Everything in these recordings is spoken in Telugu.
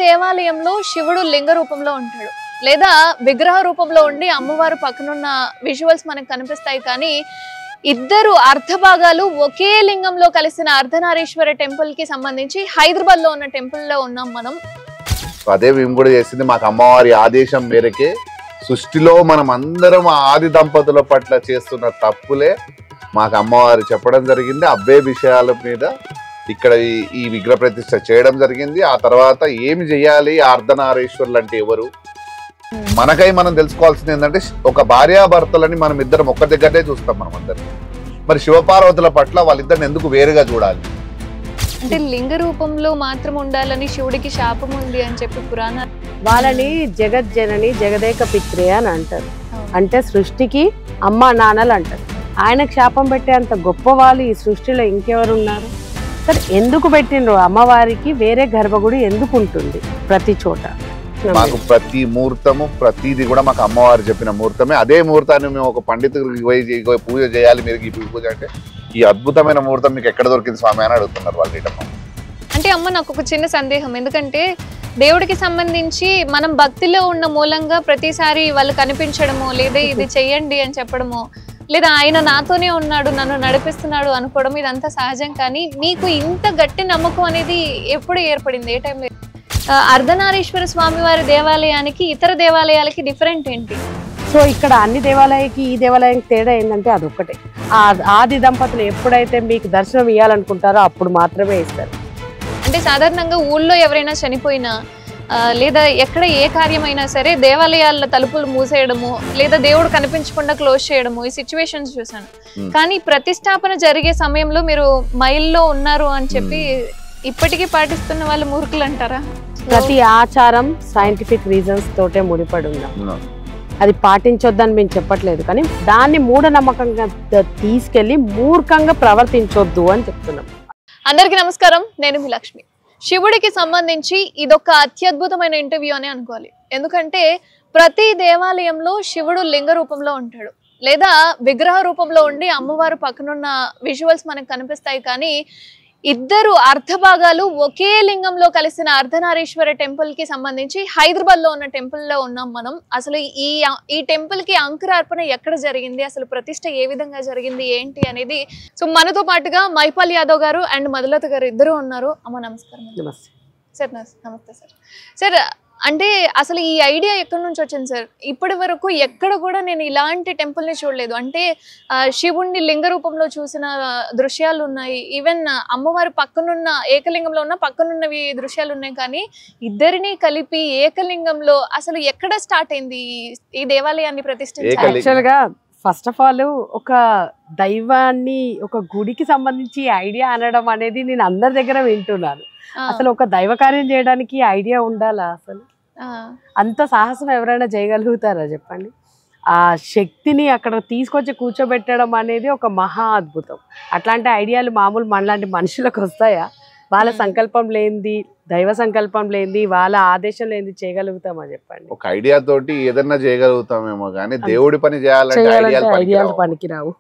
దేవాలయంలో శివుడు లింగ రూపంలో ఉంటాడు, లేదా విగ్రహ రూపంలో ఉండి అమ్మవారు పక్కనున్న విజువల్స్ మనకు కనిపిస్తాయి. కానీ ఇద్దరు అర్ధభాగాలు ఒకే లింగంలో కలిసిన అర్ధనారీశ్వర టెంపుల్ కి సంబంధించి హైదరాబాద్ లో ఉన్న టెంపుల్ లో ఉన్నాం మనం. అదే మేము కూడా చేసింది మాకు అమ్మవారి ఆదేశం మేరకే. సృష్టిలో మనం అందరం ఆది దంపతుల పట్ల చేస్తున్న తప్పులే మాకు అమ్మవారు చెప్పడం జరిగింది. అబ్బే విషయాల మీద ఇక్కడ ఈ విగ్రహ ప్రతిష్ఠ చేయడం జరిగింది. ఆ తర్వాత ఏమి చేయాలి, అర్ధనారీశ్వరులు అంటే ఎవరు, మనకై మనం తెలుసుకోవాల్సింది ఏంటంటే ఒక భార్యాభర్తలని మనం ఇద్దరం ఒక్క దగ్గరనే చూస్తాం మనం అందరం. మరి శివపార్వతుల పట్ల వాళ్ళిద్దరిని ఎందుకు వేరుగా చూడాలి? అంటే లింగ రూపంలో మాత్రం ఉండాలని శివుడికి శాపం ఉంది అని చెప్పి పురాణాలు. వాళ్ళని జగజ్జనని జగదేక పిత్రి అని అంటారు. అంటే సృష్టికి అమ్మ నాన్నలు అంటారు. ఆయనకు శాపం పెట్టే అంత గొప్ప వాళ్ళు ఈ సృష్టిలో ఇంకెవరు ఉన్నారు? సరే, ఎందుకు పెట్టిండ్రు? అమ్మవారికి వేరే గర్భగుడి ఎందుకు ఉంటుంది ప్రతి చోట? మాకు ప్రతి ముహూర్తము ప్రతిది కూడా మాకు అమ్మవారు చెప్పిన ముహూర్తమే. అదే ముహూర్తాన్ని మేము ఒక పండితుడికి పోయి పూజ చేయాలి, మీరు ఈ పూజ అంటే ఈ అద్భుతమైన ముహూర్తం మీకు ఎక్కడ దొరికింది స్వామి అని అడుగుతున్నారు వాళ్ళు. అంటే అమ్మ, నాకు ఒక చిన్న సందేహం. ఎందుకంటే దేవుడికి సంబంధించి మనం భక్తిలో ఉన్న మూలంగా ప్రతిసారి వాళ్ళు కనిపించడము, లేదా ఇది చెయ్యండి అని చెప్పడము, లేదా ఆయన నాతోనే ఉన్నాడు నన్ను నడిపిస్తున్నాడు అనుకోవడం, ఇదంతా సహజం. కానీ మీకు ఇంత గట్టి నమ్మకం అనేది ఎప్పుడు ఏర్పడింది? ఏ టైంలో? అర్ధనారీశ్వర స్వామి వారి దేవాలయానికి ఇతర దేవాలయాలకి డిఫరెంట్ ఏంటి? సో ఇక్కడ అన్ని దేవాలయానికి ఈ దేవాలయానికి తేడా ఏంటంటే అదొక్కటే. ఆది దంపతులు ఎప్పుడైతే మీకు దర్శనం ఇవ్వాలనుకుంటారో అప్పుడు మాత్రమే ఇస్తారు. అంటే సాధారణంగా ఊళ్ళో ఎవరైనా చనిపోయినా లేదా ఎక్కడ ఏ కార్యమైనా సరే దేవాలయాల తలుపులు మూసేయడము, లేదా దేవుడు కనిపించకుండా క్లోజ్ చేయడము, ఈ సిచ్యువేషన్స్ చూసాను. కానీ ప్రతిష్టాపన జరిగే సమయంలో మీరు మైల్లో ఉన్నారు అని చెప్పి ఇప్పటికీ పాటిస్తున్న వాళ్ళు మూర్ఖులు అంటారా? ప్రతి ఆచారం సైంటిఫిక్ రీజన్స్ తోటే ముడిపడి ఉన్నాం. అది పాటించొద్దని మేము చెప్పట్లేదు, కానీ దాన్ని మూఢనమ్మకంగా తీసుకెళ్లి మూర్ఖంగా ప్రవర్తించొద్దు అని చెప్తున్నాం. అందరికీ నమస్కారం, నేను మీ లక్ష్మి. శివుడికి సంబంధించి ఇదొక అత్యద్భుతమైన ఇంటర్వ్యూ అని అనుకోవాలి. ఎందుకంటే ప్రతి దేవాలయంలో శివుడు లింగ రూపంలో ఉంటాడు, లేదా విగ్రహ రూపంలో ఉండి అమ్మవారు పక్కనున్న విజువల్స్ మనకు కనిపిస్తాయి. కానీ ఇద్దరు అర్ధభాగాలు ఒకే లింగంలో కలిసిన అర్ధనారీశ్వర టెంపుల్ కి సంబంధించి హైదరాబాద్ లో ఉన్న టెంపుల్ లో ఉన్నాం మనం. అసలు ఈ టెంపుల్ కి అంకురార్పణ ఎక్కడ జరిగింది, అసలు ప్రతిష్ట ఏ విధంగా జరిగింది, ఏంటి అనేది. సో మనతో పాటుగా మైపాల్ యాదవ్ గారు అండ్ మధులత గారు ఇద్దరు ఉన్నారు. అమ్మ నమస్కారం. నమస్తే సార్. నమస్తే సార్. సార్, అంటే అసలు ఈ ఐడియా ఎక్కడి నుంచి వచ్చింది సార్? ఇప్పటి వరకు ఎక్కడ కూడా నేను ఇలాంటి టెంపుల్ని చూడలేదు. అంటే శివుణ్ణి లింగ రూపంలో చూసిన దృశ్యాలు ఉన్నాయి, ఈవెన్ అమ్మవారి పక్కనున్న ఏకలింగంలో ఉన్న పక్కనున్నవి దృశ్యాలు ఉన్నాయి. కానీ ఇద్దరిని కలిపి ఏకలింగంలో అసలు ఎక్కడ స్టార్ట్ అయింది ఈ దేవాలయాన్ని ప్రతిష్ఠించాలి? యాక్చువల్ గా ఫస్ట్ ఆఫ్ ఆల్ ఒక దైవాన్ని ఒక గుడికి సంబంధించి ఐడియా అనడం అనేది నేను అందరి దగ్గర వింటున్నాను. అసలు ఒక దైవ కార్యం చేయడానికి ఐడియా ఉండాలా? అసలు అంత సాహసం ఎవరైనా చేయగలుగుతారా చెప్పండి? ఆ శక్తిని అక్కడ తీసుకొచ్చి కూర్చోబెట్టడం అనేది ఒక మహా అద్భుతం. అట్లాంటి ఐడియాలు మామూలు మనలాంటి మనుషులకు వస్తాయా? వాళ్ళ సంకల్పం లేనిది, దైవ సంకల్పం లేనిది, వాళ్ళ ఆదేశం లేనిది చేయగలుగుతామా చెప్పండి? ఒక ఐడియా తోటి ఏదన్నా చేయగలుగుతామేమో కానీ దేవుడి పని చేయాలంటే ఐడియాలు పనికిరావు.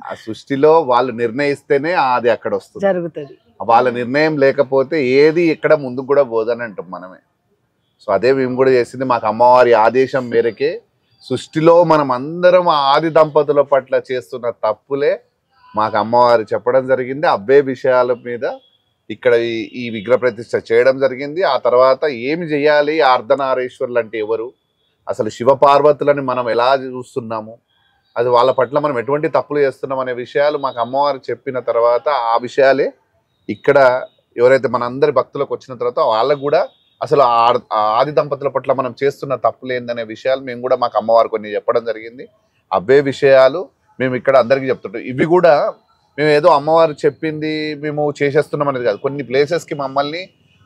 ఆ సృష్టిలో వాళ్ళు నిర్ణయిస్తేనే అది అక్కడ వస్తుంది, జరుగుతుంది. వాళ్ళ నిర్ణయం లేకపోతే ఏది ఎక్కడ ముందుకు కూడా పోదని అంటాం మనమే. సో అదే మేము కూడా చేసింది మాకు అమ్మవారి ఆదేశం మేరకే. సృష్టిలో మనం అందరం ఆది దంపతుల పట్ల చేస్తున్న తప్పులే మాకు అమ్మవారు చెప్పడం జరిగింది. అబ్బే విషయాల మీద ఇక్కడ ఈ విగ్రహ ప్రతిష్ఠ చేయడం జరిగింది. ఆ తర్వాత ఏమి చేయాలి, అర్ధనారీశ్వరులు అంటే ఎవరు, అసలు శివపార్వతులని మనం ఎలా చూస్తున్నాము, అది వాళ్ళ పట్ల మనం ఎటువంటి తప్పులు చేస్తున్నాం అనే విషయాలు మాకు అమ్మవారు చెప్పిన తర్వాత ఆ విషయాలే ఇక్కడ ఎవరైతే మన అందరి భక్తులకు వచ్చిన తర్వాత వాళ్ళకు కూడా అసలు ఆది దంపతుల పట్ల మనం చేస్తున్న తప్పులు ఏందనే విషయాలు మేము కూడా మాకు అమ్మవారు కొన్ని చెప్పడం జరిగింది. అవే విషయాలు మేము ఇక్కడ అందరికీ చెప్తుంటాం. ఇవి కూడా మేము ఏదో అమ్మవారు చెప్పింది మేము చేసేస్తున్నాం అనేది కాదు. కొన్ని ప్లేసెస్కి మమ్మల్ని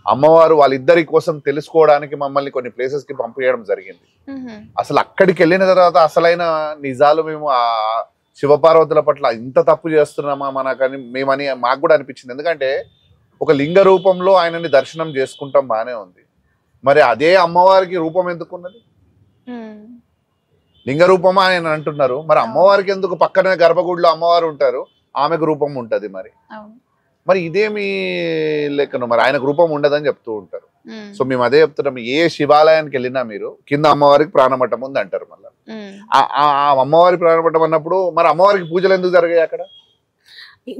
అమ్మవారు వాళ్ళిద్దరి కోసం తెలుసుకోవడానికి మమ్మల్ని కొన్ని ప్లేసెస్కి పంపించడం జరిగింది. అసలు అక్కడికి వెళ్ళిన తర్వాత అసలైన నిజాలు మేము ఆ శివపార్వతుల పట్ల ఇంత తప్పు చేస్తున్నామా మనకని మేమని మాకు కూడా అనిపించింది. ఎందుకంటే ఒక లింగ రూపంలో ఆయనని దర్శనం చేసుకుంటాం, బాగానే ఉంది. మరి అదే అమ్మవారికి రూపం ఎందుకున్నది? లింగ రూపమా ఆయన అంటున్నారు, మరి అమ్మవారికి ఎందుకు పక్కనే గర్భగుడిలో అమ్మవారు ఉంటారు, ఆమెకు రూపం ఉంటది. మరి ఇదేమి లెక్కను, మరి ఆయనకు రూపం ఉండదని చెప్తూ ఉంటారు. సో మేము అదే చెప్తున్నాం, ఏ శివాలయానికి వెళ్ళినా మీరు కింద అమ్మవారికి ప్రాణమఠం ఉంది అంటారు. మళ్ళీ ఆ అమ్మవారి ప్రాణమఠం అన్నప్పుడు మరి అమ్మవారికి పూజలు ఎందుకు జరిగాయి అక్కడ?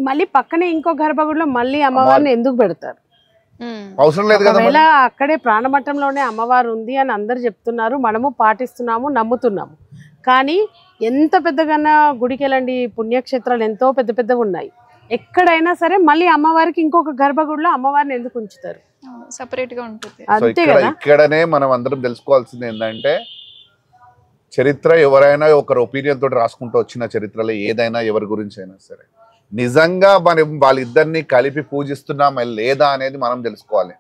మళ్ళీ పక్కనే ఇంకో గర్భగుడిలో మళ్ళీ అమ్మవారిని ఎందుకు పెడతారు? అవసరం లేదు కదా. ఒకవేళ అక్కడే ప్రాణమఠంలోనే అమ్మవారు ఉంది అని అందరు చెప్తున్నారు, మనము పాటిస్తున్నాము, నమ్ముతున్నాము. కానీ ఎంత పెద్దగా గుడికి వెళ్ళండి, పుణ్యక్షేత్రాలు ఎంతో పెద్ద పెద్దవి ఉన్నాయి. ఎక్కడైనా సరే మళ్ళీ అమ్మవారికి ఇంకొక గర్భగుడిలో అమ్మవారిని ఎందుకు ఉంచుతారు? సెపరేట్ గా ఉంటుంది. అంతే కదా. ఇక్కడనే మనం అందరం తెలుసుకోవాల్సింది ఏంటంటే, చరిత్ర ఎవరైనా ఒకరి ఒపీనియన్ తోటి రాసుకుంటూ వచ్చిన చరిత్రలో ఏదైనా ఎవరి గురించి అయినా సరే నిజంగా మనం వాళ్ళిద్దరిని కలిపి పూజిస్తున్నామా లేదా అనేది మనం తెలుసుకోవాలి.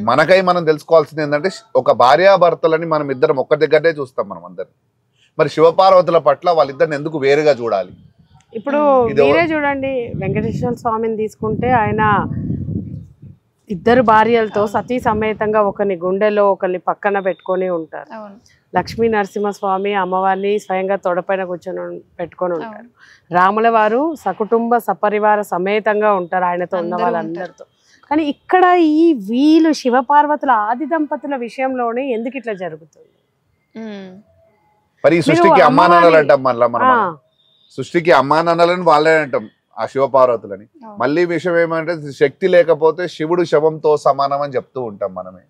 మనకై మనం తెలుసుకోవాల్సింది ఏంటంటే, ఒక భార్యాభర్తలని మనం ఇద్దరం ఒక్క దగ్గరనే చూస్తాం మనం అందరిని. మరి శివపార్వతుల పట్ల వాళ్ళిద్దరిని ఎందుకు వేరుగా చూడాలి? ఇప్పుడు మీరే చూడండి, వెంకటేశ్వర స్వామిని తీసుకుంటే ఆయన ఇద్దరు భార్యలతో సతీ సమేతంగా ఒకరిని గుండెలో ఒకరిని పక్కన పెట్టుకొని ఉంటారు. లక్ష్మీ నరసింహస్వామి అమ్మవారిని స్వయంగా తొడపైన కూర్చొని పెట్టుకొని ఉంటారు. రాముల వారు సకుటుంబ సపరివార సమేతంగా ఉంటారు ఆయనతో ఉన్న వాళ్ళందరితో. కానీ ఇక్కడ ఈ వీళ్ళు శివపార్వతుల ఆది దంపతుల విషయంలోనే ఎందుకు ఇట్లా జరుగుతుంది? మరి సృష్టికి అమ్మా నాన్నలు అంటాం, మళ్ళీ మనం సృష్టికి అమ్మా నాన్నలని వాళ్ళే అంటాం ఆ శివపార్వతులని. మళ్ళీ విషయం ఏమంటే, శక్తి లేకపోతే శివుడు శవంతో సమానం అని చెప్తూ ఉంటాం మనమే.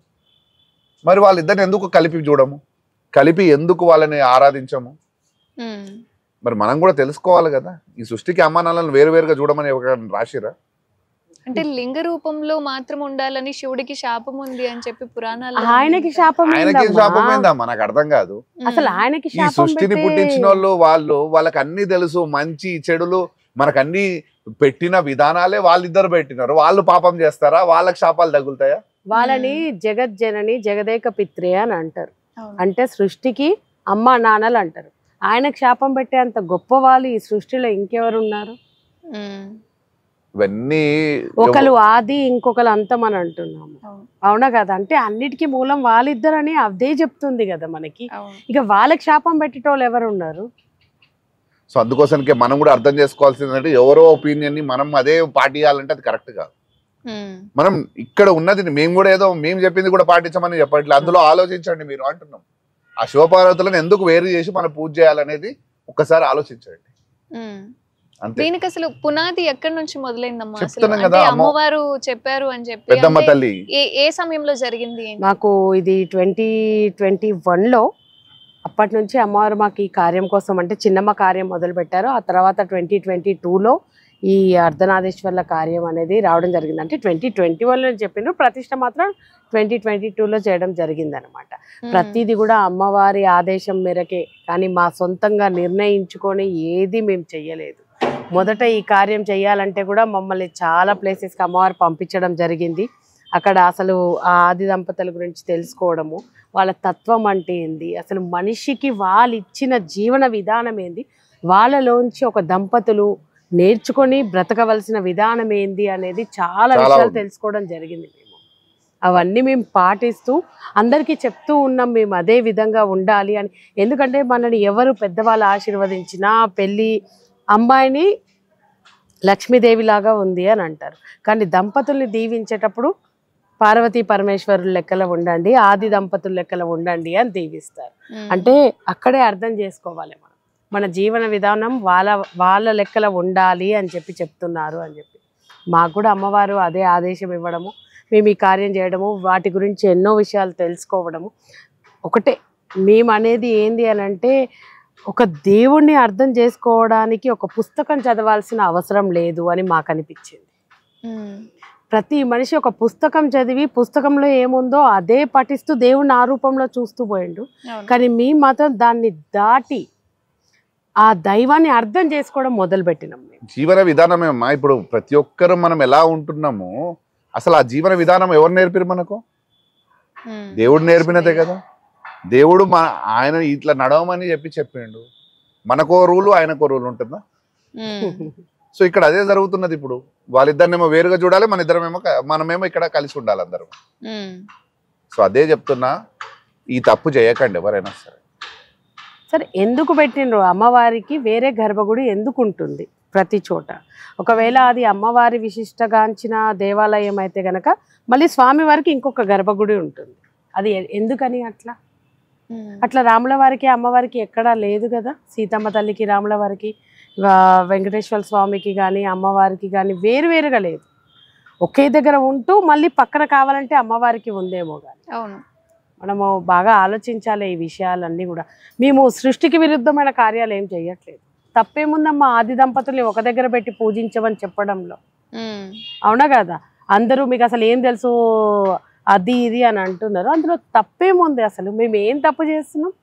మరి వాళ్ళిద్దరిని ఎందుకు కలిపి చూడము, కలిపి ఎందుకు వాళ్ళని ఆరాధించము? మరి మనం కూడా తెలుసుకోవాలి కదా. ఈ సృష్టికి అమ్మా నాన్నలను వేరువేరుగా చూడమని ఎవరైనా రాసిరా? అంటే లింగ రూపంలో మాత్రం ఉండాలని శివుడికి శాపం ఉంది అని చెప్పి పురాణాలు. ఆయనకి శాపం ఏందా మనకు అర్థం కాదు. అసలు ఆయనకి ఈ సృష్టిని పుట్టించిన వాళ్ళకి అన్ని తెలుసు, మంచి చెడులు మనకు అన్ని పెట్టిన విధానాలే వాళ్ళిద్దరు పెట్టినారు. వాళ్ళు పాపం చేస్తారా? వాళ్ళకి శాపాలు తగులుతాయా? వాళ్ళని జగజ్జనని జగదేక పిత్రే అని అంటారు. అంటే సృష్టికి అమ్మా నాన్నలు అంటారు. ఆయనకు శాపం పెట్టే అంత గొప్ప వాళ్ళు ఈ సృష్టిలో ఇంకెవరు ఉన్నారు? ఇవన్నీ ఒకరు ఆది ఇంకొకరు అంతం అని అంటున్నాము, అవునా కదా? అంటే అన్నిటికీ మూలం వాళ్ళిద్దరని అదే చెప్తుంది కదా మనకి. ఇక వాళ్ళకి శాపం పెట్టేటోళ్ళు ఎవరు ఉన్నారు? సో అందుకోసానికి మనం కూడా అర్థం చేసుకోవాల్సిందంటే, ఎవరో ఒపీనియన్ ని మనం అదే పాటియాలంటే అది కరెక్ట్ కాదు. మనం ఇక్కడ ఉన్నది మేము కూడా ఏదో మేము చెప్పింది కూడా పాటించమని చెప్పట్లేదు. అందులో ఆలోచించండి మీరు అంటున్నాం. ఆ శివపార్వతులను ఎందుకు వేరు చేసి మనం పూజ చేయాలనేది ఒక్కసారి ఆలోచించండి. దీనికి అసలు పునాది ఎక్కడి నుంచి మొదలైందమ్మా? చెప్తున్నాం కదా, అమ్మవారు చెప్పారు అని చెప్పి పెద్దమ్మ తల్లి ఏ సమయంలో జరిగింది? మాకు ఇది 2021లో అప్పటి నుంచి అమ్మవారు మాకు ఈ కార్యం కోసం అంటే చిన్నమ్మ కార్యం మొదలు పెట్టారు. ఆ తర్వాత 2022లో ఈ అర్ధనాదేశ్వర్ల కార్యం అనేది రావడం జరిగింది. అంటే 2021లో చెప్పిన ప్రతిష్ట మాత్రం 2022లో చేయడం జరిగింది అనమాట. ప్రతిదీ కూడా అమ్మవారి ఆదేశం మేరకే, కానీ మా సొంతంగా నిర్ణయించుకొని ఏది మేము చెయ్యలేదు. మొదట ఈ కార్యం చేయాలంటే కూడా మమ్మల్ని చాలా ప్లేసెస్కి అమ్మవారు పంపించడం జరిగింది. అక్కడ అసలు ఆ ఆది దంపతుల గురించి తెలుసుకోవడము, వాళ్ళ తత్వం అంటే ఏంది, అసలు మనిషికి వాళ్ళు ఇచ్చిన జీవన విధానం ఏంది, వాళ్ళలోంచి ఒక దంపతులు నేర్చుకొని బ్రతకవలసిన విధానం ఏంది అనేది చాలా విషయాలు తెలుసుకోవడం జరిగింది. మేము అవన్నీ మేము పాటిస్తూ అందరికీ చెప్తూ ఉన్నాం, మేము అదే విధంగా ఉండాలి అని. ఎందుకంటే మనని ఎవరు పెద్దవాళ్ళు ఆశీర్వదించినా పెళ్ళి అమ్మాయిని లక్ష్మీదేవి లాగా ఉంది అని అంటారు. కానీ దంపతుల్ని దీవించేటప్పుడు పార్వతీ పరమేశ్వరుల లెక్కలో ఉండండి, ఆది దంపతుల లెక్కలో ఉండండి అని దీవిస్తారు. అంటే అక్కడే అర్థం చేసుకోవాలి మనం, మన జీవన విధానం వాళ్ళ లెక్కలో ఉండాలి అని చెప్పి చెప్తున్నారు అని చెప్పి. మాకు కూడా అమ్మవారు అదే ఆదేశం ఇవ్వడము, మేము ఈ కార్యం చేయడము, వాటి గురించి ఎన్నో విషయాలు తెలుసుకోవడము. ఒకటే మేము అనేది ఏంది అని అంటే, ఒక దేవుణ్ణి అర్థం చేసుకోవడానికి ఒక పుస్తకం చదవాల్సిన అవసరం లేదు అని మాకు అనిపించింది. ప్రతి మనిషి ఒక పుస్తకం చదివి పుస్తకంలో ఏముందో అదే పఠిస్తూ దేవుణ్ణి ఆ రూపంలో చూస్తూ పోయిండు. కానీ మీ మాత్రం దాన్ని దాటి ఆ దైవాన్ని అర్థం చేసుకోవడం మొదలు పెట్టినాం. జీవన విధానమేమ్మా. ఇప్పుడు ప్రతి ఒక్కరు మనం ఎలా ఉంటున్నామో అసలు ఆ జీవన విధానం ఎవరు నేర్పిరు మనకు? దేవుడు నేర్పినదే కదా. దేవుడు ఆయన ఇట్లా నడవమని చెప్పిండు. మనకో రూలు ఆయనకో రూలు ఉంటుందా? సో ఇక్కడ అదే జరుగుతున్నది. ఇప్పుడు వాళ్ళిద్దరినేమో వేరుగా చూడాలి, మనమేమో ఇక్కడ కలిసి ఉండాలి అందరం. సో అదే చెప్తున్నా, ఈ తప్పు చేయకండి ఎవరైనా సరే. సరే, ఎందుకు పెట్టిండ్రు? అమ్మవారికి వేరే గర్భగుడి ఎందుకు ఉంటుంది? ప్రతి చోట. ఒకవేళ అది అమ్మవారి విశిష్టగాంచిన దేవాలయం అయితే గనక మళ్ళీ స్వామివారికి ఇంకొక గర్భగుడి ఉంటుంది. అది ఎందుకని అట్లా రాముల వారికి అమ్మవారికి ఎక్కడా లేదు కదా. సీతమ్మ తల్లికి రాముల వారికి వెంకటేశ్వర స్వామికి కానీ అమ్మవారికి కానీ వేరువేరుగా లేదు, ఒకే దగ్గర ఉంటూ మళ్ళీ పక్కన కావాలంటే అమ్మవారికి ఉందేమో కానీ. అవును, మనము బాగా ఆలోచించాలి ఈ విషయాలన్నీ కూడా. మేము సృష్టికి విరుద్ధమైన కార్యాలు ఏం చేయట్లేదు. తప్పేముందమ్మా ఆది దంపతుల్ని ఒక దగ్గర పెట్టి పూజించమని చెప్పడంలో, అవునా కదా. అందరూ మీకు అసలు ఏం తెలుసు అది ఇది అని అంటున్నారు, అందులో తప్పేముంది? అసలు మేము ఏం తప్పు చేస్తున్నాం?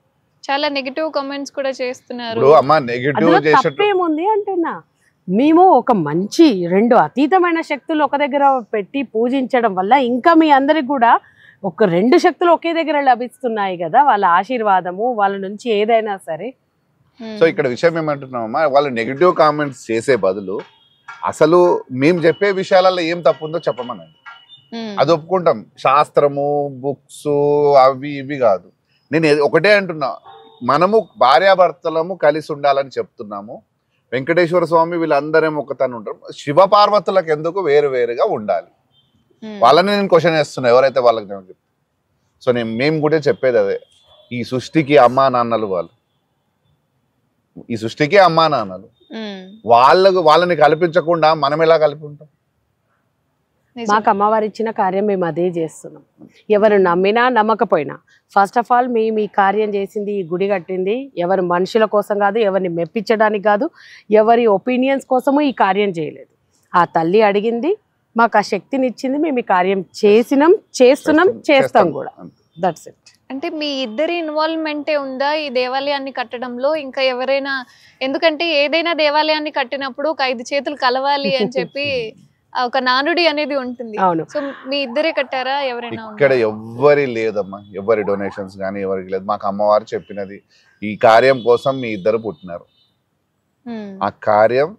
చాలా నెగటివ్ కామెంట్స్ కూడా చేస్తున్నారు. తప్పేముంది అంటున్నా. మేము ఒక మంచి రెండు అతీతమైన శక్తులు ఒక దగ్గర పెట్టి పూజించడం వల్ల ఇంకా మీ అందరికి కూడా ఒక రెండు శక్తులు ఒకే దగ్గర లభిస్తున్నాయి కదా, వాళ్ళ ఆశీర్వాదము వాళ్ళ నుంచి ఏదైనా సరే. సో ఇక్కడ విషయం ఏమంటున్నామమ్మా, వాళ్ళు నెగిటివ్ కామెంట్స్ చేసే బదులు అసలు మేము చెప్పే విషయాలలో ఏం తప్పు ఉందో చెప్పమనండి, అది ఒప్పుకుంటాం. శాస్త్రము బుక్స్ అవి ఇవి కాదు. నేను ఒకటే అంటున్నా, మనము భార్యాభర్తలము కలిసి ఉండాలని చెప్తున్నాము. వెంకటేశ్వర స్వామి వీళ్ళందరం ఒకతను ఉంటారు, శివ పార్వతులకు ఎందుకు వేరు వేరుగా ఉండాలి? వాళ్ళని నేను క్వశ్చన్ చేస్తున్నా, ఎవరైతే వాళ్ళకి. సో మేము కూడా చెప్పేది అదే, ఈ సృష్టికి అమ్మా నాన్నలు వాళ్ళు, ఈ సృష్టికి అమ్మా నాన్నలు, వాళ్ళని కల్పించకుండా మనం ఎలా కలిపి ఉంటాం? మాకు అమ్మవారు ఇచ్చిన కార్యం మేము అదే చేస్తున్నాం. ఎవరు నమ్మినా నమ్మకపోయినా, ఫస్ట్ ఆఫ్ ఆల్ మేము ఈ కార్యం చేసింది, ఈ గుడి కట్టింది ఎవరు మనుషుల కోసం కాదు, ఎవరిని మెప్పించడానికి కాదు, ఎవరి ఒపీనియన్స్ కోసము ఈ కార్యం చేయలేదు. ఆ తల్లి అడిగింది, మాకు ఆ శక్తిని ఇచ్చింది, మేము ఈ కార్యం చేస్తున్నాం, చేస్తాం కూడా. That's it. అంటే మీ ఇద్దరి ఇన్వాల్వ్మెంటే ఉందా ఈ దేవాలయాన్ని కట్టడంలో? ఇంకా ఎవరైనా, ఎందుకంటే ఏదైనా దేవాలయాన్ని కట్టినప్పుడు ఒక 5 చేతులు కలవాలి అని చెప్పి ఒక నానుడి అనేది ఉంటుంది. సో మీ ఇద్దరే కట్టారా? ఎవరైనా? ఇక్కడ ఎవ్వరి లేదమ్మా, ఎవరి డొనేషన్స్ కానీ ఎవరికి లేదు. మాకు అమ్మవారు చెప్పినది, ఈ కార్యం కోసం మీ ఇద్దరు పుట్టినారు, ఆ కార్యం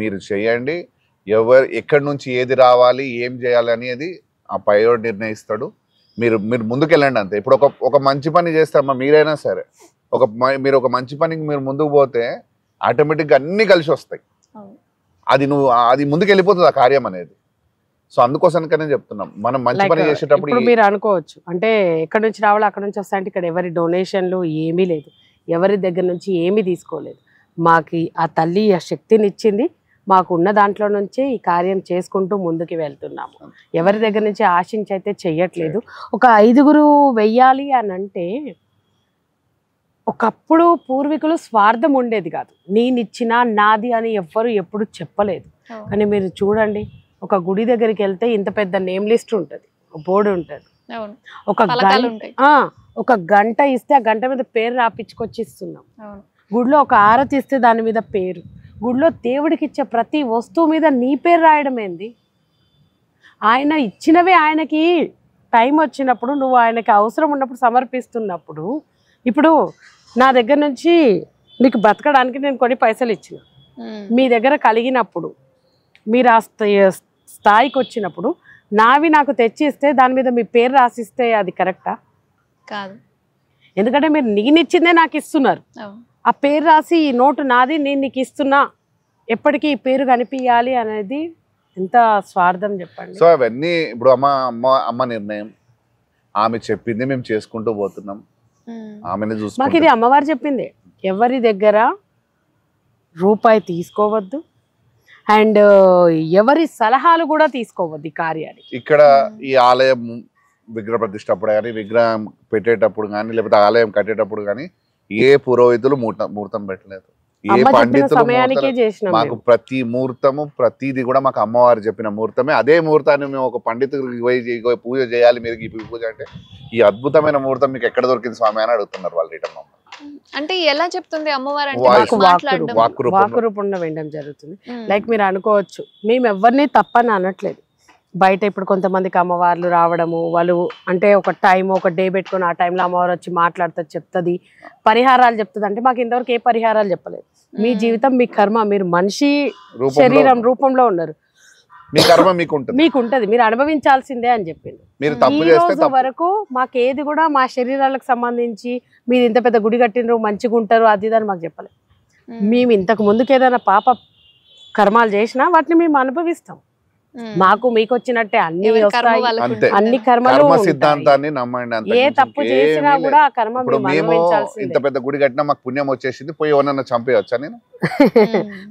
మీరు చేయండి. ఎక్కడి నుంచి ఏది రావాలి ఏం చేయాలి అనేది ఆ పైరోడు నిర్ణయిస్తాడు. మీరు ముందుకెళ్ళండి అంతే. ఇప్పుడు ఒక మంచి పని చేస్తామా మీరైనా సరే, మీరు ఒక మంచి పనికి మీరు ముందుకు పోతే ఆటోమేటిక్గా అన్ని కలిసి వస్తాయి. అది ముందుకు వెళ్ళిపోతుంది ఆ కార్యం అనేది. సో అందుకోసానికనే చెప్తున్నాం, మనం మంచి పని చేసేటప్పుడు మీరు అనుకోవచ్చు అంటే ఎక్కడి నుంచి రావాలి అక్కడ నుంచి వస్తాయంటే, ఇక్కడ ఎవరి డొనేషన్లు ఏమీ లేదు, ఎవరి దగ్గర నుంచి ఏమీ తీసుకోలేదు. మాకు ఆ తల్లి ఆ శక్తిని ఇచ్చింది, మాకు ఉన్న దాంట్లో నుంచే ఈ కార్యం చేసుకుంటూ ముందుకు వెళ్తున్నాము. ఎవరి దగ్గర నుంచి ఆశించి అయితే చెయ్యట్లేదు. ఒక 5గురు వెయ్యాలి అని అంటే, ఒకప్పుడు పూర్వీకులు స్వార్థం ఉండేది కాదు, నేనిచ్చినా నాది అని ఎవ్వరు ఎప్పుడు చెప్పలేదు. కానీ మీరు చూడండి, ఒక గుడి దగ్గరికి వెళ్తే ఇంత పెద్ద నేమ్ లిస్ట్ ఉంటుంది, బోర్డు ఉంటుంది, ఒక గంట ఇస్తే ఆ గంట మీద పేరు రాపించుకొచ్చి ఇస్తున్నాం. గుడిలో ఒక ఆరతి ఇస్తే దాని మీద పేరు, గుడిలో దేవుడికి ఇచ్చే ప్రతి వస్తువు మీద నీ పేరు రాయడం ఏంది? ఆయన ఇచ్చినవే ఆయనకి టైం వచ్చినప్పుడు, నువ్వు ఆయనకి అవసరం ఉన్నప్పుడు సమర్పిస్తున్నప్పుడు. ఇప్పుడు నా దగ్గర నుంచి మీకు బతకడానికి నేను కొన్ని పైసలు ఇచ్చిన, మీ దగ్గర కలిగినప్పుడు మీరు ఆ స్థాయికి వచ్చినప్పుడు నావి నాకు తెచ్చిస్తే దాని మీద మీ పేరు రాసిస్తే అది కరెక్టా? కాదు. ఎందుకంటే మీరు నేనిచ్చిందే నాకు ఇస్తున్నారు, ఆ పేరు రాసి ఈ నోటు నాది నేను నీకు ఇస్తున్నా, ఎప్పటికీ ఈ పేరు కనిపించాలి అనేది ఎంత స్వార్థం చెప్పండి. సో అవన్నీ ఇప్పుడు అమ్మ నిర్ణయం, ఆమె చెప్పింది మేము చేసుకుంటూ పోతున్నాం. ఆమెను చూసి మాకు ఇది అమ్మవారు చెప్పింది, ఎవరి దగ్గర రూపాయి తీసుకోవద్దు అండ్ ఎవరి సలహాలు కూడా తీసుకోవద్దు ఈ కార్యాన్ని. ఇక్కడ ఈ ఆలయం విగ్రహ ప్రతిష్టప్పుడు కానీ, విగ్రహం పెట్టేటప్పుడు కానీ, లేకపోతే ఆలయం కట్టేటప్పుడు కానీ ఏ పురోహితులు ముహూర్తం పెట్టలేదు, ఏ పండితులు. మాకు ప్రతి ముహూర్తము ప్రతిది కూడా మాకు అమ్మవారు చెప్పిన ముహూర్తమే. అదే ముహూర్తాన్ని మేము ఒక పండితుడికి పోయి పూజ చేయాలి, మీరు ఈ పూజ అంటే ఈ అద్భుతమైన ముహూర్తం మీకు ఎక్కడ దొరికింది స్వామి అని అడుగుతున్నారు వాళ్ళు రిటర్న్. అంటే ఎలా చెప్తుంది అమ్మవారు? వాక్కు రూపంలో వినడం జరుగుతుంది. లైక్ మీరు అనుకోవచ్చు, మేము ఎవరిని తప్పని అనట్లేదు. బయట ఇప్పుడు కొంతమందికి అమ్మవార్లు రావడము, వాళ్ళు అంటే ఒక టైం ఒక డే పెట్టుకుని ఆ టైంలో అమ్మవారు వచ్చి మాట్లాడుతుంది, చెప్తుంది, పరిహారాలు చెప్తుంది. అంటే మాకు ఇంతవరకు ఏ పరిహారాలు చెప్పలేదు. మీ జీవితం మీ కర్మ, మీరు మనిషి శరీరం రూపంలో ఉన్నారు, మీ కర్మ మీకు ఉంటది, మీరు అనుభవించాల్సిందే అని చెప్పింది. ఈ రోజు వరకు మాకేది కూడా మా శరీరాలకు సంబంధించి మీరు ఇంత పెద్ద గుడి కట్టినరు మంచిగా ఉంటారు అది అని మాకు చెప్పలేదు. మేము ఇంతకు ముందుకు ఏదైనా పాప కర్మాలు చేసినా వాటిని మేము అనుభవిస్తాం. మాకు మీకు వచ్చినట్టే అన్ని వస్తాయి, అన్ని కర్మలు కర్మ సిద్ధాంతాన్ని నమ్మండి. ఏ తప్పు చేసినా కూడా ఆ కర్మ ఇప్పుడు మేము మేము అనుభవించాల్సిందే. ఇంత పెద్ద గుడి కట్టినా మాకు పుణ్యం వచ్చేసింది, పోయి ఎవరన్నా చంపేయచ్చా నేను?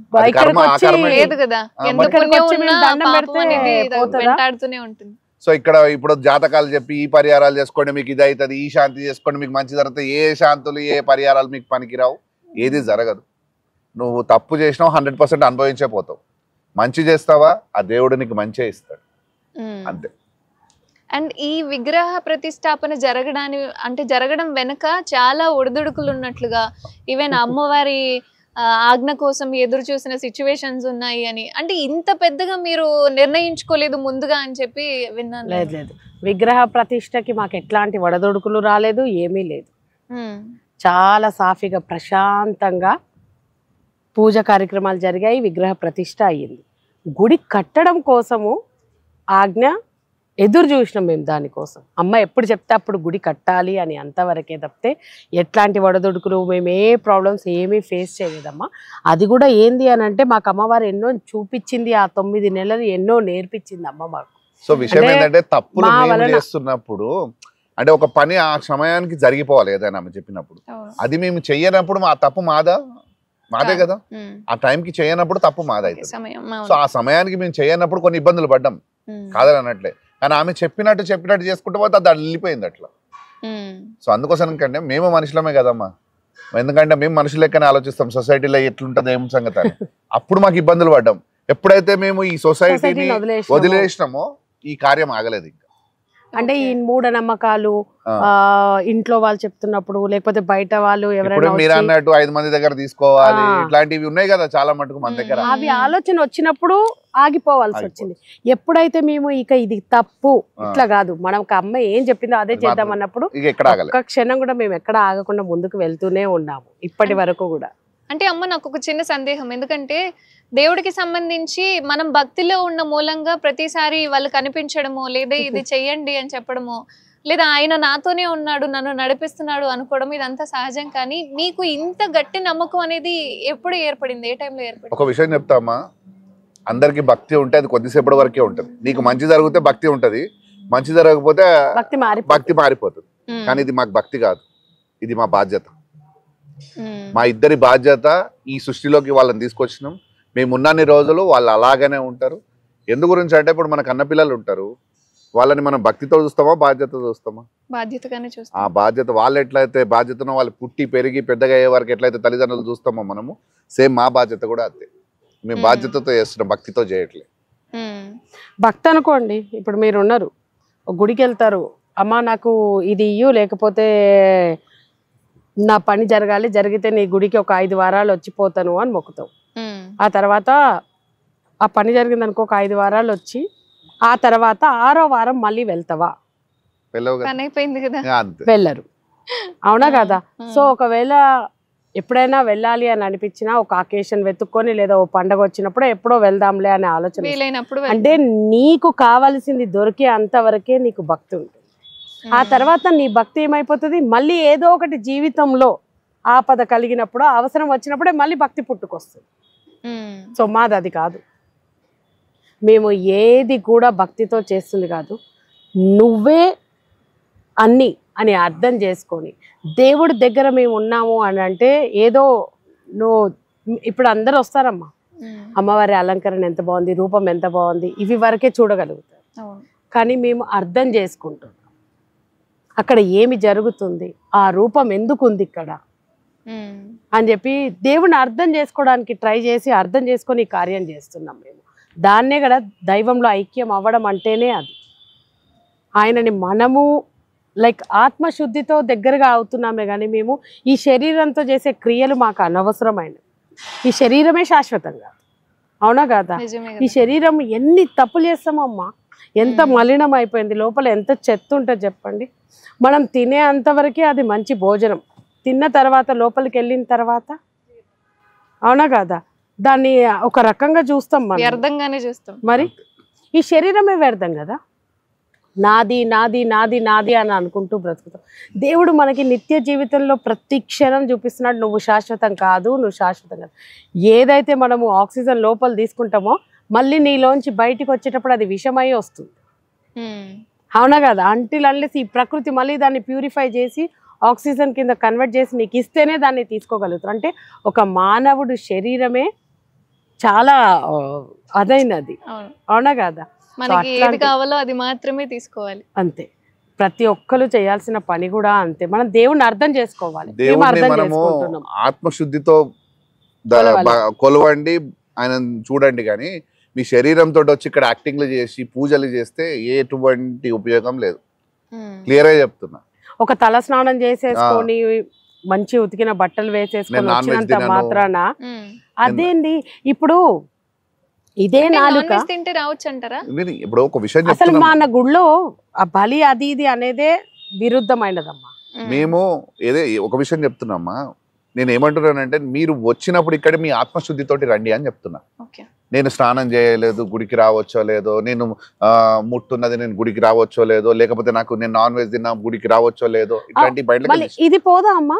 ఇక్కడికి కర్మ, ఆ వచ్చి కర్మ లేదు కదా, మరి ఎంత ఇక్కడికి పుణ్యం వచ్చి ఉన్నా మేము దండం పాపం పెడితే అనేది పోతుందా? వెంటాడుతూనే ఉంటుంది. సో ఇక్కడ ఇప్పుడు జాతకాలు చెప్పి ఈ పరిహారాలు చేసుకోండి మీకు ఇది అవుతుంది, ఈ శాంతి చేసుకోండి మీకు మంచి జరుగుతుంది, ఏ శాంతులు ఏ పరిహారాలు మీకు పనికిరావు, ఏది జరగదు. నువ్వు తప్పు చేసినావు 100% అనుభవించే పోతావు. మంచి చేస్తావా ఆ దేవుడు నీకు మంచి ఇస్తాడు, అంతే. అండ్ ఈ విగ్రహ ప్రతిష్టాపన జరగడం వెనుక చాలా ఒడిదుడుకులు ఉన్నట్లుగా, ఈవెన్ అమ్మవారి ఆజ్ఞ కోసం ఎదురు చూసిన సిచ్యువేషన్స్ ఉన్నాయి అని, అంటే ఇంత పెద్దగా మీరు నిర్ణయించుకోలేదు ముందుగా అని చెప్పి విన్నాను. లేదు లేదు, విగ్రహ ప్రతిష్టకి మాకు ఎట్లాంటి వడదొడుకులు రాలేదు, ఏమీ లేదు. చాలా సాఫీగా ప్రశాంతంగా పూజ కార్యక్రమాలు జరిగాయి, విగ్రహ ప్రతిష్ట అయ్యింది. గుడి కట్టడం కోసము ఆజ్ఞ ఎదురు చూసినాం మేము దానికోసం. అమ్మ ఎప్పుడు చెప్తే అప్పుడు గుడి కట్టాలి అని, అంతవరకే తప్పితే ఎట్లాంటి వడదొడుకులు మేము ఏ ప్రాబ్లమ్స్ ఏమీ ఫేస్ చేయలేదమ్మా. అది కూడా ఏంది అని అంటే మాకు అమ్మవారు ఎన్నో చూపించింది, ఆ 9 నెలలు ఎన్నో నేర్పించింది అమ్మ మాకు. సో విషయం ఏంటంటే తప్పులు మేము చేస్తున్నప్పుడు అంటే ఒక పని ఆ సమయానికి జరిగిపోవాలి ఏదైనా ఆమె చెప్పినప్పుడు. అది మేము చెయ్యనప్పుడు ఆ తప్పు మాదే కదా, ఆ టైంకి చేయనప్పుడు తప్పు మాదైతే. సో ఆ సమయానికి మేము చేయనప్పుడు కొన్ని ఇబ్బందులు పడ్డాం, కాదని అనట్లే. కానీ ఆమె చెప్పినట్టు చేసుకుంటూ పోతే అది వెళ్ళిపోయింది అట్లా. సో అందుకోసం కంటే మేము మనుషులమే కదమ్మా, ఎందుకంటే మేము మనుషులు లెక్కనే ఆలోచిస్తాం, సొసైటీలో ఎట్లుంటుంది ఏం సంగతి అని. అప్పుడు మాకు ఇబ్బందులు పడ్డాం. ఎప్పుడైతే మేము ఈ సొసైటీని వదిలేసినామో ఈ కార్యం ఆగలేదు ఇంకా. అంటే ఈ మూఢనమ్మకాలు ఇంట్లో వాళ్ళు చెప్తున్నప్పుడు, లేకపోతే బయట వాళ్ళు ఎవరైనా మీరు అన్నట్టు 5 మంది దగ్గర తీసుకోవాలి ఇట్లాంటివి ఉన్నాయి కదా చాలా మటుకు మన దగ్గర. అవి ఆలోచన వచ్చినప్పుడు ఆగిపోవాల్సి వచ్చింది. ఎప్పుడైతే మేము ఇక ఇది తప్పు ఇట్లా కాదు, మనకు అమ్మ ఏం చెప్పిందో అదే చేద్దాం అన్నప్పుడు ఒక్క క్షణం కూడా మేము ఎక్కడ ఆగకుండా ముందుకు వెళ్తూనే ఉన్నాము ఇప్పటి వరకు కూడా. అంటే అమ్మ నాకు ఒక చిన్న సందేహం, ఎందుకంటే దేవుడికి సంబంధించి మనం భక్తిలో ఉన్న మూలంగా ప్రతిసారి వాళ్ళు కనిపించడము, లేదా ఇది చెయ్యండి అని చెప్పడము, లేదా ఆయన నాతోనే ఉన్నాడు నన్ను నడిపిస్తున్నాడు అనుకోవడం ఇదంతా సహజం. కానీ మీకు ఇంత గట్టి నమ్మకం అనేది ఎప్పుడు ఏర్పడింది, ఏ టైంలో ఏర్పడింది? ఒక విషయం చెప్తామా, అందరికి భక్తి ఉంటే అది కొద్దిసేపటి వరకే ఉంటది. నీకు మంచి జరిగితే భక్తి ఉంటది, మంచి జరగకపోతే భక్తి మారిపోతుంది. కానీ ఇది మాకు భక్తి కాదు, ఇది మా బాధ్యత. మా ఇద్దరి బాధ్యత. ఈ సృష్టిలోకి వాళ్ళని తీసుకొచ్చినాం. మేము ఉన్నన్ని రోజులు వాళ్ళు అలాగనే ఉంటారు. ఎందు గురించి అంటే ఇప్పుడు మన కన్న పిల్లలు ఉంటారు, వాళ్ళని మనం భక్తితో చూస్తామా బాధ్యత చూస్తామా? బాధ్యతగానే చూస్తాం. ఆ బాధ్యత వాళ్ళు ఎట్లయితే బాధ్యతను వాళ్ళు పుట్టి పెరిగి పెద్దగా అయ్యే వరకు ఎట్లయితే తల్లిదండ్రులు చూస్తామో మనము సేమ్ మా బాధ్యత కూడా అంతే. మేము బాధ్యతతో చేస్తున్నాం, భక్తితో చేయట్లేదు. భక్తి అనుకోండి, ఇప్పుడు మీరు ఉన్నారు గుడికి వెళ్తారు, అమ్మ నాకు ఇది ఇయ్యు, లేకపోతే నా పని జరగాలి, జరిగితే నీ గుడికి ఒక 5 వారాలు వచ్చిపోతాను అని మొక్కుతావు. ఆ తర్వాత ఆ పని జరిగింది అనుకో, ఒక 5 వారాలు వచ్చి ఆ తర్వాత 6వ వారం మళ్ళీ వెళ్తావా? వెళ్ళరు, అవునా కదా? సో ఒకవేళ ఎప్పుడైనా వెళ్ళాలి అని అనిపించినా ఒక అకేషన్ వెతుక్కొని, లేదా ఓ పండగ వచ్చినప్పుడు ఎప్పుడో వెళ్దాంలే అనే ఆలోచన. అంటే నీకు కావాల్సింది దొరికే అంతవరకే నీకు భక్తి ఉంటుంది. ఆ తర్వాత నీ భక్తి ఏమైపోతుంది, మళ్ళీ ఏదో ఒకటి జీవితంలో ఆపద కలిగినప్పుడు, అవసరం వచ్చినప్పుడే మళ్ళీ భక్తి పుట్టుకొస్తుంది. సో మాది అది కాదు, మేము ఏది కూడా భక్తితో చేస్తుంది కాదు. నువ్వే అన్ని అని అర్థం చేసుకొని దేవుడి దగ్గర మేము ఉన్నాము అని అంటే, ఏదో నువ్వు ఇప్పుడు అందరు వస్తారమ్మా, అమ్మవారి అలంకరణ ఎంత బాగుంది, రూపం ఎంత బాగుంది, ఇవి వరకే చూడగలుగుతారు. కానీ మేము అర్థం చేసుకుంటాం అక్కడ ఏమి జరుగుతుంది, ఆ రూపం ఎందుకు ఉంది ఇక్కడ అని చెప్పి దేవుని అర్థం చేసుకోవడానికి ట్రై చేసి అర్థం చేసుకొని ఈ కార్యం చేస్తున్నాం మేము. దాన్నే కదా దైవంలో ఐక్యం అవ్వడం అంటేనే అది. ఆయనని మనము లైక్ ఆత్మశుద్ధితో దగ్గరగా అవుతున్నామే కానీ మేము ఈ శరీరంతో చేసే క్రియలు మాకు అనవసరమైనవి. ఈ శరీరమే శాశ్వతంగా, అవునా కదా? ఈ శరీరం ఎన్ని తప్పులు చేస్తామమ్మా, ఎంత మలినం అయిపోయింది, లోపల ఎంత చెత్త ఉంటుంది చెప్పండి. మనం తినే అంతవరకే అది మంచి భోజనం, తిన్న తర్వాత లోపలికి వెళ్ళిన తర్వాత, అవునా కదా, దాన్ని ఒక రకంగా చూస్తాం మనం, వ్యర్థంగానే చూస్తాం. మరి ఈ శరీరమే వ్యర్థం కదా. నాది నాది నాది నాది అని అనుకుంటూ బ్రతుకుతాం. దేవుడు మనకి నిత్య జీవితంలో ప్రతి క్షణం చూపిస్తున్నాడు, నువ్వు శాశ్వతం కాదు, నువ్వు శాశ్వతం కాదు. ఏదైతే మనము ఆక్సిజన్ లోపల తీసుకుంటామో మళ్ళీ నీలోంచి బయటికి వచ్చేటప్పుడు అది విషమై వస్తుంది. అవునా కదా? అన్లెస్ ఈ ప్రకృతి మళ్ళీ దాన్ని ప్యూరిఫై చేసి ఆక్సిజన్ కింద కన్వర్ట్ చేసి నీకు ఇస్తేనే దాన్ని తీసుకోగలుగుతారు. అంటే ఒక మానవుడు శరీరమే చాలా అదైనది. అవునా కదా? మనకి ఏది కావాలో అది మాత్రమే తీసుకోవాలి. అంతే. ప్రతి ఒక్కరు చేయాల్సిన పని కూడా అంతే. మనం దేవుణ్ణి అర్థం చేసుకోవాలి. ఆత్మశుద్ధితో కొలవండి, ఆయన చూడండి. కానీ మీ శరీరంతో వచ్చి ఇక్కడ యాక్టింగ్లు చేసి పూజలు చేస్తే ఎటువంటి ఉపయోగం లేదు. క్లియర్ గా చెప్తున్నా. ఒక తల స్నానం చేసేసుకొని మంచి ఉతికిన బట్టలు వేసేసుకొని వచ్చినంత మాత్రాన అదేంటి ఇప్పుడు ఇదే నాలుక తింటే రావచ్చు అంటారా? ఇప్పుడు ఒక విషయం అసలు మన గుళ్ళో ఆ బలి అది ఇది అనేదే విరుద్ధమైనదమ్మా. మేము ఏదే ఒక విషయం చెప్తున్నామ్మా. నేను ఏమంటున్నానంటే మీరు వచ్చినప్పుడు ఇక్కడ మీ ఆత్మశుద్ధితోటి రండి అని చెప్తున్నా. నేను స్నానం చేయలేదు గుడికి రావచ్చో లేదో, నేను ముట్టున్నది నేను గుడికి రావచ్చో లేదో, లేకపోతే నేను నాన్ వెజ్ తిన్నా గుడికి రావచ్చో లేదో, ఇట్లాంటి బయట ఇది పోదా అమ్మా?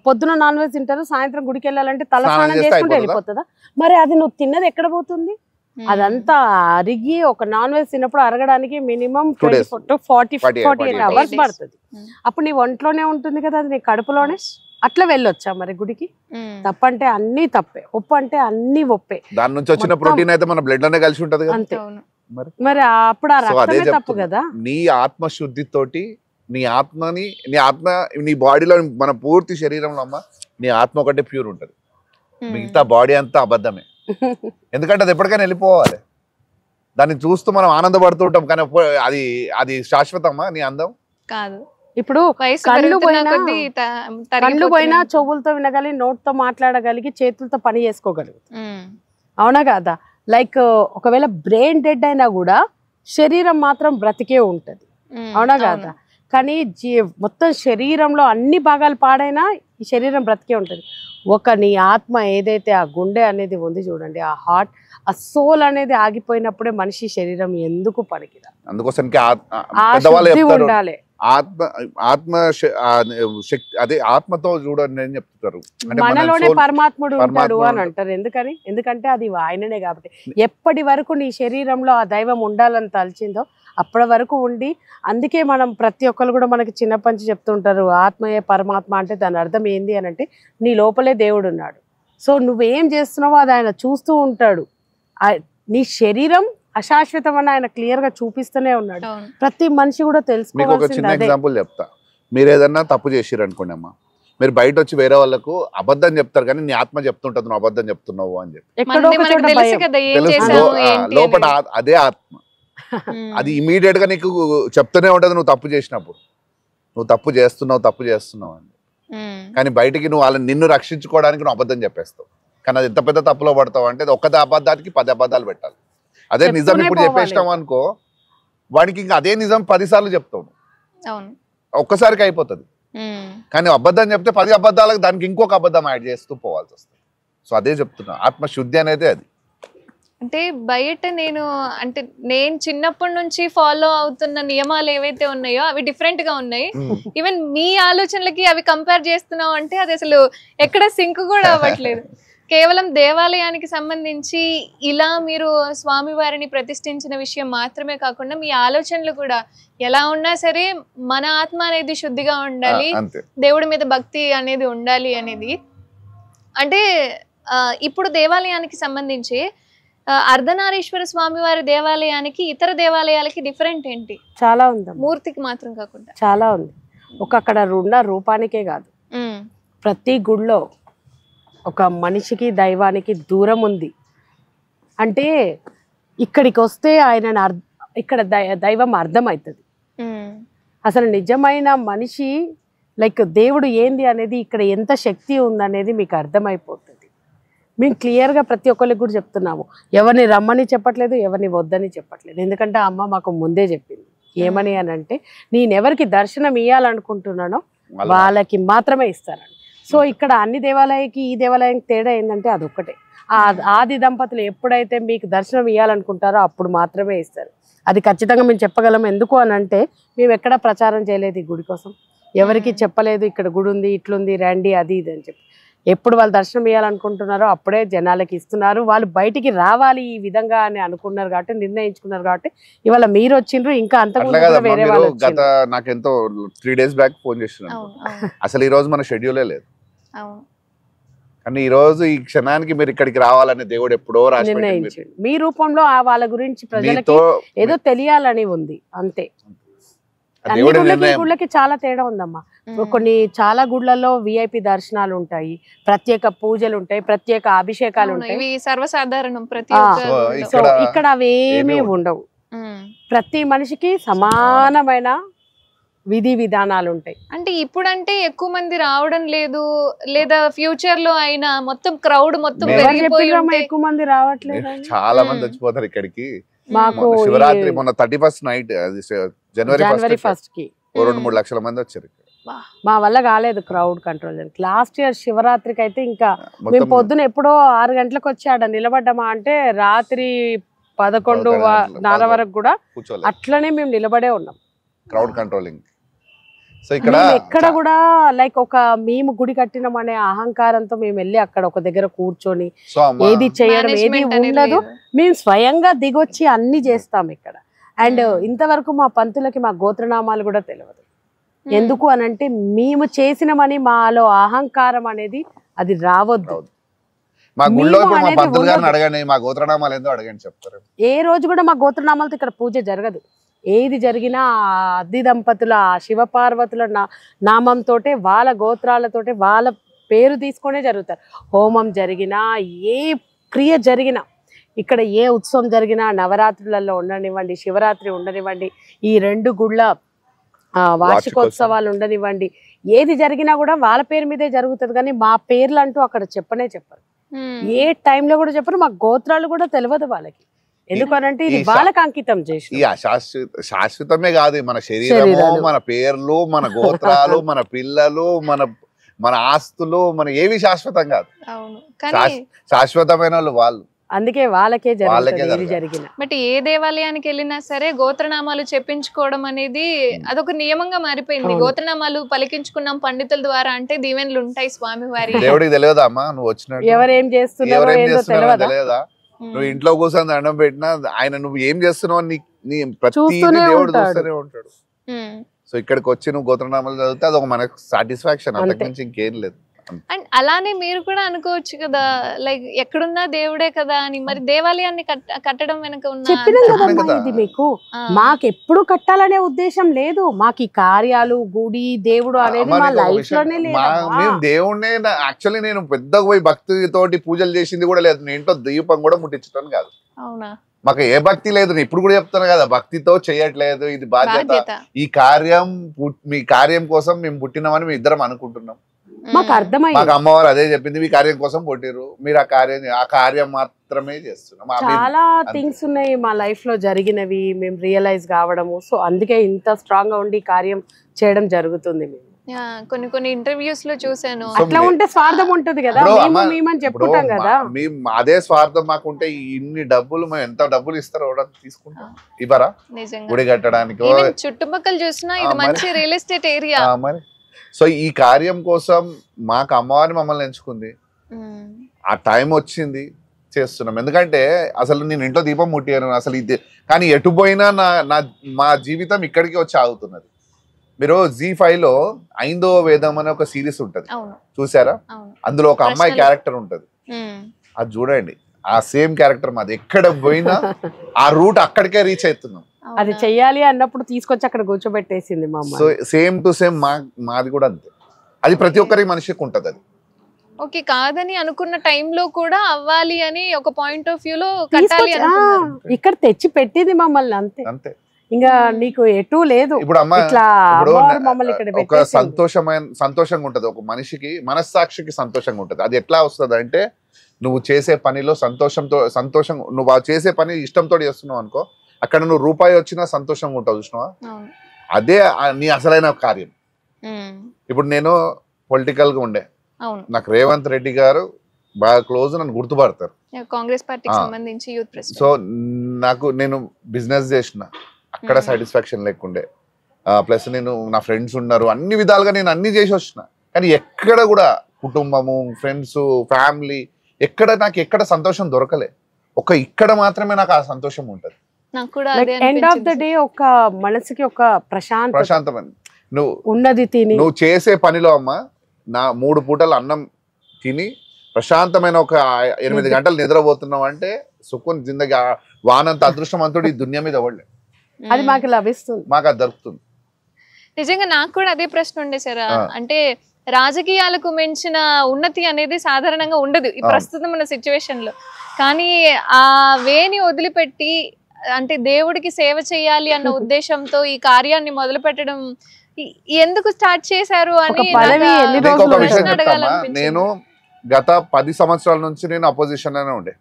పొద్దున నాన్ వెజ్ తింటారు, సాయంత్రం గుడికి వెళ్ళాలంటే తల స్నానం చేసుకుంటే వెళ్ళిపోతుందా? మరి అది నువ్వు తిన్నది ఎక్కడ పోతుంది? అదంతా అరిగి ఒక నాన్ వెజ్ తిన్నప్పుడు అరగడానికి మినిమం 48 అవర్స్ పడుతుంది. అప్పుడు నీ ఒంట్లోనే ఉంటుంది కదా, అది నీ కడుపులోనే. అట్లా వెళ్ళొచ్చా మరి గుడికి? తప్పంటే అన్ని తప్పే, ఒప్పు అంటే అన్ని ఒప్పే. దాని నుంచి వచ్చిన ప్రోటీన్ అయితే మన బ్లడ్ లోనే కలిసి ఉంటది కదా. అంతే. మరి అప్పుడు ఆ రక్తమే తప్పు కదా. నీ ఆత్మశుద్ధితోటి నీ ఆత్మ నీ బాడీలో మన పూర్తి శరీరంలో అమ్మ నీ ఆత్మ ఒకటే ప్యూర్ ఉంటది, మిగతా బాడీ అంతా అబద్ధమే. ఎందుకంటే అది ఎప్పటికైనా వెళ్ళిపోవాలి. దాన్ని చూస్తూ మనం ఆనందపడుతూ ఉంటాం, కానీ అది శాశ్వతమా నీ అందం కాదు. ఇప్పుడు కళ్ళు పోయినా చెవులతో వినగలిగి, నోట్తో మాట్లాడగలిగి, చేతులతో పని చేసుకోగలుగు. అవునా కదా? లైక్ ఒకవేళ బ్రెయిన్ డెడ్ అయినా కూడా శరీరం మాత్రం బ్రతికే ఉంటది. అవునా కదా? కానీ మొత్తం శరీరంలో అన్ని భాగాలు పాడైనా ఈ శరీరం బ్రతికే ఉంటది. నీ ఆత్మ ఏదైతే ఆ గుండె అనేది ఉంది చూడండి, ఆ హార్ట్, ఆ సోల్ అనేది ఆగిపోయినప్పుడే మనిషి శరీరం ఎందుకు పనికిరా. అందుకోసం ఉండాలి. ఆత్మ శక్తి అదే ఆత్మతో చూడండి అని చెప్తారు. మనలోనే పరమాత్ముడు ఉంటాడు అని అంటారు. ఎందుకంటే అది ఆయననే కాబట్టి. ఎప్పటి వరకు నీ శరీరంలో ఆ దైవం ఉండాలని తలిచిందో అప్పటి వరకు ఉండి, అందుకే మనం ప్రతి ఒక్కరు కూడా మనకి చిన్నప్పటి నుంచి చెప్తుంటారు ఆత్మయే పరమాత్మ అంటే దాని అర్థం ఏంది అని అంటే నీ లోపలే దేవుడు ఉన్నాడు. సో నువ్వేం చేస్తున్నావో అది ఆయన చూస్తూ ఉంటాడు. నీ శరీరం అశాశ్వతం అని ఆయన క్లియర్ గా చూపిస్తూనే ఉన్నాడు. ప్రతి మనిషి కూడా తెలుసుకోవాల్సింది. మీకు ఒక చిన్న ఎగ్జాంపుల్ చెప్తా. మీరు ఏదన్నా తప్పు చేసిరు అనుకోండి అమ్మా, మీరు బయట వచ్చి వేరే వాళ్ళకు అబద్ధం చెప్తారు, కానీ నీ ఆత్మ చెప్తుంటది నువ్వు అబద్ధం చెప్తున్నావు అని చెప్పి. లోపల అదే ఆత్మ, అది ఇమీడియట్ గా నీకు చెప్తూనే ఉంటది నువ్వు తప్పు చేసినప్పుడు, నువ్వు తప్పు చేస్తున్నావు అని. కానీ బయటికి నువ్వు వాళ్ళని నిన్ను రక్షించుకోవడానికి నువ్వు అబద్ధం చెప్పేస్తావు. కానీ అది ఎంత పెద్ద తప్పులో పడతావు అంటే ఒక్క అబద్ధానికి 10 అబద్ధాలు పెట్టాలి. అదే నిజం ఇప్పుడు చెప్పేసినావు అనుకో, వాడికి ఇంకా అదే నిజం 10 సార్లు చెప్తావు, ఒక్కసారికి అయిపోతుంది. కానీ అబద్ధం చెప్తే 10 అబద్ధాలకు దానికి ఇంకొక అబద్ధం యాడ్ చేస్తూ పోవాల్సి వస్తుంది. సో అదే చెప్తున్నా, ఆత్మశుద్ధి అనేది అది. అంటే బయట నేను చిన్నప్పటి నుంచి ఫాలో అవుతున్న నియమాలు ఏవైతే ఉన్నాయో అవి డిఫరెంట్ గా ఉన్నాయి. ఈవెన్ మీ ఆలోచనలకి అవి కంపేర్ చేస్తున్నావు అంటే అది అసలు ఎక్కడ సింక్ కూడా అవ్వట్లేదు. కేవలం దేవాలయానికి సంబంధించి ఇలా మీరు స్వామివారిని ప్రతిష్ఠించిన విషయం మాత్రమే కాకుండా మీ ఆలోచనలు కూడా ఎలా ఉన్నా సరే మన ఆత్మ అనేది శుద్ధిగా ఉండాలి, దేవుడి మీద భక్తి అనేది ఉండాలి అనేది. అంటే ఇప్పుడు దేవాలయానికి సంబంధించి అర్ధనారీశ్వర స్వామి వారి దేవాలయానికి ఇతర దేవాలయాలకి డిఫరెంట్ ఏంటి? చాలా ఉంది. మూర్తికి మాత్రం కాకుండా చాలా ఉంది. అక్కడ ఉన్న రూపానికే కాదు, ప్రతి గుడిలో ఒక మనిషికి దైవానికి దూరం ఉంది. అంటే ఇక్కడికి వస్తే ఆయన ఇక్కడ దైవం అర్థమవుతుంది. అసలు నిజమైన మనిషి లైక్ దేవుడు ఏంది అనేది, ఇక్కడ ఎంత శక్తి ఉందనేది మీకు అర్థమైపోతుంది. మేము క్లియర్గా ప్రతి ఒక్కరికి కూడా చెప్తున్నాము, ఎవరిని రమ్మని చెప్పట్లేదు, ఎవరిని వద్దని చెప్పట్లేదు. ఎందుకంటే అమ్మ మాకు ముందే చెప్పింది ఏమని అని అంటే, నేనెవరికి దర్శనం ఇవ్వాలనుకుంటున్నానో వాళ్ళకి మాత్రమే ఇస్తానని. సో ఇక్కడ అన్ని దేవాలయానికి ఈ దేవాలయానికి తేడా ఏంటంటే అదొక్కటే. ఆది దంపతులు ఎప్పుడైతే మీకు దర్శనం ఇవ్వాలనుకుంటారో అప్పుడు మాత్రమే ఇస్తారు. అది ఖచ్చితంగా మేము చెప్పగలం. ఎందుకు అని అంటే మేము ఎక్కడా ప్రచారం చేయలేదు ఈ గుడి కోసం, ఎవరికి చెప్పలేదు ఇక్కడ గుడి ఉంది ఇట్లుంది రండి అది ఇది అని చెప్పి. ఎప్పుడు వాళ్ళు దర్శనం ఇవ్వాలనుకుంటున్నారో అప్పుడే జనాలకి ఇస్తున్నారు. వాళ్ళు బయటికి రావాలి ఈ విధంగా అని అనుకున్నారు కాబట్టి, నిర్ణయించుకున్నారు కాబట్టి ఇవాళ మీరు వచ్చిండ్రు. ఇంకా అంతకుముందు కూడా వేరే వాళ్ళు గత నాకెంతో 3 days బ్యాక్ ఫోన్ చేస్తున్నారు. అసలు ఈ రోజు మన షెడ్యూలే లేదు, కానీ ఈ రోజు ఈ క్షణానికి మీరు ఇక్కడికి రావాలని దేవుడు ఎప్పుడో నిర్ణయించాడు. మీ రూపంలో వాళ్ళ గురించి ప్రజలకి ఏదో తెలియాలని ఉంది అంతే. అన్ని గుళ్ళకి చాలా తేడా ఉందమ్మా. కొన్ని చాలా గుళ్ళల్లో విఐపి దర్శనాలు ఉంటాయి, ప్రత్యేక పూజలు ఉంటాయి, ప్రత్యేక అభిషేకాలు ఉంటాయి, సర్వసాధారణం. ఇక్కడ అవేమీ ఉండవు. ప్రతి మనిషికి సమానమైన విధి విధానాలు ఉంటాయి. అంటే ఇప్పుడంటే ఎక్కువ మంది రావడం లేదు, లేదా ఫ్యూచర్ లో అయినా మొత్తం క్రౌడ్ మొత్తం ఎక్కువ మంది రావట్లేదు, చాలా మంది వచ్చిపోతారు ఇక్కడికి. మాకు శివరాత్రి మొన్న 31st నైట్ జనవరి 1st కి 2-3 లక్షల మంది వచ్చారు. మా వల్ల కాలేదు క్రౌడ్ కంట్రోల్. లాస్ట్ ఇయర్ శివరాత్రికి అయితే ఇంకా మేము పొద్దున ఎప్పుడో 6 గంటలకు వచ్చి ఆడ నిలబడ్డామా అంటే రాత్రి 11:30 వరకు కూడా అట్లనే మేము నిలబడే ఉన్నాం. Crowd controlling. సో ఇక్కడ ఎక్కడ కూడా లైక్ ఒక మేము గుడి కట్టినాం అనే అహంకారంతో మేము వెళ్ళి అక్కడ ఒక దగ్గర కూర్చొని ఏది చేయడం ఏది ఉండదు. మేము స్వయంగా దిగొచ్చి అన్ని చేస్తాం ఇక్కడ. అండ్ ఇంతవరకు మా పంతులకి మా గోత్రనామాలు కూడా తెలియదు. ఎందుకు అనంటే మేము చేసినమని మాలో అహంకారం అనేది అది రావద్దు. ఏ రోజు కూడా మా గోత్రనామాలతో ఇక్కడ పూజ జరగదు. ఏది జరిగినా అద్ది దంపతుల శివపార్వతుల నామంతో వాళ్ళ గోత్రాలతోటే వాళ్ళ పేరు తీసుకునే జరుగుతారు. హోమం జరిగినా ఏ క్రియ జరిగినా ఇక్కడ ఏ ఉత్సవం జరిగినా నవరాత్రులలో ఉండనివ్వండి, శివరాత్రి ఉండనివ్వండి, ఈ 2 గుళ్ళ వార్షికోత్సవాలు ఉండనివ్వండి, ఏది జరిగినా కూడా వాళ్ళ పేరు మీదే జరుగుతుంది. కానీ మా పేర్లు అంటూ అక్కడ చెప్పనే చెప్పరు, ఏ టైంలో కూడా చెప్పరు. మా గోత్రాలు కూడా తెలియదు వాళ్ళకి. ఎందుకనంటే ఇది వాళ్ళకి అంకితం చేసి శాశ్వతమే కాదు. మన శరీరము, మన పేర్లు, మన గోత్రాలు, మన పిల్లలు, మన ఆస్తులు, మన ఏవి శాశ్వతం కాదు. శాశ్వతమైన వాళ్ళు. అందుకే వాళ్ళకే జరిగిన. బట్ ఏ దేవాలయానికి వెళ్ళినా సరే గోత్రనామాలు చెప్పించుకోవడం అనేది అదొక నియమంగా మారిపోయింది. గోత్రనామాలు పలికించుకున్నాం పండితుల ద్వారా అంటే దీవెనలు ఉంటాయి స్వామి వారి. దేవుడికి తెలియదా అమ్మా నువ్వు వచ్చినట్టు? ఎవరేం చేస్తున్నారో తెలియదా? నువ్వు ఇంట్లో కూర్చొని దండం పెట్టినా ఆయన నువ్వు ఏం చేస్తున్నావు నీ ప్రతి దేవుడు చూస్తూనే ఉంటాడు. సో ఇక్కడికి వచ్చి నువ్వు గోత్రనామాలు చదివితే అదొక మనకు సాటిస్ఫాక్షన్, అంతకుమించి ఇంకేం లేదు. అండ్ అలానే మీరు కూడా అనుకోవచ్చు కదా, లైక్ ఎక్కడున్నా దేవుడే కదా అని. మరి దేవాలయాన్ని కట్టడం వెనక ఉన్న ఇది మీకు మాకు ఎప్పుడు కట్టాలనే ఉద్దేశం లేదు. మాకు ఈ కార్యాలు, గుడి, దేవుడు అనేది మా లైఫ్ లోనే లేదు. దేవుడినే యాక్చువల్లీ నేను పెద్దగా పోయి భక్తితోటి పూజలు చేసింది కూడా లేదు. నేను ఇంట్లో దీపం కూడా ముట్టించడం కాదు. అవునా? మాకు ఏ భక్తి లేదు. నేను ఇప్పుడు కూడా చెప్తాను కదా, భక్తితో చేయట్లేదు. ఇది బాధ్యత. ఈ కార్యం మీ కార్యం కోసం మేము పుట్టినామని మేము ఇద్దరం అనుకుంటున్నాం. మాకు అర్థమైంది. మాకు అమ్మవారు అదే చెప్పింది, మీ కార్యం కోసం పుట్టిరు, మీరు ఆ కార్యం మాత్రమే చేస్తున్నాం. చాలా థింగ్స్ ఉన్నాయి మా లైఫ్ లో జరిగినవి మేము రియలైజ్ కావడము. సో అందుకే ఇంత స్ట్రాంగ్ గా ఉండి కార్యం చేయడం జరుగుతుంది. మేము కొన్ని ఇంటర్వ్యూస్ లో చూసాను. అట్లా ఉంటే స్వార్థం ఉంటది కదా, మేమని చెప్పుకుంటాం కదా. అదే స్వార్థం మాకుంటే ఇన్ని డబ్బులు మేము ఎంత డబ్బులు ఇస్తారో తీసుకుంటాం. ఇవ్వరా గుడి కట్టడానికి? చుట్టుపక్కల చూసినా ఇది మంచి రియల్ ఎస్టేట్ ఏరియా. మరి సో ఈ కార్యం కోసం మాకు అమ్మవారిని మమ్మల్ని ఎంచుకుంది, ఆ టైం వచ్చింది, చేస్తున్నాం. ఎందుకంటే అసలు నేను ఇంట్లో దీపం ముట్టాను అసలు ఇది, కానీ ఎటు పోయినా మా జీవితం ఇక్కడికి వచ్చి ఆగుతున్నది. మీరు Z5 లో 5వ వేదం అనే ఒక సిరీస్ ఉంటది, చూసారా? అందులో ఒక అమ్మాయి క్యారెక్టర్ ఉంటది, అది చూడండి. ఆ సేమ్ క్యారెక్టర్ మాది. ఎక్కడ పోయినా ఆ రూట్ అక్కడికే రీచ్ అవుతున్నాం. అది చెయ్యాలి అన్నప్పుడు తీసుకొచ్చి అక్కడ కూర్చోబెట్టేసింది మా అమ్మ. సో సేమ్ టు సేమ్ మాది కూడా అంతే. అది ప్రతి ఒక్కరి మనిషికి ఉంటది. అది ఓకే కాదని అనుకున్న టైంలో కూడా అవ్వాలి అని ఒక పాయింట్ ఆఫ్ వ్యూ లో కట్టాలి ఇక్కడ తెచ్చి పెట్టింది మమ్మల్ని. అంతే అంతే, ఇంకా నీకు ఎటు లేదు. ఇప్పుడు అమ్మ ఒక సంతోషంగా ఉంటది ఒక మనిషికి, మనస్సాక్షికి సంతోషంగా ఉంటది. అది ఎట్లా వస్తుంది అంటే నువ్వు చేసే పనిలో సంతోషం నువ్వు చేసే పని ఇష్టంతో చేస్తున్నావు అనుకో, అక్కడ నువ్వు రూపాయి వచ్చినా సంతోషంగా ఉంటావు. చూసినావా? అదే నీ అసలైన కార్యం. ఇప్పుడు నేను పొలిటికల్ గా ఉండే, నాకు రేవంత్ రెడ్డి గారు బాగా క్లోజ్, నన్ను గుర్తుపడతారు. కాంగ్రెస్ పార్టీకి సంబంధించి యూత్ ప్రెసిడెంట్. సో నేను బిజినెస్ చేసిన అక్కడ సాటిస్ఫాక్షన్ లేకుండే, ప్లస్ నేను నా ఫ్రెండ్స్ ఉన్నారు, అన్ని విధాలుగా నేను అన్ని చేసి వచ్చిన, కానీ ఎక్కడ కూడా కుటుంబము, ఫ్రెండ్స్, ఫ్యామిలీ నాకు ఎక్కడ సంతోషం దొరకలే. ఇక్కడ మాత్రమే నాకు ఆ సంతోషం ఉంటది. ఎండ్ ఆఫ్ ద డే ఒక మనసుకి ఒక ప్రశాంతమైన ఉన్నది తిని నువ్వు చేసే పనిలో అమ్మా నా 3 పూటలు అన్నం తిని ప్రశాంతమైన ఒక 8 గంటలు నిద్రపోతున్నావు అంటే సుకున్ జిందగీ, వానంత అదృష్టవంతుడు ఈ దునియా మీద ఎవడలే. అది మాకు లభిస్తుంది, మాకు అది దొరుకుతుంది. నిజంగా నాకు కూడా అదే ప్రశ్న ఉండే సార్. అంటే రాజకీయాలకు మించిన ఉన్నతి అనేది సాధారణంగా ఉండదు ఈ ప్రస్తుతం ఉన్న సిచ్యువేషన్ లో. కానీ ఆ వేని వదిలిపెట్టి అంటే దేవుడికి సేవ చేయాలి అన్న ఉద్దేశంతో ఈ కార్యాన్ని మొదలు పెట్టడం ఎందుకు స్టార్ట్ చేశారు అని నేను గత 10 సంవత్సరాల నుంచి నేను అపోజిషన్ లోనే ఉండే,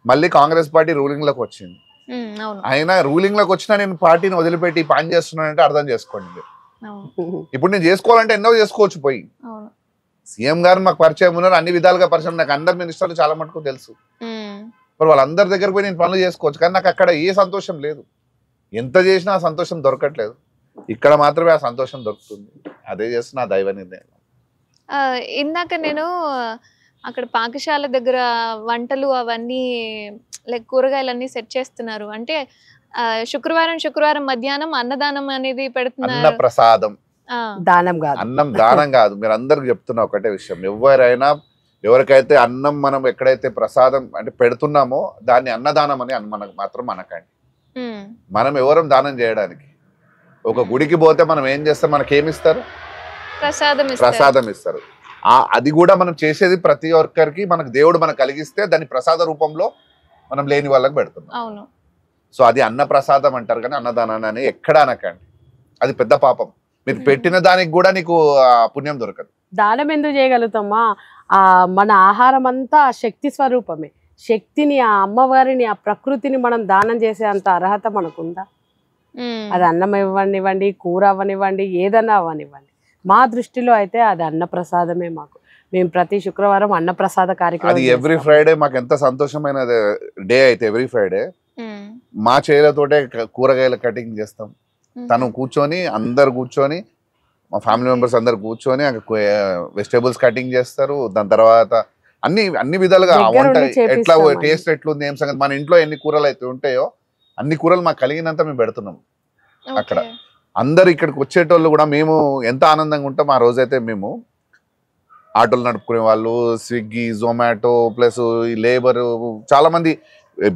మళ్ళీ కాంగ్రెస్ పార్టీ రూలింగ్ లోకి వచ్చింది. అయినా రూలింగ్ లోకి వచ్చినా నేను పార్టీని వదిలిపెట్టి పని చేస్తున్నానంటే అర్థం చేసుకోండి. ఇప్పుడు నేను చేసుకోవాలంటే ఎన్నో చేసుకోవచ్చు. పోయి సీఎం గారు మాకు పరిచయం ఉన్నారు, అన్ని విధాలుగా పరిచయం, నాకు అందరు మినిస్టర్లు చాలా మటుకు తెలుసు. మరి వాళ్ళందరి దగ్గర పోయి నేను పనులు చేసుకోవచ్చు, కానీ నాకు అక్కడ ఏ సంతోషం లేదు. ఎంత చేసినా ఆ సంతోషం దొరకట్లేదు. ఇక్కడ మాత్రమే ఆ సంతోషం దొరుకుతుంది. అదే చేస్తున్నా దైవ నిర్ణయం. ఇందాక నేను అక్కడ పాకశాల దగ్గర వంటలు అవన్నీ లైక్ కూరగాయలన్నీ సెట్ చేస్తున్నారు అంటే శుక్రవారం మధ్యాహ్నం అన్నదానం అనేది పెడుతున్నారు. అన్న ప్రసాదం, దానం కాదు, అన్నం దానం కాదు. మీరు అందరికి చెప్తున్నా ఒకటే విషయం, ఎవరికైతే అన్నం మనం ఎక్కడైతే ప్రసాదం అంటే పెడుతున్నామో దాన్ని అన్నదానం అని మనకు మాత్రం అనకండి. మనం ఎవరం దానం చేయడానికి ఒక గుడికి పోతే మనం ఏం చేస్తాం, మనకేమిస్తారు? ప్రసాదం ఇస్తారు. అది కూడా మనం చేసేది ప్రతి ఒక్కరికి మనకు దేవుడు మనకు కలిగిస్తే దాన్ని ప్రసాద రూపంలో మనం లేని వాళ్ళకి పెడుతున్నాం. సో అది అన్న ప్రసాదం అంటారు, కానీ అన్నదానాన్ని అని ఎక్కడ అనకండి. అది పెద్ద పాపం. మీరు పెట్టిన దానికి కూడా నీకు పుణ్యం దొరకదు. దానం ఎందుకు చేయగలుగుతామా? మన ఆహారం అంతా శక్తి స్వరూపమే. శక్తిని, ఆ అమ్మవారిని, ఆ ప్రకృతిని మనం దానం చేసే అంత అర్హత మనకుందా? అది అన్నం ఇవ్వనివ్వండి, కూర అవ్వనివ్వండి, ఏదన్నా అవ్వనివ్వండి, మా దృష్టిలో అయితే అది అన్నప్రసాదమే. మాకు మేము ప్రతి శుక్రవారం అన్నప్రసాద కార్యక్రమం, అది ఎవ్రీ ఫ్రైడే మాకు ఎంత సంతోషమైన డే అయితే ఎవ్రీ ఫ్రైడే మా చేలతోటే కూరగాయల కటింగ్ చేస్తాం. తను కూర్చొని, అందరు కూర్చొని, మా ఫ్యామిలీ మెంబర్స్ అందరు కూర్చొని వెజిటేబుల్స్ కటింగ్ చేస్తారు. దాని తర్వాత అన్ని విధాలుగా వంట ఎట్లా టేస్ట్ ఎట్లుంది, ఏం సంగతి, మన ఇంట్లో ఎన్ని కూరలు అయితే ఉంటాయో అన్ని కూరలు మాకు కలిగినంత మేము పెడుతున్నాం అక్కడ. అందరు ఇక్కడికి వచ్చేటోళ్ళు కూడా మేము ఎంత ఆనందంగా ఉంటాం. ఆ రోజైతే మేము ఆటోలు నడుపుకునే వాళ్ళు, స్విగ్గీ, జొమాటో, ప్లస్ ఈ లేబర్, చాలా మంది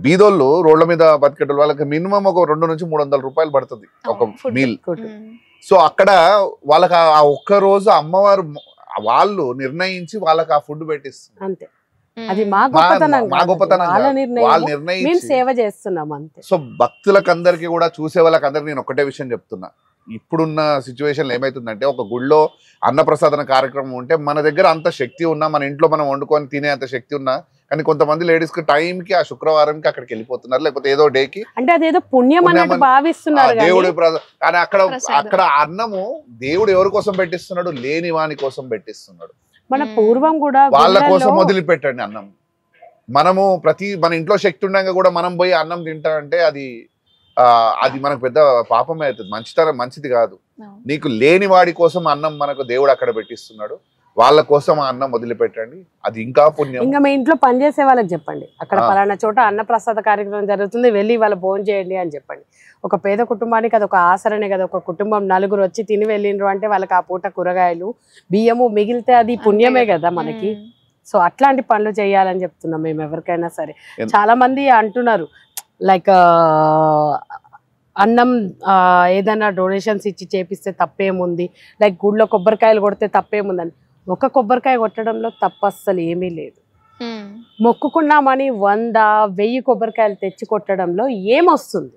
బీదోళ్ళు రోడ్ల మీద బతికేటోళ్ళు, వాళ్ళకి మినిమం ఒక 200 నుంచి 300 రూపాయలు పడుతుంది ఒక మీల్. సో అక్కడ వాళ్ళకి ఆ ఒక్క రోజు అమ్మవారు వాళ్ళు నిర్ణయించి వాళ్ళకి ఆ ఫుడ్ పెట్టిస్తారు. అంతే, అది మా గొప్పతనం, వాళ్ళు నిర్ణయించి సేవ చేస్తున్నాం అంతే. సో భక్తులకు అందరికి కూడా, చూసే వాళ్ళకి అందరికి నేను ఒకటే విషయం చెప్తున్నా, ఇప్పుడున్న సిచ్యువేషన్ ఏమైతుందంటే ఒక గుళ్ళో అన్నప్రసాదన కార్యక్రమం ఉంటే మన దగ్గర అంత శక్తి ఉన్నా, మన ఇంట్లో మనం వండుకొని తినే అంత శక్తి ఉన్నా, కానీ కొంతమంది లేడీస్ కి టైంకి ఆ శుక్రవారంకి అక్కడికి వెళ్ళిపోతున్నారు, లేకపోతే ఏదో డేకి, అంటే అదేదో పుణ్యం అన్నట్టు భావిస్తున్నారు. దేవుడు కానీ అక్కడ అన్నము దేవుడు ఎవరి కోసం పెట్టిస్తున్నాడు? లేని వాని కోసం పెట్టిస్తున్నాడు. మన పూర్వం కూడా వాళ్ళ కోసం వదిలిపెట్టండి అన్నం. మనము మన ఇంట్లో శక్తి ఉండగా కూడా మనం పోయి అన్నం తింటామంటే అది మనకు పెద్ద పాపమే అవుతుంది, మంచిది కాదు. నీకు లేని వాడి కోసం అన్నం మనకు దేవుడు అక్కడ పెట్టిస్తున్నాడు, వాళ్ళ కోసం ఆ అన్నం వదిలిపెట్టండి, అది ఇంకా పుణ్యం. ఇంకా మీ ఇంట్లో పనిచేసే వాళ్ళకి చెప్పండి, అక్కడ పలానా చోట అన్నప్రసాద కార్యక్రమం జరుగుతుంది, వెళ్ళి వాళ్ళ భోజనం చేయండి అని చెప్పండి. ఒక పేద కుటుంబానికి అది ఒక ఆసరనే కదా. ఒక కుటుంబం 4 వచ్చి తిని వెళ్ళిండ్రు అంటే వాళ్ళకి ఆ పూట కూరగాయలు, బియ్యము మిగిలితే అది పుణ్యమే కదా మనకి. సో అట్లాంటి పనులు చేయాలని చెప్తున్నాం మేము ఎవరికైనా సరే. చాలా మంది అంటున్నారు లైక్ అన్నం ఏదైనా డొనేషన్స్ ఇచ్చి చేపిస్తే తప్పేముంది, లైక్ గుళ్ళో కొబ్బరికాయలు కొడితే తప్పేముందని. ఒక కొబ్బరికాయ కొట్టడంలో తప్పు అస్సలు ఏమీ లేదు. మొక్కుకున్నామని 100-1000 కొబ్బరికాయలు తెచ్చి కొట్టడంలో ఏమొస్తుంది?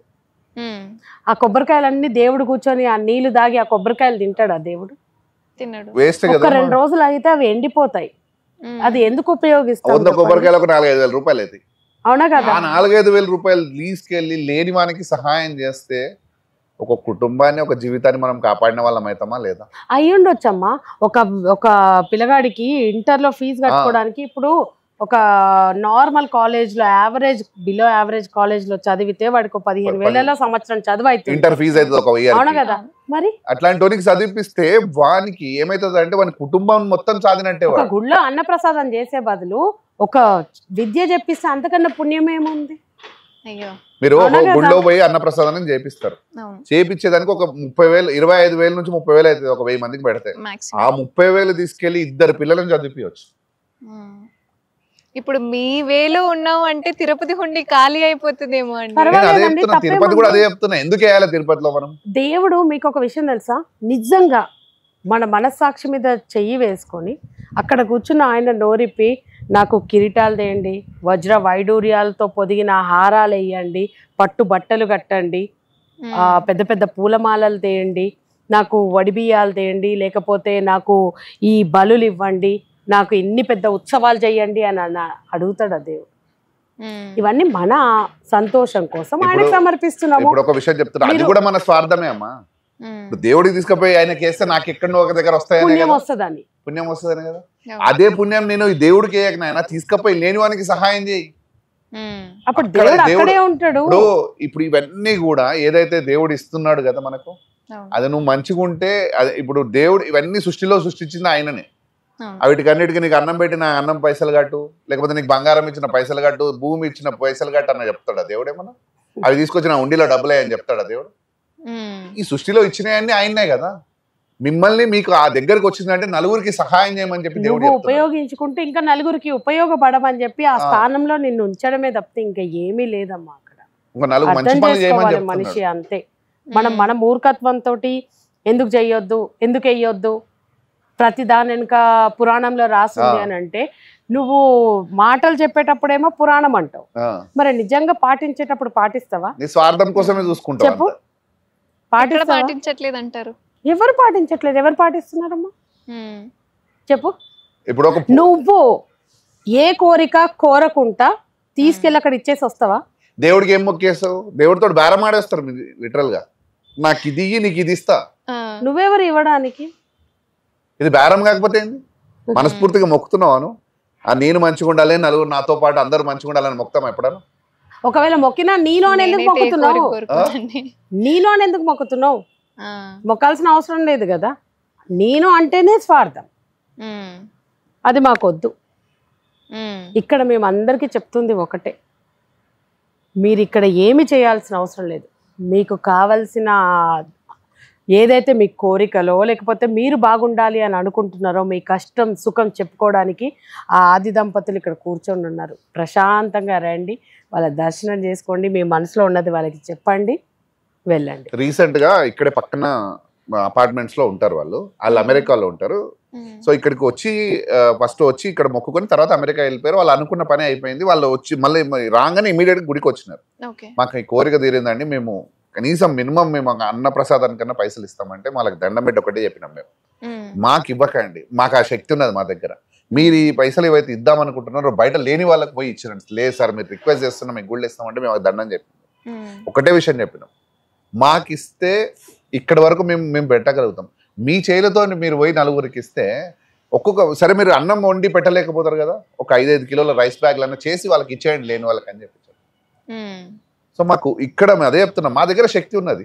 ఆ కొబ్బరికాయలన్నీ దేవుడు కూర్చొని ఆ నీళ్లు దాగి ఆ కొబ్బరికాయలు తింటాడా దేవుడు? తిన్నాడు. ఒక 2 రోజులు అయితే అవి ఎండిపోతాయి. అది ఎందుకు ఉపయోగిస్తాం? 100 కొబ్బరికాయలకు 4-5 రూపాయలు అవుతాయి. అవునా కదా? 4-5 రూపాయలు తీసుకెళ్లి లేని వానికి సహాయం చేస్తే ఒక కుటుంబాన్ని, ఒక జీవితాన్ని మనం కాపాడిన వాళ్ళం అవుతామా లేదా? అయ్యుండొచ్చమ్మా. ఒక పిల్లగాడికి ఇంటర్లో ఫీజు కట్టుకోవడానికి ఇప్పుడు ఒక నార్మల్ కాలేజ్ లో యావరేజ్ బిలో యావరేజ్ కాలేజ్ లో చదివితే వాడికి 15,000 సంవత్సరం చదువు అవుతుంది. ఇంటర్ ఫీజు అయితే ఒక అవును కదా మరి. అట్లాంటి వానికి చదివిపిస్తే వానికి ఏమైతుంది అంటే వాని కుటుంబం మొత్తం సాధినట్టే. ఒక గుళ్ళో అన్నప్రసాదం చేసే బదులు ఒక విద్య చెప్పిస్తే అంతకన్నా పుణ్యం ఏముంది? అయ్యో మీరు గుళ్ళో పోయి అన్నప్రసాదాన్ని చేపిస్తారు, చేపించేదానికి ఒక 30,000 25,000 నుంచి 30,000 అవుతుంది ఒక 1000 మందికి పెడితే. ఆ 30,000 తీసుకెళ్లి 2 పిల్లలను చదివించవచ్చు. ఇప్పుడు మీ వేలో ఉన్నావు అంటే తిరుపతి హుండి ఖాళీ అయిపోతుందేమో అండి. తిరుపతి కూడా అదే చెప్తున్నా, ఎందుకు వేయాలి తిరుపతిలో మనం? దేవుడు మీకు ఒక విషయం తెలుసా, నిజంగా మన మనస్సాక్షి మీద చెయ్యి వేసుకొని అక్కడ కూర్చున్న ఆయన నోరిప్పి నాకు కిరీటాలు తేయండి, వజ్ర వైడూర్యాలతో పొదిగిన హారాలు వేయండి, పట్టు బట్టలు కట్టండి, పెద్ద పెద్ద పూలమాలలు తేయండి, నాకు వడిబియ్యాలు తేయండి, లేకపోతే నాకు ఈ బలులు ఇవ్వండి, నాకు ఇన్ని పెద్ద ఉత్సవాలు చేయండి అని అడుగుతాడు దేవుడు. ఇవన్నీ మన సంతోషం కోసం ఆయనకు సమర్పిస్తున్నాము. ఇప్పుడు ఒక విషయం చెప్తున్నా, అది కూడా మన స్వార్థమే అమ్మా. దేవుడికి తీసుకుపోయి ఆయనకి వేస్తే నాకు ఎక్కడో ఒక దగ్గర పుణ్యం వస్తుందని, పుణ్యం వస్తుందని కదా. అదే పుణ్యం నేను దేవుడికి వేయకనైనా తీసుకుపోయి లేని వానికి సహాయం చేయి, అప్పుడు దేవుడు అక్కడే ఉంటాడు. ఇప్పుడు ఇవన్నీ కూడా ఏదైతే దేవుడు ఇస్తున్నాడు కదా మనకు, అది నువ్వు మంచిగా ఉంటే ఇప్పుడు దేవుడు ఇవన్నీ సృష్టిలో సృష్టించింది ఆయననే. వీటికన్నిటికీ నీకు అన్నం పెట్టి నా అన్నం పైసలు కట్టు, లేకపోతే నీకు బంగారం ఇచ్చిన పైసలు కట్టు, భూమి ఇచ్చిన పైసలు కట్టు అన్న చెప్తాడా దేవుడు? ఏమన్నా అవి తీసుకొచ్చిన ఉండిలో డబ్బులే అని చెప్తాడా దేవుడు? ఈ సృష్టిలో ఇచ్చినవన్నీ ఆయనే కదా. మిమ్మల్ని మీకు ఆ దగ్గరకు వచ్చిందంటే నలుగురికి సహాయం చేయమని చెప్పి దేవుడు ఉపయోగించుకుంటే ఇంకా నలుగురికి ఉపయోగపడమని చెప్పి ఆ స్థానంలో నిన్ను ఉంచడమే తప్పితే ఇంకా ఏమీ లేదమ్మా అక్కడ. మనిషి అంతే. మన మూర్ఖత్వంతో ఎందుకు చెయ్యొద్దు, ఎందుకు వెయ్యొద్దు, ప్రతి దాని వెనుక పురాణంలో రాసింది అని అంటే నువ్వు మాటలు చెప్పేటప్పుడేమో పురాణం అంటావు, మరి నిజంగా పాటించేటప్పుడు పాటిస్తావా? స్వార్థం కోసమే చూసుకుంటావు. చెప్పు, పాటించట్లేదు అంటారు. ఎవరు పాటించట్లేదు? ఎవరు పాటిస్తున్నారమ్మా చెప్పు. ఇప్పుడు నువ్వు ఏ కోరిక కోరకుండా తీసుకెళ్ళి అక్కడ ఇచ్చేసి వస్తావా? దేవుడికి ఏం మొక్కేస్తావు? దేవుడితో బేరం ఆడేస్తారు లిటరల్ గా. నాకు ఇది నీకు ఇది ఇస్తా. నువ్వెవరు ఇవ్వడానికి? ఇది బేరం కాకపోతే ఏంది? మనస్ఫూర్తిగా మొక్కుతున్నావాను, నేను మంచిగా ఉండాలి, నలుగురు నాతో పాటు అందరూ మంచిగా ఉండాలని మొక్కుతాం ఎప్పుడన్నా? ఒకవేళ మొక్కినా నీలో ఎందుకు మొక్కుతున్నావు? నీలో ఎందుకు మొక్కుతున్నావు? మొక్కాల్సిన అవసరం లేదు కదా. నేను అంటేనే స్వార్థం, అది మాకొద్దు. ఇక్కడ మేము అందరికీ చెప్తుంది ఒకటే, మీరు ఇక్కడ ఏమి చేయాల్సిన అవసరం లేదు. మీకు కావలసిన ఏదైతే మీ కోరికలో లేకపోతే మీరు బాగుండాలి అని అనుకుంటున్నారో, మీ కష్టం సుఖం చెప్పుకోవడానికి ఆ ఆది దంపతులు ఇక్కడ కూర్చొని ఉన్నారు. ప్రశాంతంగా రండి, వాళ్ళ దర్శనం చేసుకోండి, మీ మనసులో ఉన్నది వాళ్ళకి చెప్పండి, వెళ్ళండి. రీసెంట్ గా ఇక్కడే పక్కన అపార్ట్మెంట్స్ లో ఉంటారు వాళ్ళు అమెరికాలో ఉంటారు. సో ఇక్కడికి వచ్చి ఫస్ట్ వచ్చి ఇక్కడ మొక్కుకొని తర్వాత అమెరికా వెళ్ళిపోయారు. వాళ్ళు అనుకున్న పని అయిపోయింది. వాళ్ళు వచ్చి మళ్ళీ రాగానే ఇమీడియట్ గుడికి వచ్చినారు. మాకు ఈ కోరిక తీరిందండి, మేము కనీసం మినిమం మేము అన్న ప్రసాదానికన్నా పైసలు ఇస్తామంటే వాళ్ళకి దండం పెట్టి ఒకటే చెప్పినాం, మేము మాకు ఇవ్వకండి, మాకు ఆ శక్తి ఉన్నది మా దగ్గర, మీరు ఈ పైసలు ఏవైతే ఇద్దాం అనుకుంటున్నారో బయట లేని వాళ్ళకి పోయి ఇచ్చిరండి. లేదు సార్ మీరు రిక్వెస్ట్ చేస్తున్నాం, మీకు గుళ్ళు ఇస్తామంటే మేము దండం చెప్పినాం. ఒకటే విషయం చెప్పినాం, మాకు ఇస్తే ఇక్కడ వరకు మేము పెట్టగలుగుతాం, మీ చేతులతో మీరు పోయి నలుగురికి ఇస్తే ఒక్కొక్క సరే మీరు అన్నం వండి పెట్టలేకపోతారు కదా, ఒక 5-5 కిలోల రైస్ బ్యాగ్లన్నా చేసి వాళ్ళకి ఇచ్చేయండి లేని వాళ్ళకి అని చెప్పించారు. సో మాకు ఇక్కడ అదే చెప్తున్నాం, మా దగ్గర శక్తి ఉన్నది.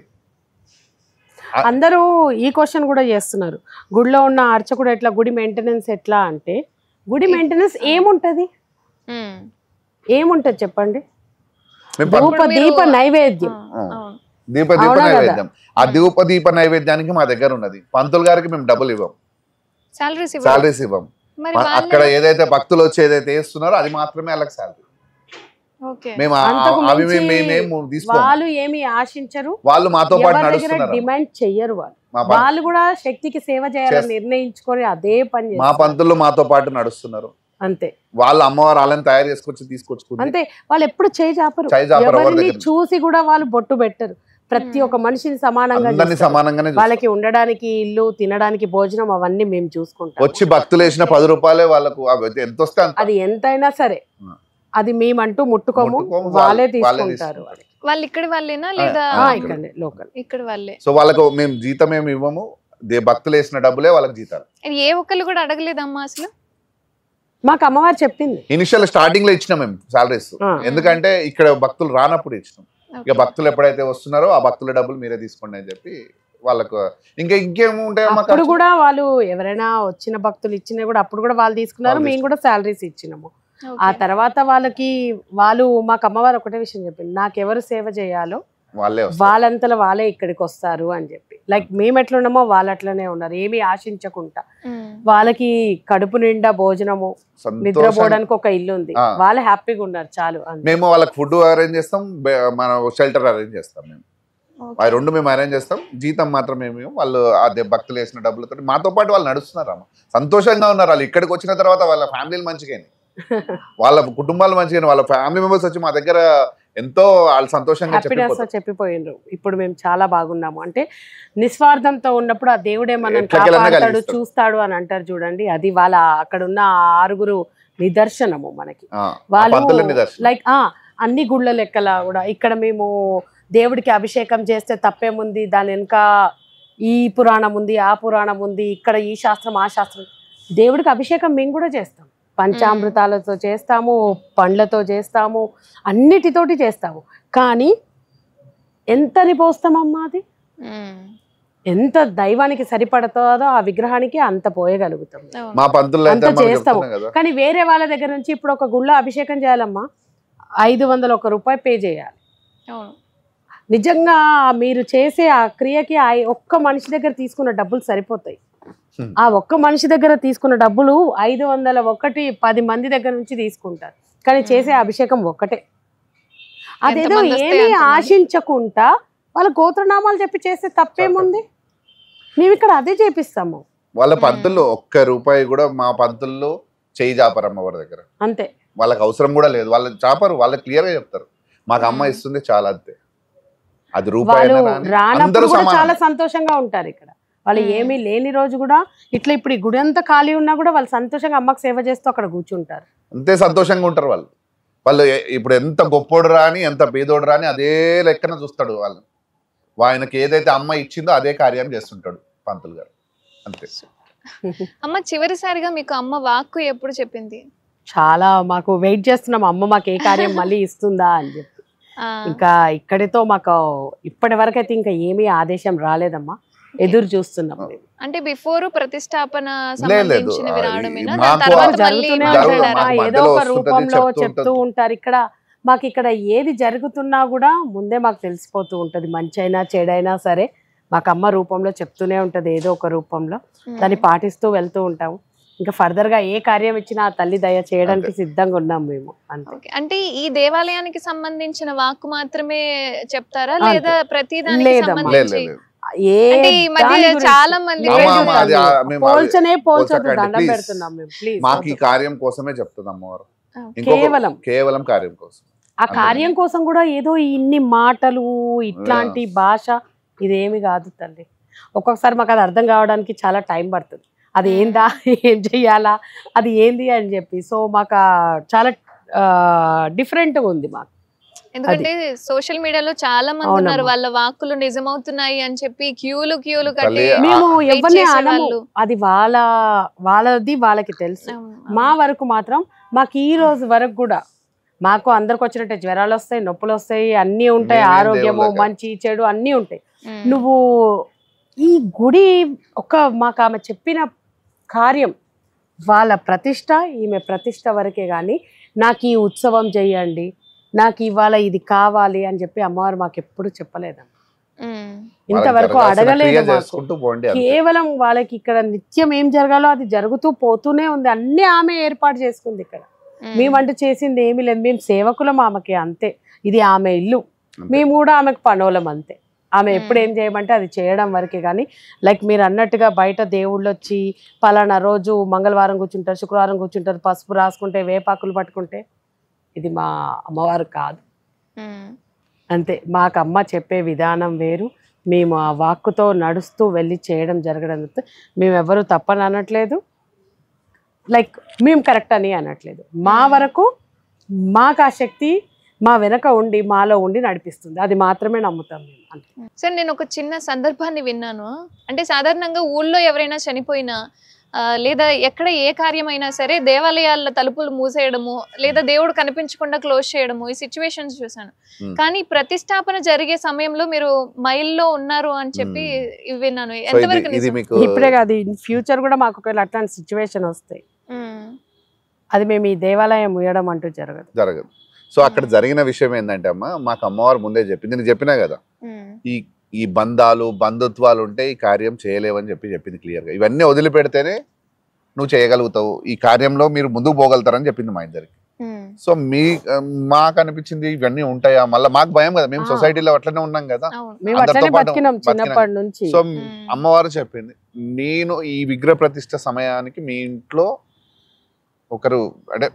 అందరూ ఈ క్వశ్చన్ కూడా చేస్తున్నారు, గుడిలో ఉన్న అర్చకుడు ఎట్లా, గుడి మెయింటెనెన్స్ ఎట్లా అంటే, గుడి మెయింటెనెన్స్ ఏముంటది చెప్పండి? దీప నైవేద్యం, నైవేద్యం. ఆ దీప నైవేద్యానికి మా దగ్గర ఉన్నది. పంతులు గారికి మేము డబ్బులు ఇవ్వం, సాలరీస్ ఇవ్వం. అక్కడ ఏదైతే భక్తులు వచ్చి ఏదైతే వేస్తున్నారో అది మాత్రమే వాళ్ళకి సాలరీ. వాళ్ళు ఏమి ఆశించరు, వాళ్ళు మాతో పాటు నడుస్తున్నారు, డిమాండ్ చెయ్యరు. వాళ్ళు కూడా శక్తికి సేవ చేయాలని నిర్ణయించుకొని అదే పని. మా పంతులు మాతో పాటు నడుస్తున్నారు అంతే. వాళ్ళు అమ్మవారు వాళ్ళని తయారు చేసుకొచ్చి తీసుకొచ్చుకుంటారు అంతే. వాళ్ళు ఎప్పుడు చేయి చాపరు, ఎవరిని చూసి కూడా వాళ్ళు బొట్టు పెట్టరు. ప్రతి ఒక్క మనిషిని సమానంగా వాళ్ళకి ఉండడానికి ఇల్లు, తినడానికి భోజనం అవన్నీ మేము చూసుకుంటాం. వచ్చి భక్తులు వేసిన 10 రూపాయలే వాళ్ళకు ఎంత వస్తే అది ఎంతైనా సరే అది మేమంటూ ముట్టుకోము, వాళ్ళే తీసుకుంటారు. వాళ్ళు ఇక్కడ వాళ్ళేనా లేదా ఇక్కడే లోకల్? ఇక్కడ వాళ్ళే. సో వాళ్ళకు మేము జీతం ఏమి ఇవ్వము, భక్తులు వేసిన డబ్బులే వాళ్ళకి జీతాలు. ఏ ఒక్కళ్ళు కూడా అడగలేదమ్మా అసలు? మాకు అమ్మవారు చెప్పింది. ఇనిషియల్ స్టార్టింగ్ లో ఇచ్చినాం మేము సాలరీస్, ఎందుకంటే ఇక్కడ భక్తులు రానప్పుడు ఇచ్చినాం. ఇక భక్తులు ఎప్పుడైతే వస్తున్నారో ఆ భక్తుల డబ్బులు మీరే తీసుకోండి అని చెప్పి వాళ్ళకు ఇంకేముంటాయి. అప్పుడు కూడా వాళ్ళు ఎవరైనా వచ్చిన భక్తులు ఇచ్చినా కూడా అప్పుడు కూడా వాళ్ళు తీసుకున్నారు, మేము కూడా సాలరీస్ ఇచ్చినాము. ఆ తర్వాత వాళ్ళు మాకు అమ్మవారు ఒకటే విషయం చెప్పింది, నాకెవరు సేవ చేయాలో వాళ్ళంతలో వాళ్ళే ఇక్కడికి వస్తారు అని చెప్పి. లైక్ మేము ఎట్లున్నామో వాళ్ళు అట్లనే ఉన్నారు, ఏమీ ఆశించకుండా. వాళ్ళకి కడుపు నిండా భోజనము, నిద్రపోవడానికి ఒక ఇల్లు ఉంది, వాళ్ళు హ్యాపీగా ఉన్నారు చాలు. మేము వాళ్ళకి ఫుడ్ అరేంజ్ చేస్తాం, మన షెల్టర్ అరేంజ్ చేస్తాం, మేము ఆ రెండు మేము అరేంజ్ చేస్తాం. జీతం మాత్రం మేము వాళ్ళు అదే భక్తులు వేసిన డబ్బులతో మాతో పాటు వాళ్ళు నడుస్తున్నారు అమ్మ, సంతోషంగా ఉన్నారు. వాళ్ళు ఇక్కడికి వచ్చిన తర్వాత వాళ్ళ ఫ్యామిలీలు మంచిగా, వాళ్ళ కుటుంబాలు మంచిగా, వాళ్ళ ఫ్యామిలీ మెంబర్స్ వచ్చి మా దగ్గర ఎంతో వాళ్ళు సంతోషంగా చెప్పిపోయిండ్రు. ఇప్పుడు మేము చాలా బాగున్నాము అంటే నిస్వార్థంతో ఉన్నప్పుడు ఆ దేవుడే మనల్ని కాపాడతాడు, చూస్తాడు అని అంటారు చూడండి. అది వాళ్ళ అక్కడ ఉన్న 6 నిదర్శనము మనకి. వాళ్ళు లైక్ అన్ని గుళ్ళ లెక్కల కూడా ఇక్కడ మేము దేవుడికి అభిషేకం చేస్తే తప్పేముంది, దాని వెనుక ఈ పురాణం ఉంది, ఆ పురాణం ఉంది, ఇక్కడ ఈ శాస్త్రం ఆ శాస్త్రం. దేవుడికి అభిషేకం మేము కూడా చేస్తాం, పంచామృతాలతో చేస్తాము, పండ్లతో చేస్తాము, అన్నిటితోటి చేస్తాము. కానీ ఎంతని పోస్తామమ్మా, అది ఎంత దైవానికి సరిపడుతుందో ఆ విగ్రహానికి అంత పోయగలుగుతాం, అంత చేస్తాము. కానీ వేరే వాళ్ళ దగ్గర నుంచి ఇప్పుడు ఒక గుళ్ళ అభిషేకం చేయాలమ్మా, 501 రూపాయి పే చేయాలి. నిజంగా మీరు చేసే ఆ క్రియకి ఒక్క మనిషి దగ్గర తీసుకున్న డబ్బులు సరిపోతాయి. ఆ ఒక్క మనిషి దగ్గర తీసుకున్న డబ్బులు 501 10 మంది దగ్గర నుంచి తీసుకుంటారు. కానీ చేసే అభిషేకం ఒక్కటే. అదేదో ఏమీ ఆశించకుండా వాళ్ళ గోత్రనామాలు చెప్పి చేస్తే తప్పేముంది, మేము ఇక్కడ అదే చేపిస్తాము. వాళ్ళ పంతుల్లో 1 రూపాయి కూడా మా పంతుల్లో చేయి చాపరమ్మ వారి దగ్గర, అంతే. వాళ్ళకి అవసరం కూడా లేదు, వాళ్ళు చాపరు, వాళ్ళకి క్లియర్ గా చెప్తారు, మాకు అమ్మ ఇస్తుంది చాలా, అంతే. అది రూపాయి రానప్పుడు చాలా సంతోషంగా ఉంటారు ఇక్కడ. వాళ్ళు ఏమీ లేని రోజు కూడా ఇట్లా ఇప్పుడు ఈ గుడి అంతా ఖాళీ ఉన్నా కూడా వాళ్ళు సంతోషంగా అమ్మకు సేవ చేస్తూ అక్కడ కూర్చుంటారు, అంతే సంతోషంగా ఉంటారు వాళ్ళు. వాళ్ళు ఇప్పుడు ఎంత గొప్పోడు రాని ఎంత పేదోడు రాని అదే లెక్కన చూస్తాడు వాళ్ళు. ఆయనకి ఏదైతే అమ్మ ఇచ్చిందో అదే కార్యం చేస్తుంటాడు పంతులు గారు, అంతే. అమ్మ చివరిసారిగా మీకు అమ్మ వాక్కు ఎప్పుడు చెప్పింది? చాలా మాకు వెయిట్ చేస్తున్నాం, అమ్మ మాకు ఏ కార్యం మళ్ళీ ఇస్తుందా అని చెప్పి. ఇంకా ఇక్కడితో మాకు ఇప్పటి వరకు అయితే ఇంకా ఏమీ ఆదేశం రాలేదమ్మా, ఎదురు చూస్తున్నాం. అంటే బిఫోర్ ప్రతిష్టాపన ఏదో ఒక రూపంలో చెప్తూ ఉంటారు. మాకు ఇక్కడ ఏది జరుగుతున్నా కూడా ముందే మాకు తెలిసిపోతూ ఉంటది, మంచి అయినా చెడైనా సరే మాకు అమ్మ రూపంలో చెప్తూనే ఉంటది, ఏదో ఒక రూపంలో. దాన్ని పాటిస్తూ వెళ్తూ ఉంటాము. ఇంకా ఫర్దర్ గా ఏ కార్యం ఇచ్చినా తల్లి దయ చేయడానికి సిద్ధంగా ఉన్నాం మేము, అంతే. అంటే ఈ దేవాలయానికి సంబంధించిన వాక్కు మాత్రమే చెప్తారా లేదా ప్రతి దానికి సంబంధించి? చాలా మంది దండం పెడుతున్నాం మేము, ప్లీజ్. మాకు ఈ కార్యం కోసమే చెప్తుంది అమ్మవారు, కేవలం కార్యం కోసం. ఆ కార్యం కోసం కూడా ఏదో ఇన్ని మాటలు ఇట్లాంటి భాష ఇదేమి కాదు తల్లి. ఒక్కొక్కసారి మాకు అది అర్థం కావడానికి చాలా టైం పడుతుంది, అది ఏందా, ఏం చెయ్యాలా, అది ఏంది అని చెప్పి. సో మాకు చాలా డిఫరెంట్గా ఉంది మాకు. ఎందుకంటే సోషల్ మీడియాలో చాలా మంది ఉన్నారు, వాళ్ళ వాక్కులు నిజమవుతున్నాయి అని చెప్పి క్యూలు కట్టి. మేము ఎవరిని అనము, అది వాళ్ళది వాళ్ళకి తెలుసు. మా వరకు మాత్రం మాకు ఈ రోజు వరకు కూడా మాకు అందరికి వచ్చినట్టే జ్వరాలు వస్తాయి, నొప్పులు వస్తాయి, అన్నీ ఉంటాయి, ఆరోగ్యము మంచి చెడు అన్నీ ఉంటాయి. నువ్వు ఈ గుడి మాకు ఆమె చెప్పిన కార్యం వాళ్ళ ప్రతిష్ట, ఈమె ప్రతిష్ట వరకే కానీ నాకు ఈ ఉత్సవం చెయ్యండి, నాకు ఇవాళ ఇది కావాలి అని చెప్పి అమ్మవారు మాకు ఎప్పుడు చెప్పలేదమ్మా, ఇంతవరకు అడగలేదు మాకు. కేవలం వాళ్ళకి ఇక్కడ నిత్యం ఏం జరగాలో అది జరుగుతూ పోతూనే ఉంది, అన్ని ఆమె ఏర్పాటు చేసుకుంది. ఇక్కడ మేమంటూ చేసింది ఏమీ లేదు, మేము సేవకులం ఆమెకి, అంతే. ఇది ఆమె ఇల్లు, మేము కూడా ఆమెకు పనోలం, అంతే. ఆమె ఎప్పుడు ఏం చేయమంటే అది చేయడం వరకే కానీ లైక్ మీరు అన్నట్టుగా బయట దేవుళ్ళు వచ్చి పలానా రోజు మంగళవారం కూర్చుంటారు, శుక్రవారం కూర్చుంటారు, పసుపు రాసుకుంటే, వేపాకులు పట్టుకుంటే, ఇది మా అమ్మవారు కాదు, అంతే. మాకు అమ్మ చెప్పే విధానం వేరు, మేము ఆ వాక్కుతో నడుస్తూ వెళ్ళి చేయడం జరగడం. మేము ఎవరు తప్పని అనట్లేదు, లైక్ మేము కరెక్ట్ అని అనట్లేదు. మా వరకు మాకు ఆ శక్తి మా వెనక ఉండి మాలో ఉండి నడిపిస్తుంది, అది మాత్రమే నమ్ముతాం మేము, అంతే. సార్ నేను ఒక చిన్న సందర్భాన్ని విన్నాను. అంటే సాధారణంగా ఊళ్ళో ఎవరైనా చనిపోయినా లేదా ఎక్కడ ఏ కార్యమైనా సరే దేవాలయాల తలుపులు మూసేయడము లేదా దేవుడు కనిపించకుండా క్లోజ్ చేయడము ఈ సిచ్యువేషన్స్ చూసాను. కానీ ప్రతిష్టాపన జరిగే సమయంలో మీరు మైల్లో ఉన్నారు అని చెప్పి విన్నాను. ఎంతవరకు ఇప్పుడే కాదు, ఫ్యూచర్ కూడా మాకు ఒకవేళ అట్లాంటి సిచ్యువేషన్ వస్తాయి, అది మేము ఈ దేవాలయం ముయ్యడం అంటూ జరగదు. సో అక్కడ జరిగిన విషయం ఏంటంటే అమ్మ, మాకు అమ్మవారు ముందే చెప్పింది, నేను చెప్పినా కదా, ఈ బంధాలు బంధుత్వాలు ఉంటే ఈ కార్యం చేయలేవని చెప్పింది క్లియర్గా. ఇవన్నీ వదిలిపెడితేనే నువ్వు చేయగలుగుతావు, ఈ కార్యంలో మీరు ముందుకు పోగలుగుతారని చెప్పింది మా ఇద్దరికి. సో మాకు అనిపించింది ఇవన్నీ ఉంటాయా, మళ్ళీ మాకు భయం కదా, మేము సొసైటీలో అట్లనే ఉన్నాం కదా, సో అమ్మవారు చెప్పింది, నేను ఈ విగ్రహ ప్రతిష్ట సమయానికి మీ ఇంట్లో ఒకరు అంటే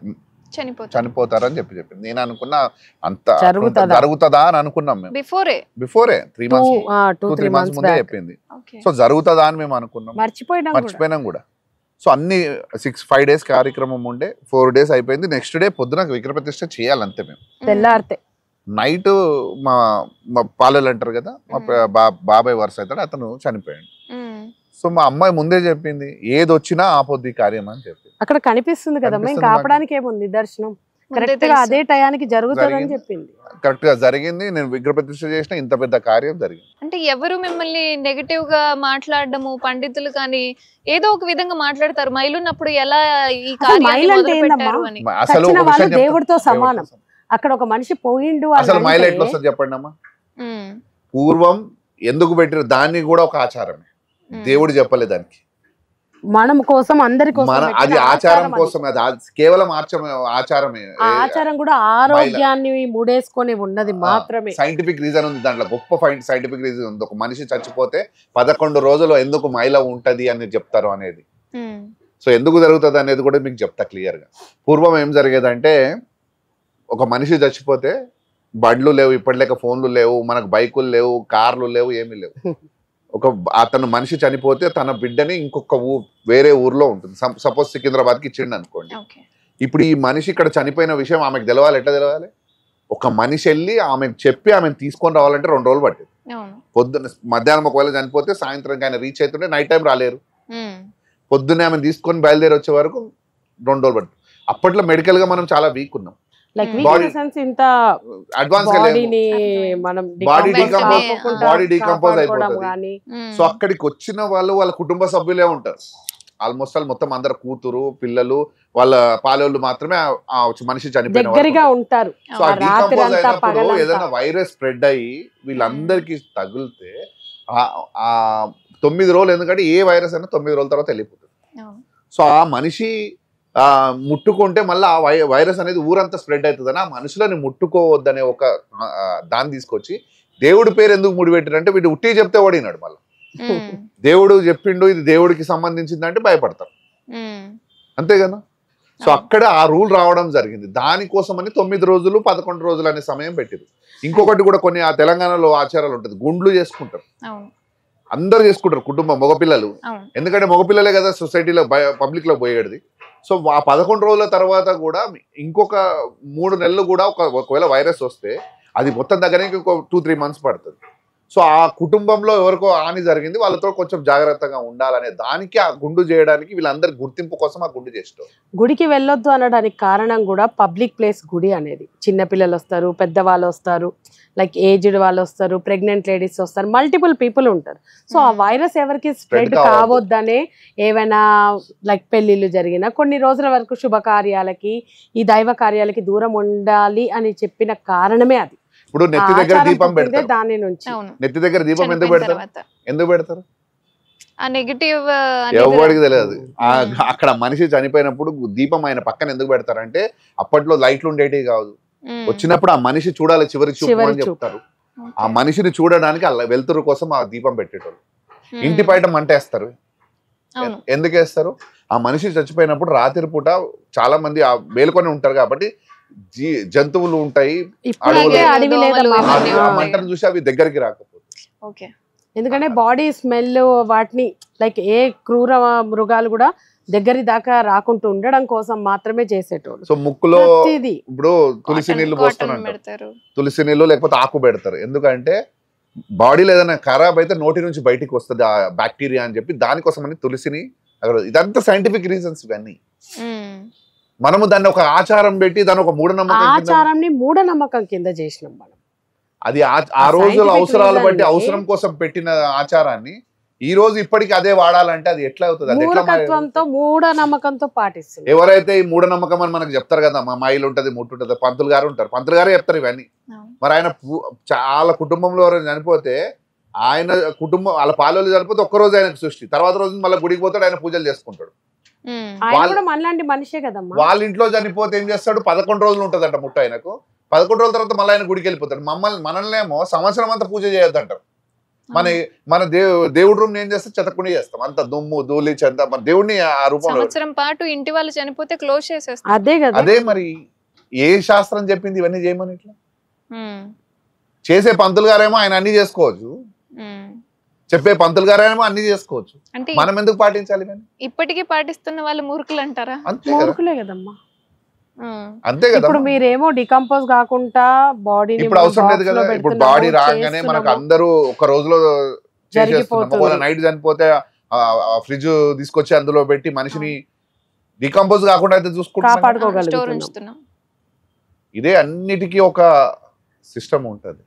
చనిపోతారని చెప్పింది. నేను అనుకున్నా అంత జరుగుతుందా అని అనుకున్నాం మేము, బిఫోరే 3 months ముందే చెప్పింది. సో జరుగుతుందా అని మేము అనుకున్నాం, మర్చిపోయినాం కూడా. సో అన్ని 5 days కార్యక్రమం ఉండే, 4 days అయిపోయింది. నెక్స్ట్ డే పొద్దున విగ్రహ ప్రతిష్ట చేయాలంతే. మేము తెల్లారితే నైట్ మా పాలెలు అంటారు కదా, మా బాబాయ్ వరుస అవుతాడు, అతను చనిపోయాడు. సో మా అమ్మాయి ముందే చెప్పింది, ఏది వచ్చినా ఆపొద్ది కార్యం అని చెప్పి. అక్కడ కనిపిస్తుంది కదా, ఇంకా ఆపడానికి ఏముంది, దర్శనం కరెక్ట్ గా అదే టయానికి జరుగుతుందని చెప్పింది. కరెక్ట్ గా జరిగింది. నేను విగ్రహ ప్రతిష్ఠ చేసిన ఇంత పెద్ద కార్యం జరిగింది. అంటే ఎవరు మిమ్మల్ని నెగటివ్ గా మాట్లాడడము, పండితులు కానీ ఏదో ఒక విధంగా మాట్లాడతారు మైలున్నప్పుడు, ఎలా ఈ అసలు దేవుడితో సమానం. అక్కడ ఒక మనిషి పోయిండు, అసలు మైలు ఎట్లా వస్తుంది చెప్పండి అమ్మా. పూర్వం ఎందుకు పెట్టిన దాన్ని కూడా ఒక ఆచారమే, దేవుడు చెప్పలేదు దానికి, మనం కోసం అందరి కోసం, అది ఆచారం కోసం, అది కేవలం ఆచారమే. ఆచారం కూడా ఆరోగ్యాన్ని ముడేసుకొని ఉన్నది మాత్రమే. సైంటిఫిక్ రీజన్ ఉంది దాంట్లో, గొప్ప సైంటిఫిక్ రీజన్ ఉంది. ఒక మనిషి చచ్చిపోతే 11 రోజులు ఎందుకు మైల ఉంటది అని చెప్తారు అనేది. సో ఎందుకు జరుగుతుంది అనేది కూడా మీకు చెప్తా క్లియర్ గా. పూర్వం ఏం జరిగేదంటే, ఒక మనిషి చచ్చిపోతే బండ్లు లేవు, ఇప్పటిలేక ఫోన్లు లేవు, మనకు బైకులు లేవు, కార్లు లేవు, ఏమీ లేవు. అతను మనిషి చనిపోతే తన బిడ్డని ఇంకొక వేరే ఊర్లో ఉంటుంది, సపోజ్ సికింద్రాబాద్కి ఇచ్చిండు అనుకోండి. ఇప్పుడు ఈ మనిషి ఇక్కడ చనిపోయిన విషయం ఆమెకు తెలవాలి. ఎట్లా తెలవాలి? ఒక మనిషి వెళ్ళి ఆమెకు చెప్పి ఆమెను తీసుకొని రావాలంటే 2 రోజులు పట్టేది. పొద్దున్న మధ్యాహ్నం ఒకవేళ చనిపోతే సాయంత్రం ఆయన రీచ్ అవుతుంటే నైట్ టైం రాలేరు. పొద్దున్నే ఆమెను తీసుకొని బయలుదేరి వచ్చే వరకు 2 రోజులు పడుతుంది. అప్పట్లో మెడికల్ గా మనం చాలా వీక్ ఉన్నాం. బాడీ డీకంపోజ్ అయిపోతుంది. సో అక్కడికి వచ్చిన వాళ్ళ కుటుంబ సభ్యులే ఉంటారు ఆల్మోస్ట్ ఆల్. మొత్తం అందరు కూతురు పిల్లలు వాళ్ళ పాలోళ్ళు మాత్రమే ఆ మనిషి చనిపోయిన ఉంటారు. సో ఆ డీకంపోజ్ అయినప్పుడు ఏదైనా వైరస్ స్ప్రెడ్ అయ్యి వీళ్ళందరికి తగిలితే ఆ 9 రోజులు, ఎందుకంటే ఏ వైరస్ అయినా 9 రోజుల తర్వాత వెళ్ళిపోతుంది. సో ఆ మనిషి ముట్టుకుంటే మళ్ళీ ఆ వైరస్ అనేది ఊరంతా స్ప్రెడ్ అవుతుందని ఆ మనుషులని ముట్టుకోవద్దనే ఒక దాన్ని తీసుకొచ్చి దేవుడి పేరు ఎందుకు ముడిపెట్టారంటే వీడు ఉట్టి చెప్తే ఓడినాడు. మళ్ళీ దేవుడు చెప్పిండు ఇది దేవుడికి సంబంధించిందంటే భయపడతారు, అంతే కదా. సో అక్కడ ఆ రూల్ రావడం జరిగింది. దానికోసమని 9 రోజులు 11 రోజులు అనే సమయం పెట్టింది. ఇంకొకటి కూడా కొన్ని ఆ తెలంగాణలో ఆచారాలు ఉంటుంది, గుండ్లు చేసుకుంటారు, అందరు చేసుకుంటారు కుటుంబం, మగపిల్లలు. ఎందుకంటే మగపిల్లలే కదా సొసైటీలో పబ్లిక్ లో పోయేది. సో ఆ 11 రోజుల తర్వాత కూడా ఇంకొక 3 నెలలు కూడా ఒకవేళ వైరస్ వస్తే అది మొత్తం దగ్గరికి ఇంకో 2-3 months పడుతుంది. సో ఆ కుటుంబంలో ఎవరికో హాని జరిగింది, వాళ్ళతో కొంచెం జాగ్రత్తగా ఉండాలనే దానికి ఆ గుండు చేయడానికి వీళ్ళందరి గుర్తింపు కోసం ఆ గుండు చేస్తారు. గుడికి వెళ్ళొద్దు అనడానికి కారణం కూడా పబ్లిక్ ప్లేస్ గుడి అనేది. చిన్నపిల్లలు వస్తారు, పెద్దవాళ్ళు వస్తారు, లైక్ ఏజ్డ్ వాళ్ళు వస్తారు, ప్రెగ్నెంట్ లేడీస్ వస్తారు, మల్టిపుల్ పీపుల్ ఉంటారు. సో ఆ వైరస్ ఎవరికి స్ప్రెడ్ కావద్దనే ఏమైనా లైక్ పెళ్లిళ్ళు జరిగిన కొన్ని రోజుల వరకు శుభకార్యాలకి ఈ దైవ కార్యాలకి దూరం ఉండాలి అని చెప్పిన కారణమే అది. ఇప్పుడు నెత్తి దగ్గర దీపం పెడతారు, దాని నుంచి నెత్తి దగ్గర దీపం ఎందుకు పెడతారు? ఎవరికి తెలియదు. అక్కడ మనిషి చనిపోయినప్పుడు దీపం ఆయన పక్కన ఎందుకు పెడతారంటే అప్పట్లో లైట్లు ఉండేటివి కాదు, వచ్చినప్పుడు ఆ మనిషి చూడాలి చివరి చూపు అని చెప్తారు. ఆ మనిషిని చూడడానికి వెలుతురు కోసం ఆ దీపం పెట్టేటోళ్ళు. ఇంటి బయట మంట వేస్తారు, ఎందుకు వేస్తారు? ఆ మనిషి చచ్చిపోయినప్పుడు రాత్రి పూట చాలా మంది మేలుకొని ఉంటారు కాబట్టి జంతువులు ఉంటాయి, మంటను చూసి అవి దగ్గరికి రాకపోతే, ఎందుకంటే బాడీ స్మెల్ వాటిని లైక్ ఏ క్రూర మృగాలు కూడా దగ్గర దాకా రాకుండా ఉండడం కోసం మాత్రమే చేసేటోళ్ళు. సో ముక్కులో ఇప్పుడు తులసి నీళ్లు పోస్తున్నారు, తులసి నీళ్లు లేకపోతే ఆకు పెడతారు. ఎందుకంటే బాడీలో ఏదైనా ఖరాబ్ అయితే నోటి నుంచి బయటికి వస్తుంది ఆ బ్యాక్టీరియా అని చెప్పి దానికోసం అని తులసిని అక్కడ ఇదంతా సైంటిఫిక్ రీజన్స్ ఇవన్నీ. మనము దాన్ని ఒక ఆచారం పెట్టి దాని ఒక ఆచారాన్ని మూఢనమ్మకం కింద చేసినాం మనం. అది ఆ రోజుల అవసరాలు బట్టి అవసరం కోసం పెట్టిన ఆచారాన్ని ఈ రోజు ఇప్పటికి అదే వాడాలంటే అది ఎట్లా అవుతుంది? అది మూఢత్వంతో మూఢనమ్మకంతో పాటిస్తుంది. ఎవరైతే ఈ మూఢనమ్మకం అని మనకు చెప్తారు కదా, మా మైలు ఉంటది, ముట్టు ఉంటది, పంతులు గారు ఉంటారు, పంతులు గారే చెప్తారు ఇవన్నీ. మరి ఆయన చాలా కుటుంబంలో ఎవరైనా చనిపోతే ఆయన కుటుంబం వాళ్ళ పాలలు చనిపోతే ఒక్కరోజు ఆయనకు సృష్టి, తర్వాత రోజు మళ్ళీ గుడికి పోతాడు, ఆయన పూజలు చేసుకుంటాడు. మనలాంటి మనిషే కదమ్మా. వాళ్ళ ఇంట్లో చనిపోతే ఏం చేస్తాడు, 11 రోజులు ఉంటదంట ముట్టు ఆయనకు. 11 రోజుల తర్వాత మళ్ళీ ఆయన గుడికి వెళ్ళిపోతాడు. మనల్నేమో సంవత్సరం అంతా పూజ చేయొద్దంటారు. మన దేవుడి రూమ్ ఏం చేస్తే చెత్తకుండా చేస్తాం, అంత దుమ్ము ధూళి చెత్త. మన దేవుడిని ఆ రూపంలో సంవత్సరం పాటు ఇంటి వాళ్ళు చనిపోతే క్లోజ్ చేసేస్తాం. అదే మరి ఏ శాస్త్రం చెప్పింది ఇవన్నీ చేయమని? ఇట్లా చేసే పంతులు గారేమో ఆయన అన్ని చేసుకోవచ్చు, చెప్పే పంతులు గారేమో అన్ని చేసుకోవచ్చు. అంటే మనం ఎందుకు పాటించాలి? ఇప్పటికీ పాటిస్తున్న వాళ్ళు మూర్ఖులు అంటారా? మూర్ఖులే కదమ్మా. అంతే కదా. ఇప్పుడు మీరేమో డికంపోజ్ కాకుండా బాడీ ఇప్పుడు అవసరం లేదు కదా. ఇప్పుడు బాడీ రాగానే మనకు అందరూ ఒక రోజులో చేసేస్తున్నాం. నైట్ చనిపోతే ఫ్రిడ్జ్ తీసుకొచ్చి అందులో పెట్టి మనిషిని డికంపోజ్ కాకుండా అయితే చూసుకుంటున్నాం. ఇదే అన్నిటికీ ఒక సిస్టమ్ ఉంటది,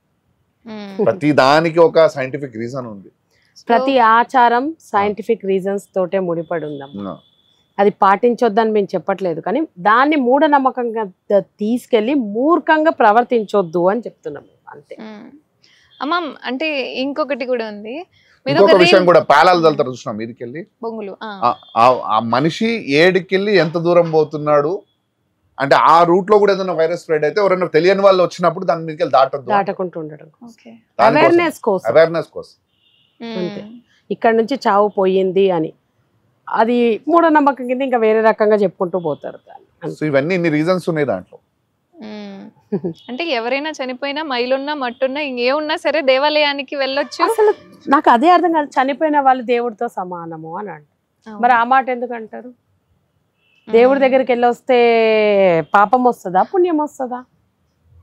ప్రతి దానికి ఒక సైంటిఫిక్ రీజన్ ఉంది. ప్రతి ఆచారం సైంటిఫిక్ రీజన్స్ తోటే ముడిపడి ఉందమ్మా. అది పాటించొద్దని మేము చెప్పట్లేదు, కానీ దాన్ని మూఢనమ్మకంగా తీసుకెళ్లి మూర్ఖంగా ప్రవర్తించొద్దు అని చెప్తున్నాము అంతే. అమ్మ అంటే ఇంకొకటి కూడా ఉంది, ఇంకొక విషయం కూడా, పాలాలు చల్లుతారు చూసినా మీదికెళ్ళి బొంగులు. ఆ మనిషి ఏడికెళ్ళి ఎంత దూరం పోతున్నాడు అంటే ఆ రూట్ లో కూడా ఏదైనా వైరస్ స్ప్రెడ్ అయితే ఎవరైనా తెలియని వాళ్ళు వచ్చినప్పుడు దాని మీదకి దాటకుంటూ ఉండడం అవేర్నెస్ కోసం. ఇక్కడ నుంచి చావు పోయింది అని అది మూఢనమ్మకం కింద ఇంకా వేరే రకంగా చెప్పుకుంటూ పోతారు. ఇవన్నీ ఇన్ని రీజన్స్ ఉన్నాయి దాంట్లో. అంటే ఎవరైనా చనిపోయినా మైలున్నా మట్టున్నా ఇంకేమున్నా సరే దేవాలయానికి వెళ్ళొచ్చు. అసలు నాకు అదే అర్థం కాదు, చనిపోయిన వాళ్ళు దేవుడితో సమానము అని అంటారు. మరి ఆ మాట ఎందుకు అంటారు? దేవుడి దగ్గరికి వెళ్ళి వస్తే పాపం వస్తుందా పుణ్యం వస్తుందా?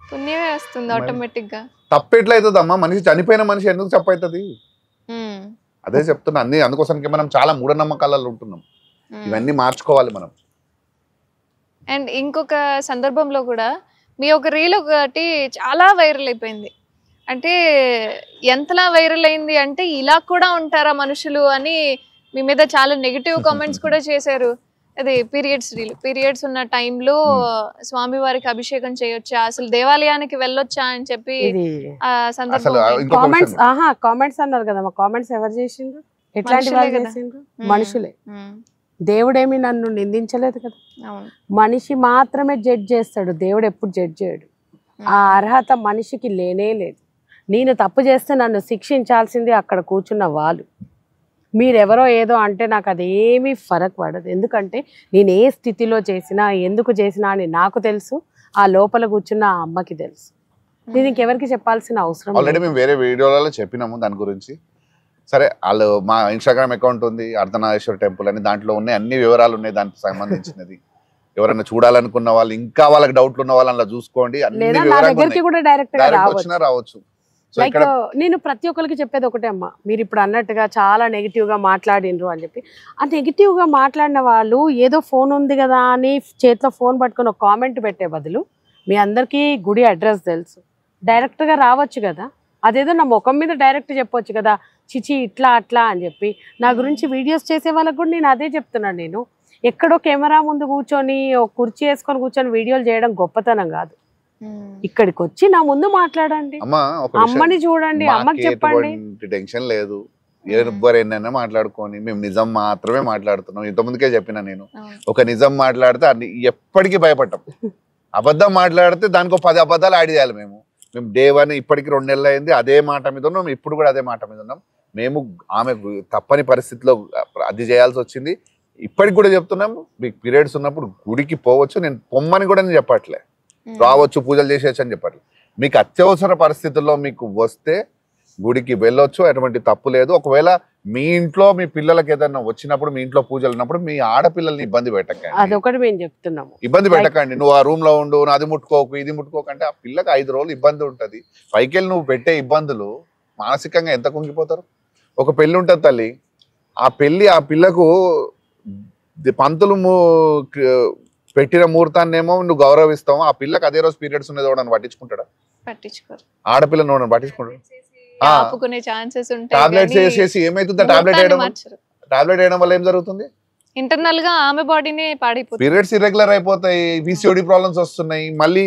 పుణ్యమే వస్తుంది ఆటోమేటిక్ గా. తప్పు ఎట్లయితుందమ్మా? మనిషి చనిపోయిన మనిషి ఎందుకు తప్పు అవుతుంది? అదే చెప్తున్నా. అందుకోసానికి మనం చాలా మూఢనమ్మకాలలో ఉంటున్నాం. ఇవన్నీ మార్చుకోవాలి మనం. అండ్ ఇంకొక సందర్భంలో కూడా మీ ఒక రీల్ ఒకటి చాలా వైరల్ అయిపోయింది. అంటే ఎంతలా వైరల్ అయింది అంటే ఇలా కూడా ఉంటారా మనుషులు అని మీ మీద చాలా నెగిటివ్ కామెంట్స్ కూడా చేశారు. అది పీరియడ్స్ రీల్. పీరియడ్స్ ఉన్న టైంలో స్వామి వారికి అభిషేకం చేయొచ్చా, అసలు దేవాలయానికి వెళ్ళొచ్చా అని చెప్పి ఆ సందర్భం కామెంట్స్ అన్నారు కదా. కామెంట్స్ ఎవరు చేసిండ్రు? ఎట్లాంటి వాళ్ళు చేసిండ్రు? మనుషులే. దేవుడేమి నన్ను నిందించలేదు కదా. మనిషి మాత్రమే జడ్జ్ చేస్తాడు, దేవుడు ఎప్పుడు జడ్జ్ చేయడు. ఆ అర్హత మనిషికి లేనే లేదు. నేను తప్పు చేస్తే నన్ను శిక్షించాల్సింది అక్కడ కూర్చున్న వాళ్ళు. మీరెవరో ఏదో అంటే నాకు అదేమీ ఫరక్ పడదు. ఎందుకంటే నేను ఏ స్థితిలో చేసినా ఎందుకు చేసినా అని నాకు తెలుసు, ఆ లోపల కూర్చున్న ఆ అమ్మకి తెలుసు. నేను ఇంకెవరికి చెప్పాల్సిన అవసరం. ఆల్రెడీ మేము వేరే వీడియోలలో చెప్పినాము దాని గురించి. సరే, వాళ్ళు మా ఇన్స్టాగ్రామ్ అకౌంట్ ఉంది అర్ధనారీశ్వర టెంపుల్ అని, దాంట్లో ఉన్నాయి అన్ని వివరాలు ఉన్నాయి దానికి సంబంధించినది. ఎవరైనా చూడాలనుకున్న వాళ్ళు, ఇంకా వాళ్ళకి డౌట్లు ఉన్న వాళ్ళు అలా చూసుకోండి. డైరెక్ట్ రావచ్చు. లైక్ నేను ప్రతి ఒక్కరికి చెప్పేది ఒకటే అమ్మా, మీరు ఇప్పుడు అన్నట్టుగా చాలా నెగిటివ్ గా మాట్లాడినరు అని చెప్పి, ఆ నెగిటివ్ గా మాట్లాడిన వాళ్ళు ఏదో ఫోన్ ఉంది కదా అని చేతిలో ఫోన్ పట్టుకొని ఒక కామెంట్ పెట్టే బదులు మీ అందరికీ గుడి అడ్రస్ తెలుసు, డైరెక్ట్ గా రావచ్చు కదా. అదేదో నా ముఖం మీద డైరెక్ట్ చెప్పొచ్చు కదా, చిచి ఇట్లా అట్లా అని చెప్పి. నా గురించి వీడియోస్ చేసే వాళ్ళకి కూడా నేను అదే చెప్తున్నాను. నేను ఎక్కడో కెమెరా ముందు కూర్చొని ఒక కుర్చీ వేసుకొని కూర్చొని వీడియోలు చేయడం గొప్పతనం కాదు. ఇక్కడికి వచ్చి నా ముందు మాట్లాడండి, అమ్మని చూడండి, అమ్మకి చెప్పండి. టెన్షన్ లేదు, ఎవరైనా మాట్లాడుకొని మేము నిజం మాత్రమే మాట్లాడుతున్నాం. ఇంతకుముందుకే చెప్పిన నేను, ఒక నిజం మాట్లాడితే అన్ని ఎప్పటికీ భయపడ్డాం. అబద్ధం మాట్లాడితే దానికి 10 అబద్ధాలు యాడ్ చేయాలి. మేము డే 1 ఇప్పటికి 2 నెలలు అయింది అదే మాట మీద ఉన్నాం, ఇప్పుడు కూడా అదే మాట మీద ఉన్నాం. మేము ఆమె తప్పని పరిస్థితిలో అది చేయాల్సి వచ్చింది. ఇప్పటికి కూడా చెప్తున్నాము, మీకు పీరియడ్స్ ఉన్నప్పుడు గుడికి పోవచ్చు, నేను పొమ్మని కూడా నేను చెప్పట్లే, రావచ్చు పూజలు చేసేయచ్చు అని చెప్పట్లే. మీకు అత్యవసర పరిస్థితుల్లో మీకు వస్తే గుడికి వెళ్ళొచ్చు, ఎటువంటి తప్పు లేదు. ఒకవేళ మీ ఇంట్లో మీ పిల్లలకి ఏదైనా వచ్చినప్పుడు, మీ ఇంట్లో పూజలు ఉన్నప్పుడు మీ ఆడపిల్లల్ని ఇబ్బంది పెట్టకండి. అదొకటి మేము చెప్తున్నాము, ఇబ్బంది పెట్టకండి. నువ్వు ఆ రూమ్ లో ఉండు, అది ముట్టుకోకు ఇది ముట్టుకోకు అంటే ఆ పిల్లకి 5 రోజులు ఇబ్బంది ఉంటది. పైకెళ్ళి నువ్వు పెట్టే ఇబ్బందులు మానసికంగా ఎంత కుంగిపోతారు. ఒక పెళ్లి ఉంటుంది తల్లి, ఆ పెళ్లి ఆ పిల్లకు పంతులు పెట్టిన ముహూర్తాన్నేమో నువ్వు గౌరవిస్తావు, ఆ పిల్లకి అదే రోజు పీరియడ్స్ ఉన్నది కూడా పట్టించుకుంటాడా? పట్టించుకోరు. ఆడపిల్లని కూడా పట్టించుకుంటాడు. ఆపుకునే ఛాన్సెస్ ఉంటాయి. టాబ్లెట్స్ వేసేసి ఏమైతుంది, టాబ్లెట్ వేయడం వల్ల ఏం జరుగుతుంది? ఇంటర్నల్ గా ఆమె బాడీనే పాడైపోతుంది, పీరియడ్స్ ఇర్రెగ్యులర్ అయిపోతాయి, PCOD ప్రాబ్లమ్స్ వస్తున్నాయి, మళ్ళీ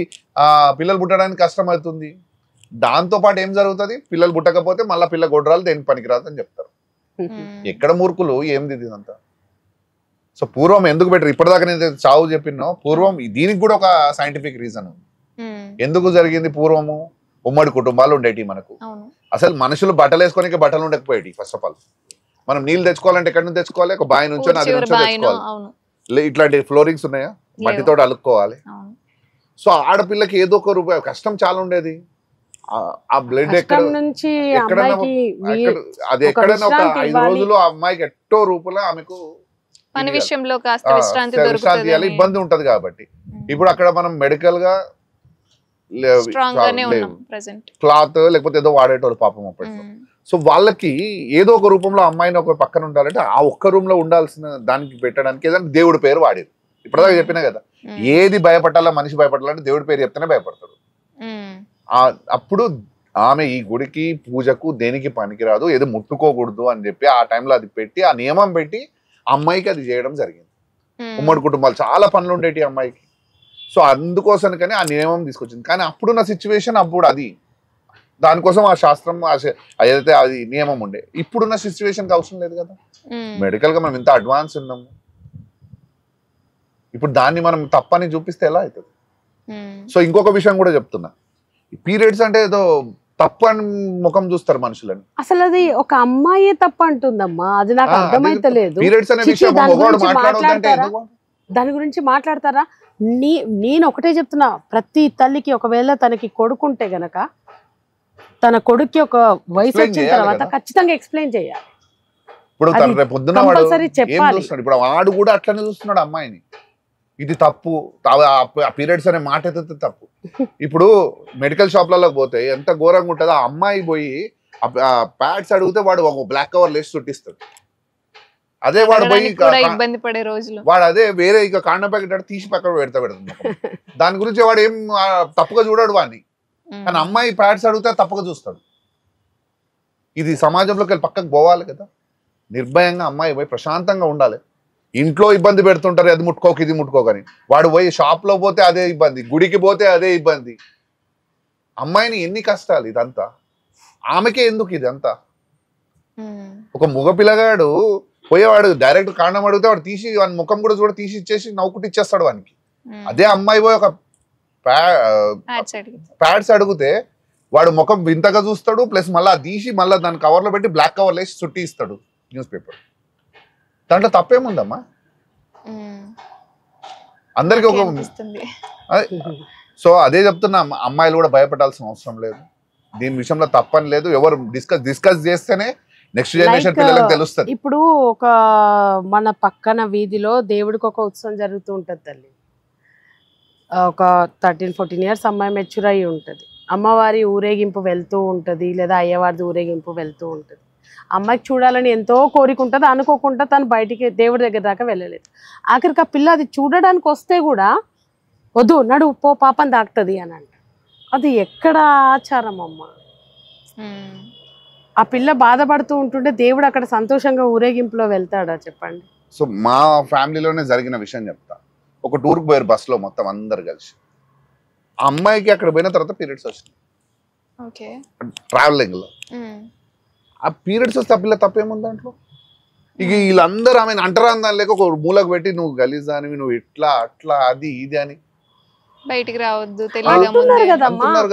పిల్లలు పుట్టడానికి కష్టం అవుతుంది. దాంతో పాటు ఏం జరుగుతుంది, పిల్లలు పుట్టకపోతే మళ్ళీ పిల్ల గొడ్రాలు దేనికి పనికిరాదు అని చెప్తారు. ఎక్కడ మూర్ఖులు ఏంది ఇదంతా. సో పూర్వం ఎందుకు పెట్టారు, ఇప్పటిదాకా నేను చావు చెప్పినో పూర్వం దీనికి కూడా ఒక సైంటిఫిక్ రీజన్ ఉంది. ఎందుకు జరిగింది, పూర్వము ఉమ్మడి కుటుంబాలు ఉండేటి మనకు. అసలు మనుషులు బట్టలు వేసుకోనికి బట్టలు ఉండకపోయేటి. ఫస్ట్ ఆఫ్ ఆల్ మనం నీళ్ళు తెచ్చుకోవాలంటే ఎక్కడి నుంచి తెచ్చుకోవాలి, ఒక బావి నుంచో నది నుంచో తెచ్చుకోవాలి. ఇట్లాంటి ఫ్లోరింగ్స్ ఉన్నాయా, మట్టితో అలుక్కోవాలి. సో ఆడపిల్లకి ఏదో ఒక రూపాయి కష్టం చాలా ఉండేది. ఆ బ్లడ్ అది ఎక్కడైనా ఒక 5 రోజులు ఆ అమ్మాయికి ఎట్టో రూపంలో ఆమెకు పని విషయంలో కాస్త విశ్రాంతి ఇవ్వాలి, ఇబ్బంది ఉంటది. కాబట్టి ఇప్పుడు అక్కడ మనం మెడికల్ గా క్లాత్ లేకపోతే ఏదో వాడేటోళ్ళు పాపం అప్పట్లో. సో వాళ్ళకి ఏదో ఒక రూపంలో అమ్మాయిని ఒక పక్కన ఉండాలంటే ఆ ఒక్క రూమ్ లో ఉండాల్సిన దానికి పెట్టడానికి ఏదైనా దేవుడి పేరు వాడేది. ఇప్పటిదాకా చెప్పినా కదా, ఏది భయపడాలా మనిషి భయపడాలంటే దేవుడి పేరు చెప్తేనే భయపడతాడు. అప్పుడు ఆమె ఈ గుడికి పూజకు దేనికి పనికిరాదు, ఏదో ముట్టుకోకూడదు అని చెప్పి ఆ టైంలో అది పెట్టి ఆ నియమం పెట్టి అమ్మాయికి అది చేయడం జరిగింది. ఉమ్మడి కుటుంబాలు చాలా పనులు ఉండేటి అమ్మాయికి. సో అందుకోసం కానీ ఆ నియమం తీసుకొచ్చింది. కానీ అప్పుడున్న సిచ్యువేషన్ అప్పుడు అది దానికోసం ఆ శాస్త్రం ఏదైతే అది నియమం ఉండే. ఇప్పుడున్న సిచ్యువేషన్కి అవసరం లేదు కదా, మెడికల్ గా మనం ఇంత అడ్వాన్స్ ఉన్నాము. ఇప్పుడు దాన్ని మనం తప్పని చూపిస్తే ఎలా అవుతుంది? సో ఇంకొక విషయం కూడా చెప్తున్నా, పీరియడ్స్ అంటే ఏదో తప్పు అని ముఖం చూస్తారు మనుషులని. అసలు అది ఒక అమ్మాయే తప్పు అంటుందమ్మా, అది నాకు అర్థమైతలేదు. పీరియడ్స్ అనే విషయం దాని గురించి మాట్లాడతారా? నేను ఒకటే చెప్తున్నా, ప్రతి తల్లికి ఒకవేళ తనకి కొడుకుంటే గనక తన కొడుక్కి ఒక వయసు వచ్చిన తర్వాత ఖచ్చితంగా ఎక్స్ప్లెయిన్ చేయాలి. ఇప్పుడు కంపల్సరీ చెప్పాలి. ఇప్పుడు వాడు కూడా అట్లనే చూస్తున్నాడు అమ్మాయిని, ఇది తప్పు, పీరియడ్స్ అనే మాట అయితే తప్పు. ఇప్పుడు మెడికల్ షాప్లలోకి పోతే ఎంత ఘోరంగా ఉంటుందో, ఆ అమ్మాయి పోయి ప్యాడ్స్ అడిగితే వాడు ఒక బ్లాక్ కవర్ లేసి చుట్టిస్తాడు. అదే వాడు పోయి ఇబ్బంది పడే రోజులు వాడు అదే వేరే ఇక కాండం ప్యాకెట్ తీసి పక్కన పెడుతుంది. దాని గురించి వాడు ఏం తప్పుగా చూడాడు వాడిని, కానీ అమ్మాయి ప్యాడ్స్ అడిగితే తప్పుగా చూస్తాడు. ఇది సమాజంలోకి వెళ్ళి పక్కకు పోవాలి కదా. నిర్భయంగా అమ్మాయి పోయి ప్రశాంతంగా ఉండాలి. ఇంట్లో ఇబ్బంది పెడుతుంటారు, అది ముట్టుకోక ఇది ముట్టుకోకని. వాడు పోయి షాప్ లో పోతే అదే ఇబ్బంది, గుడికి పోతే అదే ఇబ్బంది. అమ్మాయిని ఎన్ని కష్టాలు ఇదంతా, ఆమెకే ఎందుకు ఇదంతా? ఒక మగ పిల్లగాడు పోయేవాడు డైరెక్ట్ కాండం అడిగితే వాడు తీసి వాడి ముఖం కూడా చూడ తీసి ఇచ్చేసి నవ్వుకుంటూ ఇచ్చేస్తాడు వానికి. అదే అమ్మాయి పోయి ఒక ప్యాడ్స్ అడిగితే వాడు ముఖం వింతగా చూస్తాడు, ప్లస్ మళ్ళీ తీసి మళ్ళీ దాని కవర్ లో పెట్టి బ్లాక్ కవర్ వేసి చుట్టి ఇస్తాడు న్యూస్ పేపర్. దాంట్లో తప్పేముందమ్మా? అందరికి ఒక సో అదే చెప్తున్నా, అమ్మాయిలు కూడా భయపడాల్సిన అవసరం లేదు, దీని విషయంలో తప్పని లేదు. ఎవరు డిస్కస్ చేస్తేనే నెక్స్ట్ జనరేషన్ పిల్లలకు తెలుస్తుంది. ఇప్పుడు ఒక మన పక్కన వీధిలో దేవుడికి ఒక ఉత్సవం జరుగుతూ ఉంటది తల్లి. ఒక 13-14 ఇయర్స్ అమ్మాయి మెచ్యూర్ అయ్యి ఉంటది. అమ్మవారి ఊరేగింపు వెళ్తూ ఉంటది, లేదా అయ్యవారిది ఊరేగింపు వెళ్తూ ఉంటది. అమ్మాయికి చూడాలని ఎంతో కోరిక ఉంటుంది, అనుకోకుండా తను బయటికి దేవుడి దగ్గర దాకా వెళ్ళలేదు. ఆఖరికి ఆ పిల్ల అది చూడడానికి వస్తే కూడా వద్దు నడు పో పాపం దాక్తుంది అని అంట. అది ఎక్కడ ఆచారం అమ్మ? ఆ పిల్ల బాధపడుతూ ఉంటుంటే దేవుడు అక్కడ సంతోషంగా ఊరేగింపులో వెళ్తాడా చెప్పండి? సో మా ఫ్యామిలీలోనే జరిగిన విషయం చెప్తా. ఒక టూర్కి పోయారు బస్సులో మొత్తం అందరు కలిసి. ఆ అమ్మాయికి అక్కడ పోయిన తర్వాత పీరియడ్స్ వచ్చినాయి ట్రావెలింగ్ లో. ఆ పీరియడ్స్ వస్తే ఆ పిల్ల తప్పేముంది దాంట్లో? ఇక వీళ్ళందరూ ఆమె అంటరా దాని లేక ఒక మూలకు పెట్టి నువ్వు గలీజ్ అని, నువ్వు ఇట్లా అట్లా అది ఇది అని బయటికి రావద్దు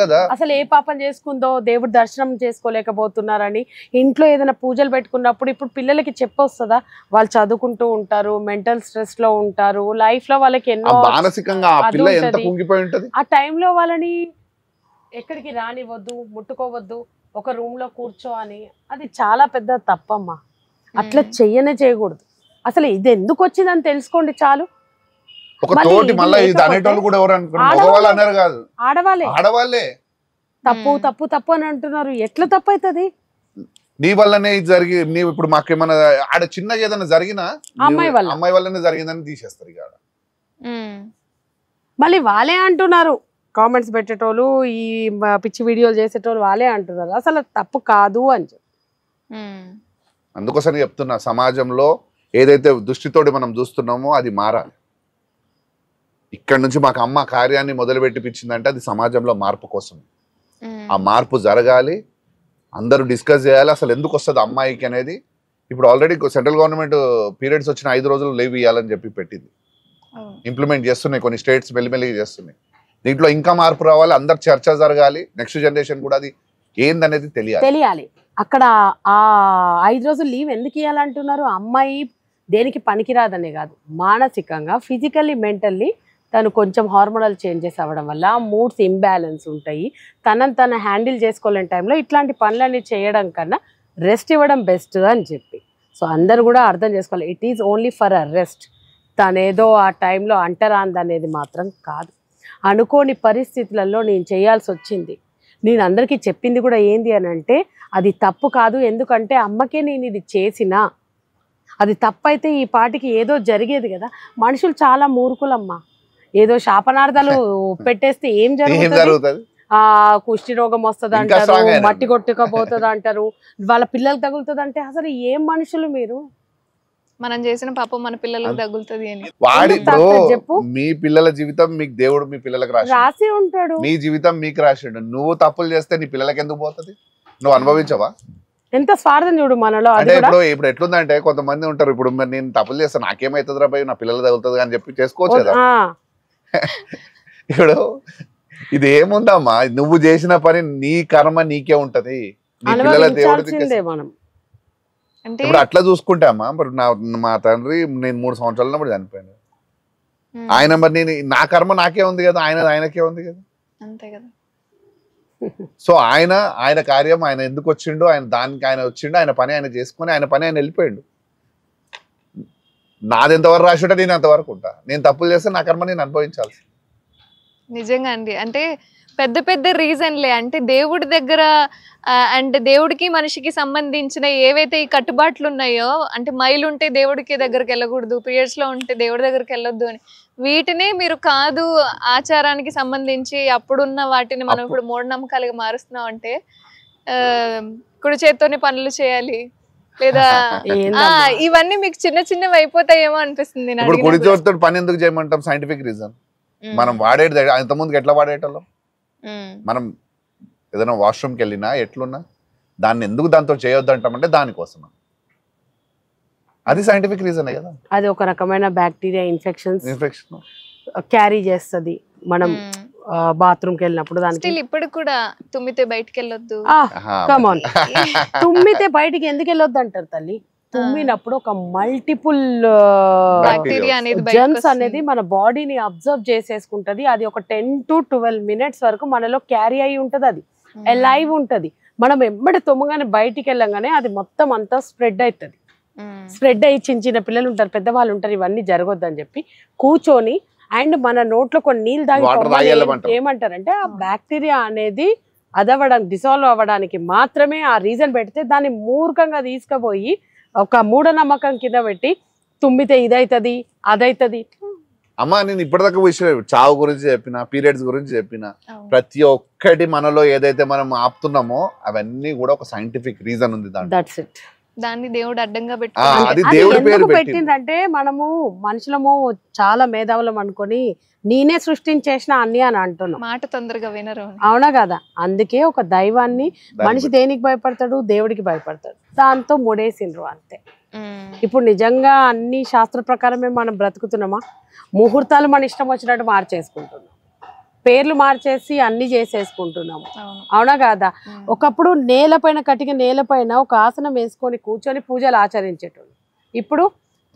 కదా. అసలు ఏ పాపం చేసుకుందో దేవుడు దర్శనం చేసుకోలేకపోతున్నారని ఇంట్లో ఏదైనా పూజలు పెట్టుకున్నప్పుడు ఇప్పుడు పిల్లలకి చెప్పొస్తుందా? వాళ్ళు చదువుకుంటూ ఉంటారు, మెంటల్ స్ట్రెస్ లో ఉంటారు, లైఫ్ లో వాళ్ళకి ఎన్నో మానసికంగా ఆ టైంలో వాళ్ళని ఎక్కడికి రానివ్వద్దు, ముట్టుకోవద్దు, ఒక రూమ్ లో కూర్చో అని. అది చాలా పెద్ద తప్పమ్మా, అట్లా చేయకూడదు. అసలు ఇది ఎందుకు వచ్చిందని తెలుసుకోండి చాలు. ఆడవాళ్ళే తప్పు తప్పు తప్పు అని అంటున్నారు. ఎట్లా తప్పు అవుతుంది? నీ వల్లనే ఇది జరిగి నీవు ఇప్పుడు మాకేమన్నా ఆడ చిన్నగా ఏదైనా జరిగినా అమ్మాయి వల్లనే జరిగిందని తీసేస్తారు ఇక ఆడ. మళ్ళీ వాళ్ళే అంటున్నారు, కామెంట్స్ పెట్టేటోళ్ళు, ఈ పిచ్చి వీడియోలు చేసేటోళ్ళు వాళ్ళే అంటున్నారు అసలు తప్పు కాదు అని చెప్పి. అందుకోసమే చెప్తున్నా, సమాజంలో ఏదైతే దృష్టితోటి మనం చూస్తున్నామో అది మారాలి. ఇక్కడ నుంచి మాకు అమ్మ కార్యాన్ని మొదలుపెట్టిపించిందంటే అది సమాజంలో మార్పు కోసం. ఆ మార్పు జరగాలి, అందరూ డిస్కస్ చేయాలి అసలు ఎందుకు వస్తుంది అమ్మాయికి అనేది. ఇప్పుడు ఆల్రెడీ సెంట్రల్ గవర్నమెంట్ పీరియడ్స్ వచ్చిన 5 రోజులు లీవ్ ఇవ్వాలని చెప్పి పెట్టింది, ఇంప్లిమెంట్ చేస్తున్నాయి కొన్ని స్టేట్స్, మెల్లిమెల్లిగా చేస్తున్నాయి. దీంట్లో ఇంకా మార్పు రావాలి, అందరు చర్చ జరగాలి, నెక్స్ట్ జనరేషన్ కూడా అది ఏందనేది తెలియాలి. అక్కడ ఆ 5 రోజులు లీవ్ ఎందుకు ఇవ్వాలంటున్నారు? అమ్మాయి దేనికి పనికిరాదనే కాదు, మానసికంగా ఫిజికల్లీ మెంటల్లీ తను కొంచెం హార్మోనల్ చేంజెస్ అవ్వడం వల్ల మూడ్స్ ఇంబ్యాలెన్స్ ఉంటాయి, తను హ్యాండిల్ చేసుకోలేని టైంలో ఇట్లాంటి పనులన్నీ చేయడం కన్నా రెస్ట్ ఇవ్వడం బెస్ట్ అని చెప్పి. సో అందరు కూడా అర్థం చేసుకోవాలి, it is only for a rest. తనేదో ఆ టైంలో అంటరాందనేది మాత్రం కాదు. అనుకోని పరిస్థితులలో నేను చేయాల్సి వచ్చింది. నేను అందరికీ చెప్పింది కూడా ఏంది అని అంటే అది తప్పు కాదు, ఎందుకంటే అమ్మకే నేను ఇది చేసినా, అది తప్పైతే ఈ పాటికి ఏదో జరిగేది కదా. మనుషులు చాలా మూర్ఖులమ్మా, ఏదో శాపనార్థాలు పెట్టేస్తే ఏం జరుగుతుంది? కుష్టి రోగం వస్తుంది అంటారు, మట్టి కొట్టుకపోతుంది అంటారు, వాళ్ళ పిల్లలకు తగులుతుంది అంటే అసలు ఏం మనుషులు మీరు? మనం చేసిన పాపం మన పిల్లలకు తగులుతుంది అని చెప్పు. మీ పిల్లల జీవితం మీకు దేవుడు మీ పిల్లలకు రాసి ఉంటాడు, మీ జీవితం మీకు రాసిండు. నువ్వు తప్పులు చేస్తే నీ పిల్లలకి ఎందుకు పోతుంది? నువ్వు అనుభవించవా? ఎంత స్వార్థం చూడు మనలో. అంటే ఇప్పుడు ఎట్లుందంటే కొంతమంది ఉంటారు, ఇప్పుడు నేను తప్పులు చేస్తాను నాకేమైతుంది రా నా పిల్లలు తగులుతుంది అని చెప్పి చేసుకోవచ్చు కదా. ఇప్పుడు ఇది ఏముందమ్మా, నువ్వు చేసిన పని నీ కర్మ నీకే ఉంటది, నీ పిల్లల దేవుడికి. ఇప్పుడు అట్లా చూసుకుంటామా, మరి మా తండ్రి నేను 3 సంవత్సరాలు ఉన్నప్పుడు చనిపోయాను, ఆయన మరి నేను నా కర్మ నాకే ఉంది కదా, ఆయనకే ఉంది కదా. అంతే కదా. సో ఆయన కార్యం ఆయన ఎందుకు వచ్చిండు, దానికి ఆయన వచ్చిండు, ఆయన పని ఆయన చేసుకుని ఆయన పని ఆయన వెళ్ళిపోయాడు. నాది ఎంతవరకు రాసి ఉంటే నేను అంతవరకు ఉంటా. నేను తప్పులు చేస్తే నా కర్మ నేను అనుభవించాల్సి. నిజంగా అండి, అంటే పెద్ద పెద్ద రీజన్లే, అంటే దేవుడి దగ్గర అండ్ దేవుడికి మనిషికి సంబంధించిన ఏవైతే ఈ కట్టుబాట్లు ఉన్నాయో, అంటే మైలు ఉంటే దేవుడికి దగ్గరికి వెళ్ళకూడదు, పీరియడ్స్ లో ఉంటే దేవుడి దగ్గరికి వెళ్ళొద్దు అని, వీటినే మీరు కాదు ఆచారానికి సంబంధించి అప్పుడున్న వాటిని మనం ఇప్పుడు మూఢనమ్మకాలుగా మారుస్తున్నాం. అంటే కుడి చేత్తోనే పనులు చేయాలి లేదా ఇవన్నీ మీకు చిన్న చిన్నవి అయిపోతాయేమో అనిపిస్తుంది. ఇప్పుడు కుడి చేతితో పని ఎందుకు చేయమంటాం? Scientific reason. మనం వాడేది అంతకుముందుకు ఎట్లా వాడేటోళ్ళం, మనం ఏదైనా వాష్రూమ్కి వెళ్ళినా ఎట్లున్నా దాన్ని ఎందుకు దాంతో చేయొద్దు అంటామంటే దానికోసం. అది సైంటిఫిక్ రీజనే కదా. అది ఒక రకమైన బ్యాక్టీరియా ఇన్ఫెక్షన్ క్యారీ చేస్తుంది. మనం బాత్రూమ్కి వెళ్ళినప్పుడు దానికి ఇప్పుడు కూడా తుమ్మితే బయటికి వెళ్ళొద్దు, తుమ్మితే బయటికి ఎందుకు వెళ్ళొద్దు అంటారు తల్లి. తుమ్మినప్పుడు ఒక మల్టిపుల్ జర్మ్స్ అనేది మన బాడీని అబ్జర్వ్ చేసేసుకుంటది. అది ఒక 10 to 12 minutes వరకు మనలో క్యారీ అయి ఉంటది, అది లైవ్ ఉంటది. మనం ఎమ్మడి తుమ్మగానే బయటికి వెళ్ళంగానే అది మొత్తం అంతా స్ప్రెడ్ అవుతుంది. స్ప్రెడ్ అయ్యి చిన్న పిల్లలు ఉంటారు, పెద్దవాళ్ళు ఉంటారు, ఇవన్నీ జరగొద్దని చెప్పి కూర్చొని అండ్ మన నోట్లో కొన్ని నీళ్ళు తాగి ఏమంటారంటే ఆ బ్యాక్టీరియా అనేది డిసాల్వ్ అవ్వడానికి మాత్రమే ఆ రీజన్ పెడితే దాన్ని మూర్ఖంగా తీసుకుపోయి ఒక మూఢనమ్మకం కింద పెట్టి తుమ్మితే ఇదైతుంది అదైతుంది. అమ్మా నేను ఇప్పటిదాకా విషయం చావు గురించి చెప్పిన, పీరియడ్స్ గురించి చెప్పిన, ప్రతి ఒక్కటి మనలో ఏదైతే మనం ఆపుతున్నామో అవన్నీ కూడా ఒక సైంటిఫిక్ రీజన్ ఉంది. That's it. దాన్ని దేవుడు అడ్డంగా పెట్టిందంటే మనము మనుషులము చాలా మేధావులం అనుకొని నేనే సృష్టించేసిన అన్ని అని అంటున్నాం. మాట తొందరగా వినరు, అవునా కదా. అందుకే ఒక దైవాన్ని మనిషి దేనికి భయపడతాడు? దేవుడికి భయపడతాడు. దాంతో ముడేసిండ్రు అంతే. ఇప్పుడు నిజంగా అన్ని శాస్త్ర ప్రకారమే మనం బ్రతుకుతున్నామా? ముహూర్తాలు మన ఇష్టం వచ్చినట్టు మార్చేసుకుంటున్నాం, పేర్లు మార్చేసి అన్ని చేసేసుకుంటున్నాము, అవునా కాదా. ఒకప్పుడు నేలపైన కటిక నేలపైన ఒక ఆసనం వేసుకొని కూర్చొని పూజలు ఆచరించేటోళ్ళు. ఇప్పుడు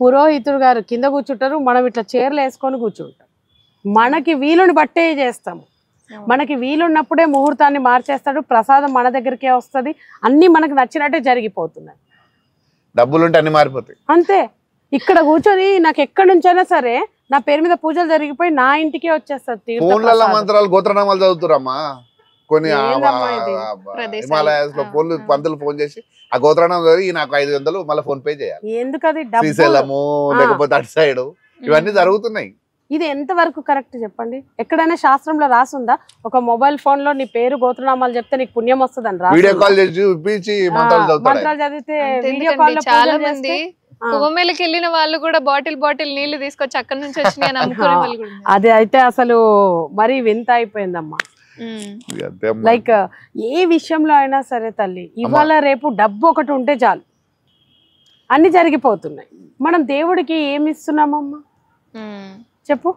పురోహితుడు గారు కింద కూర్చుంటారు, మనం ఇట్లా చీరలు వేసుకొని కూర్చుంటాం. మనకి వీలుని బట్టే చేస్తాము. మనకి వీలున్నప్పుడే ముహూర్తాన్ని మార్చేస్తాడు, ప్రసాదం మన దగ్గరికే వస్తుంది, అన్ని మనకు నచ్చినట్టే జరిగిపోతున్నాయి. డబ్బులుంటే అన్ని మారిపోతాయి అంతే. ఇక్కడ కూర్చొని నాకు ఎక్కడి నుంచైనా సరే నా పేరు మీద పూజలు జరిగిపోయి నా ఇంటికే వచ్చేస్తుంది. మంత్రాలు గోత్రనామాలు చదువుతురమ్మా, పట్టుకొని హిమాలయాస్ లో పంతులు ఫోన్ చేసి ఆ గోత్రాణం నాకు 500 మళ్ళీ ఫోన్ పే చేయాలి. ఎందుకది శ్రీశైలము లేకపోతే అటు సైడ్ ఇవన్నీ జరుగుతున్నాయి. ఇది ఎంత వరకు కరెక్ట్ చెప్పండి? ఎక్కడైనా శాస్త్రంలో రాసుందా ఒక మొబైల్ ఫోన్ లో నీ పేరు గోత్రనామాలు చెప్తే నీకు పుణ్యం వస్తుందని? వీడియో కాల్ చేసి చూపించి మంత్రాలు చదివితే వీడియో కాల్ లో చాలా మంది కుంభమేళకి వెళ్ళిన వాళ్ళు కూడా బాటిల్ నీళ్లు తీసుకొచ్చి అక్కడ నుంచి వచ్చినాయి అనుకునే వాళ్ళు కూడా. అది అయితే అసలు మరీ వింత అయిపోయిందమ్మా. లైక్ ఏ విషయంలో అయినా సరే తల్లి, ఇవాళ రేపు డబ్బు ఒకటి ఉంటే చాలు అన్ని జరిగిపోతున్నాయి. మనం దేవుడికి ఏమి ఇస్తున్నామమ్మా చెప్పు?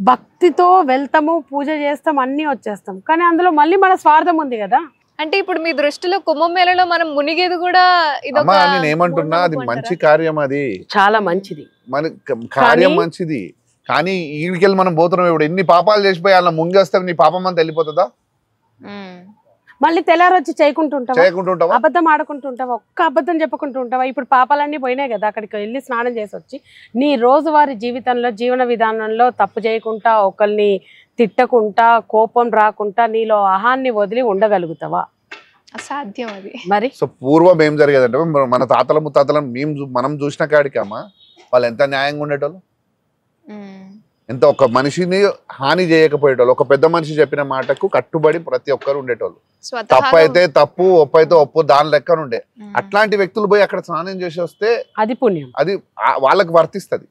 భక్తితో వెళ్తాము, పూజ చేస్తాం, అన్ని వచ్చేస్తాం, కానీ అందులో మళ్ళీ మన స్వార్థం ఉంది కదా. అంటే ఇప్పుడు మీ దృష్టిలో కుంభమేళలో మనం మునిగేది కూడా నేను ఏమంటున్నా, అది మంచి కార్యం, అది చాలా మంచిది, మన కార్యం మంచిది. కానీ ఈడికెళ్ళి మనం పోతున్నాం, ఇప్పుడు ఎన్ని పాపాలు చేసిపోయి అలా ముంగేస్తాం, నీ పాపం అంతా వెళ్ళిపోతుందా? మళ్ళీ తెల్లారు వచ్చి చేయకుంటుంటావా, అబద్ధం ఆడుకుంటుంటావా, ఒక్క అబద్ధం చెప్పుకుంటుంటావా? ఇప్పుడు పాపాలన్నీ పోయినాయి కదా, అక్కడికి వెళ్ళి స్నానం చేసి వచ్చి నీ రోజువారీ జీవితంలో జీవన విధానంలో తప్పు చేయకుండా, ఒకరిని తిట్టకుండా, కోపం రాకుండా నీలో అహాన్ని వదిలి ఉండగలుగుతావా? అసాధ్యం అది. మరి సో పూర్వం ఏం జరిగేదంటే, మన తాతల ముత్తాతలను మనం చూసిన కాడికమ్మా వాళ్ళు ఎంత న్యాయంగా ఉండేటోళ్ళు, ఎంత ఒక మనిషిని హాని చేయకపోయేటోళ్ళు, ఒక పెద్ద మనిషి చెప్పిన మాటకు కట్టుబడి ప్రతి ఒక్కరు ఉండేటోళ్ళు. తప్పు అయితే తప్పు, ఒప్పు అయితే ఒప్పు, దాని లెక్కన ఉండే. అట్లాంటి వ్యక్తులు పోయి అక్కడ స్నానం చేసి వస్తే అది పుణ్యం, అది వాళ్ళకి వర్తిస్తుంది.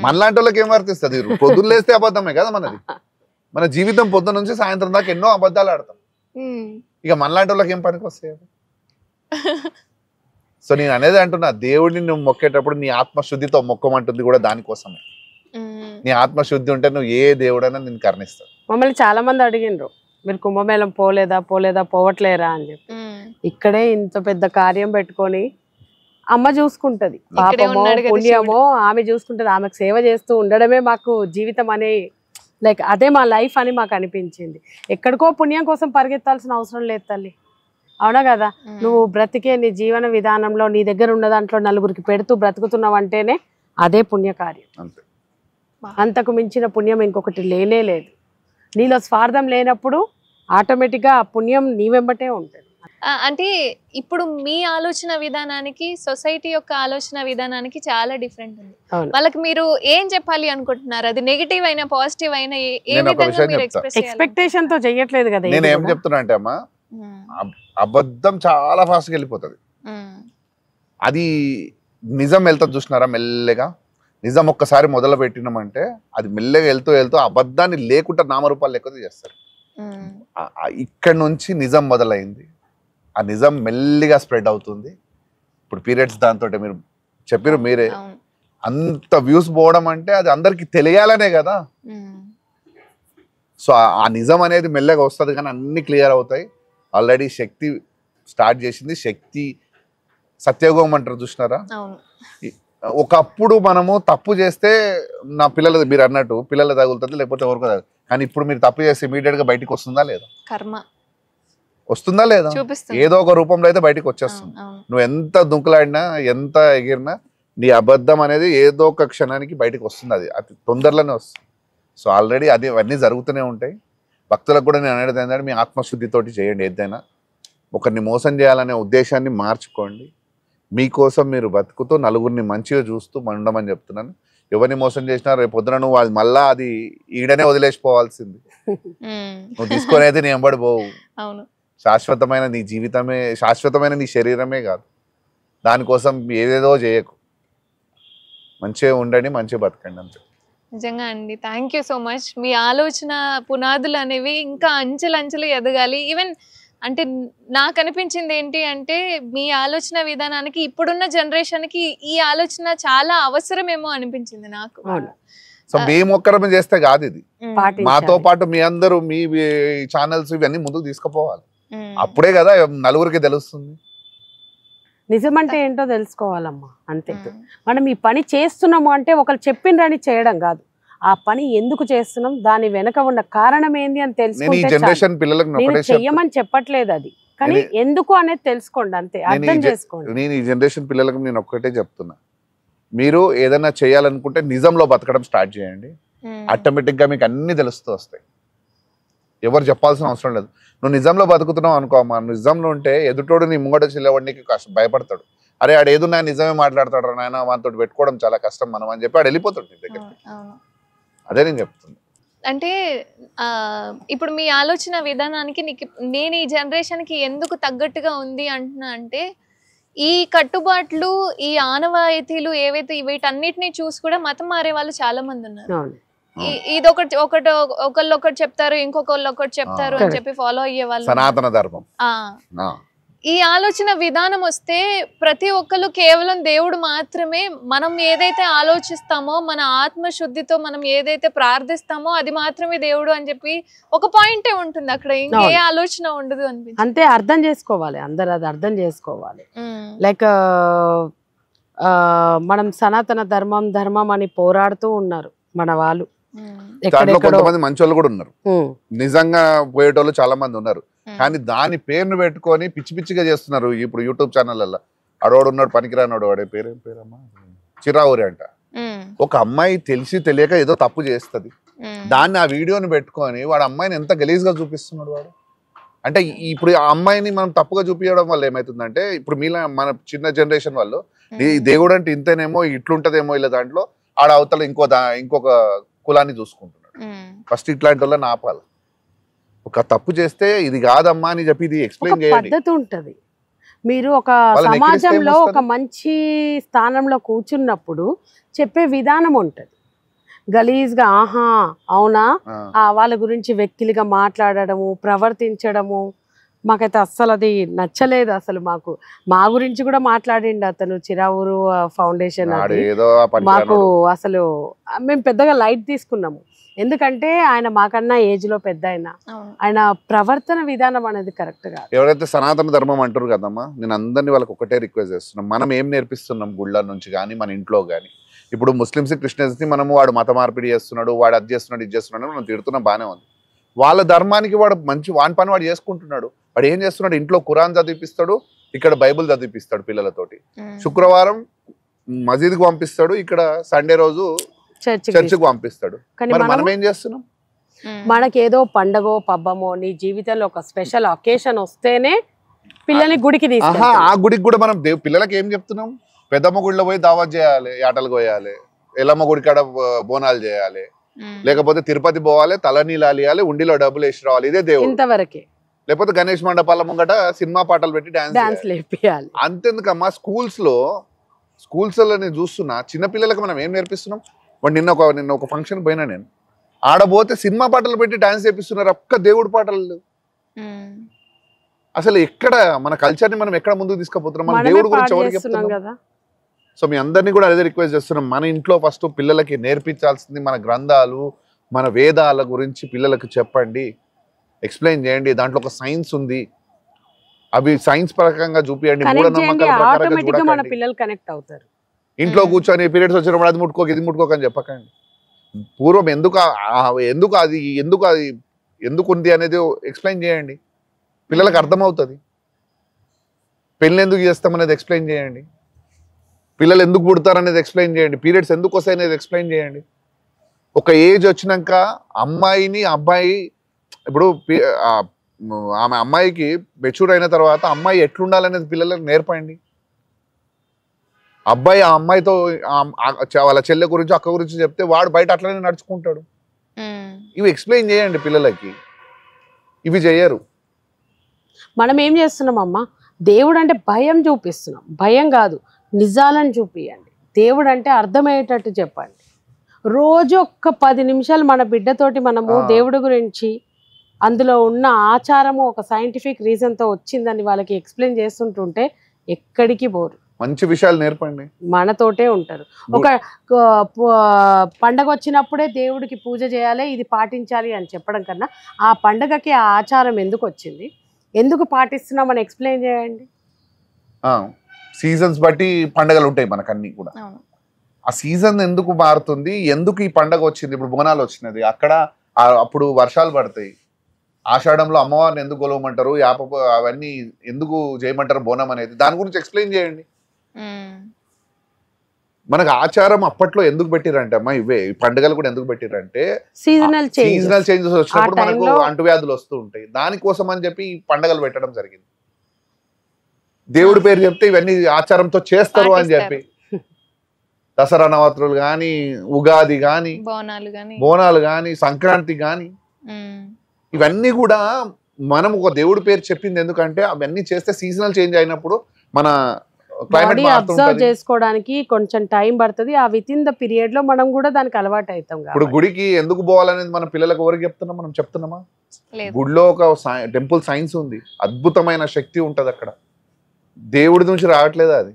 మనలాంటి వాళ్ళకి ఏం వర్తిస్తుంది? పొద్దున్న లేస్తే అబద్ధమే కదా మనది. మన జీవితం పొద్దున్న నుంచి సాయంత్రం దాకా ఎన్నో అబద్ధాలు ఆడతాం. ఇక మనలాంటి వాళ్ళకి ఏం పనికి వస్తాయి? సో నేను అనేది అంటున్నా, దేవుడిని నువ్వు మొక్కేటప్పుడు నీ ఆత్మశుద్ధితో మొక్కమంటుంది కూడా దానికోసమే. నీ ఆత్మశుద్ధి ఉంటే నువ్వు ఏ దేవుడైనా నేను కరుణిస్తావు. మమ్మల్ని చాలా మంది అడిగిండ్రు, మీరు కుంభమేళం పోలేదా పోవట్లేరా అని చెప్పి. ఇక్కడే ఇంత పెద్ద కార్యం పెట్టుకొని అమ్మ చూసుకుంటది, పాపమో పుణ్యమో ఆమె చూసుకుంటది. ఆమెకు సేవ చేస్తూ ఉండడమే మాకు జీవితం అనే, లైక్ అదే మా లైఫ్ అని మాకు అనిపించింది. ఎక్కడికో పుణ్యం కోసం పరిగెత్తాల్సిన అవసరం లేదు తల్లి, అవునా కదా? నువ్వు బ్రతికే నీ జీవన విధానంలో నీ దగ్గర ఉన్న దాంట్లో నలుగురికి పెడుతూ బ్రతుకుతున్నావు అంటేనే అదే పుణ్యకార్యం. అంతకు మించిన పుణ్యం ఇంకొకటి లేనే లేదు. నీలో స్వార్థం లేనప్పుడు ఆటోమేటిక్గా ఆ పుణ్యం నీ వెంబటే ఉంటుంది. అంటే ఇప్పుడు మీ ఆలోచన విధానానికి సొసైటీ యొక్క ఆలోచన విధానానికి చాలా డిఫరెంట్ ఉంది. వాళ్ళకి మీరు ఏం చెప్పాలి అనుకుంటున్నారు? అది నెగిటివ్ అయినా పాజిటివ్ అయినా ఏ విధంగా మీరు ఎక్స్పెక్టేషన్ తో చేయట్లేదు కదా. నేను ఏం చెప్తున్నా అంటే అమ్మా, అబద్ధం చాలా ఫాస్ట్గా వెళ్ళిపోతుంది. అది నిజం వెళ్తుంది చూసినారా మెల్లగా. నిజం ఒక్కసారి మొదలు పెట్టినామంటే అది మెల్లగా వెళ్తూ అబద్ధాన్ని లేకుండా నామరూపాలు లేకపోతే చేస్తారు. ఇక్కడ నుంచి నిజం మొదలైంది, ఆ నిజం మెల్లిగా స్ప్రెడ్ అవుతుంది. ఇప్పుడు పీరియడ్స్ దాంతో మీరు చెప్పారు మీరే, అంత వ్యూస్ పోవడం అంటే అది అందరికి తెలియాలనే కదా. సో ఆ నిజం అనేది మెల్లగా వస్తుంది, కానీ అన్ని క్లియర్ అవుతాయి. ఆల్రెడీ శక్తి స్టార్ట్ చేసింది. శక్తి సత్యయోగం అంటారు చూసినారా. ఒకప్పుడు మనము తప్పు చేస్తే నా పిల్లలు, మీరు అన్నట్టు పిల్లలు తగులుతుంది లేకపోతే ఎవరికో తగులుతుంది. కానీ ఇప్పుడు మీరు తప్పు చేస్తే ఇమీడియట్ గా బయటకు వస్తుందా లేదా? కర్మ వస్తుందా లేదా? ఏదో ఒక రూపంలో అయితే బయటకు వచ్చేస్తుంది. నువ్వు ఎంత దుంకులాడినా ఎంత ఎగిరినా నీ అబద్ధం అనేది ఏదో ఒక క్షణానికి బయటకు వస్తుంది. అది అతి తొందరలోనే వస్తుంది. సో ఆల్రెడీ అది అవన్నీ జరుగుతూనే ఉంటాయి. భక్తులకు కూడా నేను అనేది ఏంటంటే, మీ ఆత్మశుద్ధితోటి చేయండి. ఏదైనా ఒకరిని మోసం చేయాలనే ఉద్దేశాన్ని మార్చుకోండి. మీకోసం మీరు బతుకుతూ నలుగురిని మంచిగా చూస్తూ ఉండమని చెప్తున్నాను. ఎవరిని మోసం చేసినా రేపు పొద్దున నువ్వు అది మళ్ళా అది ఈడనే వదిలేసిపోవాల్సింది. నువ్వు తీసుకునేది నీ ఎంబడి పోవు. శాశ్వతమైన నీ జీవితమే, శాశ్వతమైన నీ శరీరమే కాదు. దానికోసం ఏదేదో చేయకు. మంచిగా ఉండండి, మంచిగా బతకండి అంతే. నిజంగా అండి, థ్యాంక్ యూ సో మచ్. మీ ఆలోచన పునాదులు అనేవి ఇంకా అంచెలంచెలు ఎదగాలి. ఈవెన్ అంటే నాకు అనిపించింది ఏంటి అంటే, మీ ఆలోచన విధానానికి ఇప్పుడున్న జనరేషన్కి ఈ ఆలోచన చాలా అవసరమేమో అనిపించింది నాకు. సో మేము ఒక్కరమే చేస్తే కాదు, ఇది మాతో పాటు మీ అందరూ మీ ఛానల్స్ ఇవన్నీ ముందుకు తీసుకుపోవాలి. అప్పుడే కదా నలుగురికి తెలుస్తుంది. నిజమంటే ఏంటో తెలుసుకోవాలమ్మా, అంతే. మనం ఈ పని చేస్తున్నాము అంటే ఒకరు చెప్పిండ్రని చేయడం కాదు, ఆ పని ఎందుకు చేస్తున్నాం, దాని వెనక ఉన్న కారణం ఏంది అని తెలుసుకుంటే. చెయ్యమని చెప్పట్లేదు అది, కానీ ఎందుకు అనేది తెలుసుకోండి అంతే, అర్థం చేసుకోండి. నేను ఈ జనరేషన్ పిల్లలకు నేను ఒక్కటే చెప్తున్నా, మీరు ఏదైనా చేయాలనుకుంటే నిజంలో బతకడం స్టార్ట్ చేయండి. ఆటోమేటిక్ గా మీకు అన్ని తెలుస్తూ వస్తాయి. ఎవరు చెప్పాల్సిన అవసరం లేదు. నువ్వు నిజంలో బతుకుతున్నావు అనుకో అమ్మా, నిజంలో ఉంటే ఎదుటోడు నీ ముంగట చిల్లవడానికి కష్టం భయపడతాడు. అరే ఆడు ఏదున్నా నిజమే మాట్లాడతాడు రా నాయన, వాటితో పెట్టుకోవడం చాలా కష్టం మనం అని చెప్పి ఆడు వెళ్ళిపోతాడు నీ దగ్గర. అదే నేను చెప్తుంది. అంటే ఇప్పుడు మీ ఆలోచన విధానానికి నేను ఈ జనరేషన్కి ఎందుకు తగ్గట్టుగా ఉంది అంటున్నా అంటే, ఈ కట్టుబాట్లు, ఈ ఆనవాయితీలు ఏవైతే వీటన్నిటిని చూసి కూడా మతం మారే వాళ్ళు చాలా మంది ఉన్నారు. ఇదొకటి ఒకళ్ళు ఒకటి చెప్తారు, ఇంకొకళ్ళు ఒకటి చెప్తారు అని చెప్పి ఫాలో అయ్యే వాళ్ళు. సనాతన ధర్మం ఈ ఆలోచన విధానం వస్తే ప్రతి ఒక్కరు కేవలం దేవుడు మాత్రమే, మనం ఏదైతే ఆలోచిస్తామో మన ఆత్మశుద్ధితో మనం ఏదైతే ప్రార్థిస్తామో అది మాత్రమే దేవుడు అని చెప్పి ఒక పాయింటే ఉంటుంది అక్కడ, ఇంకే ఆలోచన ఉండదు అనిపించింది. అంతే అర్థం చేసుకోవాలి, అందరు అది అర్థం చేసుకోవాలి. లైక్ మనం సనాతన ధర్మం అని పోరాడుతూ ఉన్నారు మన వాళ్ళు. కొంతమంది మంచి వాళ్ళు కూడా ఉన్నారు, నిజంగా పోయేటోళ్ళు చాలా మంది ఉన్నారు. కానీ దాని పేరును పెట్టుకొని పిచ్చి పిచ్చిగా చేస్తున్నారు. ఇప్పుడు యూట్యూబ్ ఛానళ్ళల్లో అడవాడు ఉన్నాడు, పనికిరానోడు, వాడే పేరేం పేరమ్మా, చిరావురి అంట. ఒక అమ్మాయి తెలిసి తెలియక ఏదో తప్పు చేస్తుంది, దాన్ని ఆ వీడియోని పెట్టుకొని వాడు అమ్మాయిని ఎంత గలీజ్గా చూపిస్తున్నాడు వాడు. అంటే ఇప్పుడు ఆ అమ్మాయిని మనం తప్పుగా చూపించడం వల్ల ఏమవుతుందంటే, ఇప్పుడు మీలా మన చిన్న జనరేషన్ వాళ్ళు దేవుడు అంటే ఇంతేనేమో, ఇట్లుంటదేమో ఇలా దాంట్లో ఆడ అవతల ఇంకొక కులాన్ని చూసుకుంటున్నాడు. ఫస్ట్ ఇట్లాంటి వాళ్ళని ఆపాలి. ఒక తప్పు చేస్తే ఇది కాదమ్మా అని చెప్పి ఇది ఎక్స్ప్లెయిన్ చేయండి. పద్ధతి ఉంటది. మీరు ఒక సమాజంలో ఒక మంచి స్థానంలో కూర్చున్నప్పుడు చెప్పే విధానం ఉంటది. గలీజ్గా ఆహా అవునా వాళ్ళ గురించి వ్యక్తులుగా మాట్లాడడము, ప్రవర్తించడము మాకైతే అస్సలు అది నచ్చలేదు. అసలు మా గురించి కూడా మాట్లాడిండు అతను, చిరావురు ఫౌండేషన్. మాకు అసలు మేము పెద్దగా లైట్ తీసుకున్నాము, ఎందుకంటే ఆయన మాకన్నా ఏజ్ లో పెద్ద ఆయన ప్రవర్తన విధానం అనేది కరెక్ట్ గా. ఎవరైతే సనాతన ధర్మం అంటారు కదమ్మా, నేను అందరినీ వాళ్ళకి ఒకటే రిక్వెస్ట్ చేస్తున్నాం, మనం ఏం నేర్పిస్తున్నాం గుళ్ళ నుంచి కానీ మన ఇంట్లో కానీ. ఇప్పుడు ముస్లిమ్స్ క్రిస్టియన్స్ ని మనము వాడు మత మార్పిడి చేస్తున్నాడు, వాడు అది చేస్తున్నాడు ఇది చేస్తున్నాడు మనం తిడుతున్నాం, బాగానే ఉంది. వాళ్ళ ధర్మానికి వాడు వాని పని వాడు చేసుకుంటున్నాడు. వాడు ఏం చేస్తున్నాడు, ఇంట్లో ఖురాన్ చదివిపిస్తాడు, ఇక్కడ బైబుల్ చదివిపిస్తాడు పిల్లలతోటి, శుక్రవారం మసీద్కి పంపిస్తాడు, ఇక్కడ సండే రోజు చర్చికి పంపిస్తాడు. మరి మనం ఏం చేస్తున్నాం? మనకేదో పండగో పబ్బమో నీ జీవితంలో ఒక స్పెషల్ అకేషన్ వస్తేనే పిల్లల్ని గుడికి తీసుకెళ్తాం. ఆ గుడికి కూడా మనం పిల్లలకి ఏం చెప్తున్నాం, పెద్దమ్మ గుడిలో పోయి దావత్ చేయాలి, ఆటలు కోయాలి, ఎల్లమ్మ గుడి కాడ బోనాలు చేయాలి, లేకపోతే తిరుపతి పోవాలి, తలనీళ్ళు అలియాలి, ఉండిలో డబ్బులు వేసి రావాలి, ఇదే దేవుడు ఇంతవరకే. లేకపోతే గణేష్ మండపాల ముంగట సినిమా పాటలు పెట్టి డాన్స్ లేపియాలి. అంతెందుకమ్మా, స్కూల్స్ లో నేను చూస్తున్నా చిన్నపిల్లలకి మనం ఏం నేర్పిస్తున్నాం. నిన్న ఒక ఫంక్షన్ పోయినా నేను, ఆడబోతే సినిమా పాటలు పెట్టి డాన్స్ చేపిస్తున్నారు, ఒక్క దేవుడు పాటలు. అసలు ఎక్కడ మన కల్చర్ ని మనం ఎక్కడ ముందుకు తీసుకుపోతున్నాం, మన దేవుడు గురించి ఎవరికి చెప్తున్నాం కదా. సో మీ అందరినీ కూడా అదే రిక్వెస్ట్ చేస్తున్నాం, మన ఇంట్లో ఫస్ట్ పిల్లలకి నేర్పించాల్సింది మన గ్రంథాలు, మన వేదాల గురించి పిల్లలకి చెప్పండి, ఎక్స్ప్లెయిన్ చేయండి. దాంట్లో ఒక సైన్స్ ఉంది, అవి సైన్స్ పరంగా చూపియండి, మూఢనమ్మకాల ప్రకారంగా పిల్లలు కనెక్ట్ అవుతారు. ఇంట్లో కూర్చొని పీరియడ్స్ వచ్చినప్పుడు అది ముట్టుకోక ఇది ముట్టుకోక అని చెప్పకండి. పూర్వం ఎందుకు ఉంది అనేది ఎక్స్ప్లెయిన్ చేయండి, పిల్లలకు అర్థమవుతుంది. పెళ్ళి ఎందుకు చేస్తాం అనేది ఎక్స్ప్లెయిన్ చేయండి, పిల్లలు ఎందుకు పుడతారు అనేది ఎక్స్ప్లెయిన్ చేయండి, పీరియడ్స్ ఎందుకు వస్తాయి అనేది ఎక్స్ప్లెయిన్ చేయండి. ఒక ఏజ్ వచ్చినాక అమ్మాయిని అబ్బాయి, ఇప్పుడు ఆమె అమ్మాయికి మెచ్యూర్ అయిన తర్వాత అమ్మాయి ఎట్లుండాలనేది పిల్లలకు నేర్పండి. అబ్బాయి ఆ అమ్మాయితో వాళ్ళ చెల్లె గురించి అక్క గురించి చెప్తే వాడు బయట అట్లనే నడుచుకుంటాడు. ఇవి ఎక్స్ప్లెయిన్ చేయండి పిల్లలకి, ఇవి చేయరు. మనం ఏం చేస్తున్నాం అమ్మా, దేవుడు అంటే భయం చూపిస్తున్నాం, భయం కాదు నిజాలను చూపియండి. దేవుడు అంటే అర్థమయ్యేటట్టు చెప్పండి. రోజు ఒక్క 10 నిమిషాలు మన బిడ్డతోటి మనము దేవుడి గురించి, అందులో ఉన్న ఆచారము ఒక సైంటిఫిక్ రీజన్తో వచ్చిందని వాళ్ళకి ఎక్స్ప్లెయిన్ చేస్తుంటుంటే ఎక్కడికి పోరు. మంచి విషయాలు నేర్పండి, మనతోటే ఉంటారు. ఒక పండగ వచ్చినప్పుడే దేవుడికి పూజ చేయాలి, ఇది పాటించాలి అని చెప్పడం కన్నా ఆ పండగకి ఆ ఆచారం ఎందుకు వచ్చింది, ఎందుకు పాటిస్తున్నామని ఎక్స్ప్లెయిన్ చేయండి. సీజన్స్ బట్టి పండగలు ఉంటాయి మనకన్నీ కూడా. ఆ సీజన్ ఎందుకు మారుతుంది, ఎందుకు ఈ పండగ వచ్చింది, ఇప్పుడు బోనాలు వచ్చినది అక్కడ అప్పుడు వర్షాలు పడతాయి, ఆషాఢంలో అమ్మవారిని ఎందుకు గొలవమంటారు, అవన్నీ ఎందుకు చేయమంటారు బోనం అనేది, దాని గురించి ఎక్స్ప్లెయిన్ చేయండి. మనకు ఆచారం అప్పట్లో ఎందుకు పెట్టిరంటే అమ్మా ఇవే ఈ పండుగలు కూడా ఎందుకు పెట్టిరంటే సీజనల్ చేంజెస్ వచ్చినప్పుడు మనకు అంటువ్యాధులు వస్తూ ఉంటాయి, దానికోసం అని చెప్పి ఈ పండుగలు పెట్టడం జరిగింది. దేవుడి పేరు చెప్తే ఇవన్నీ ఆచారంతో చేస్తారు అని చెప్పి దసరా నవరాత్రులు గాని, ఉగాది గాని, బోనాలు గాని, సంక్రాంతి గాని, ఇవన్నీ కూడా మనం ఒక దేవుడి పేరు చెప్పింది ఎందుకంటే అవన్నీ చేస్తే సీజనల్ చేంజ్ అయినప్పుడు మన బాడీ అబ్జర్వ్ చేసుకోవడానికి కొంచెం టైం పడుతుంది. ఆ విత్ ఇన్ ద పీరియడ్ లో మనం కూడా దానికి అలవాటు అవుతాం. ఇప్పుడు గుడికి ఎందుకు పోవాలనేది మన పిల్లలకు ఎవరికి చెప్తున్నాం? మనం చెప్తున్నామా? గుడిలో ఒక టెంపుల్ సైన్స్ ఉంది, అద్భుతమైన శక్తి ఉంటది అక్కడ, దేవుడి నుంచి రావట్లేదు అది,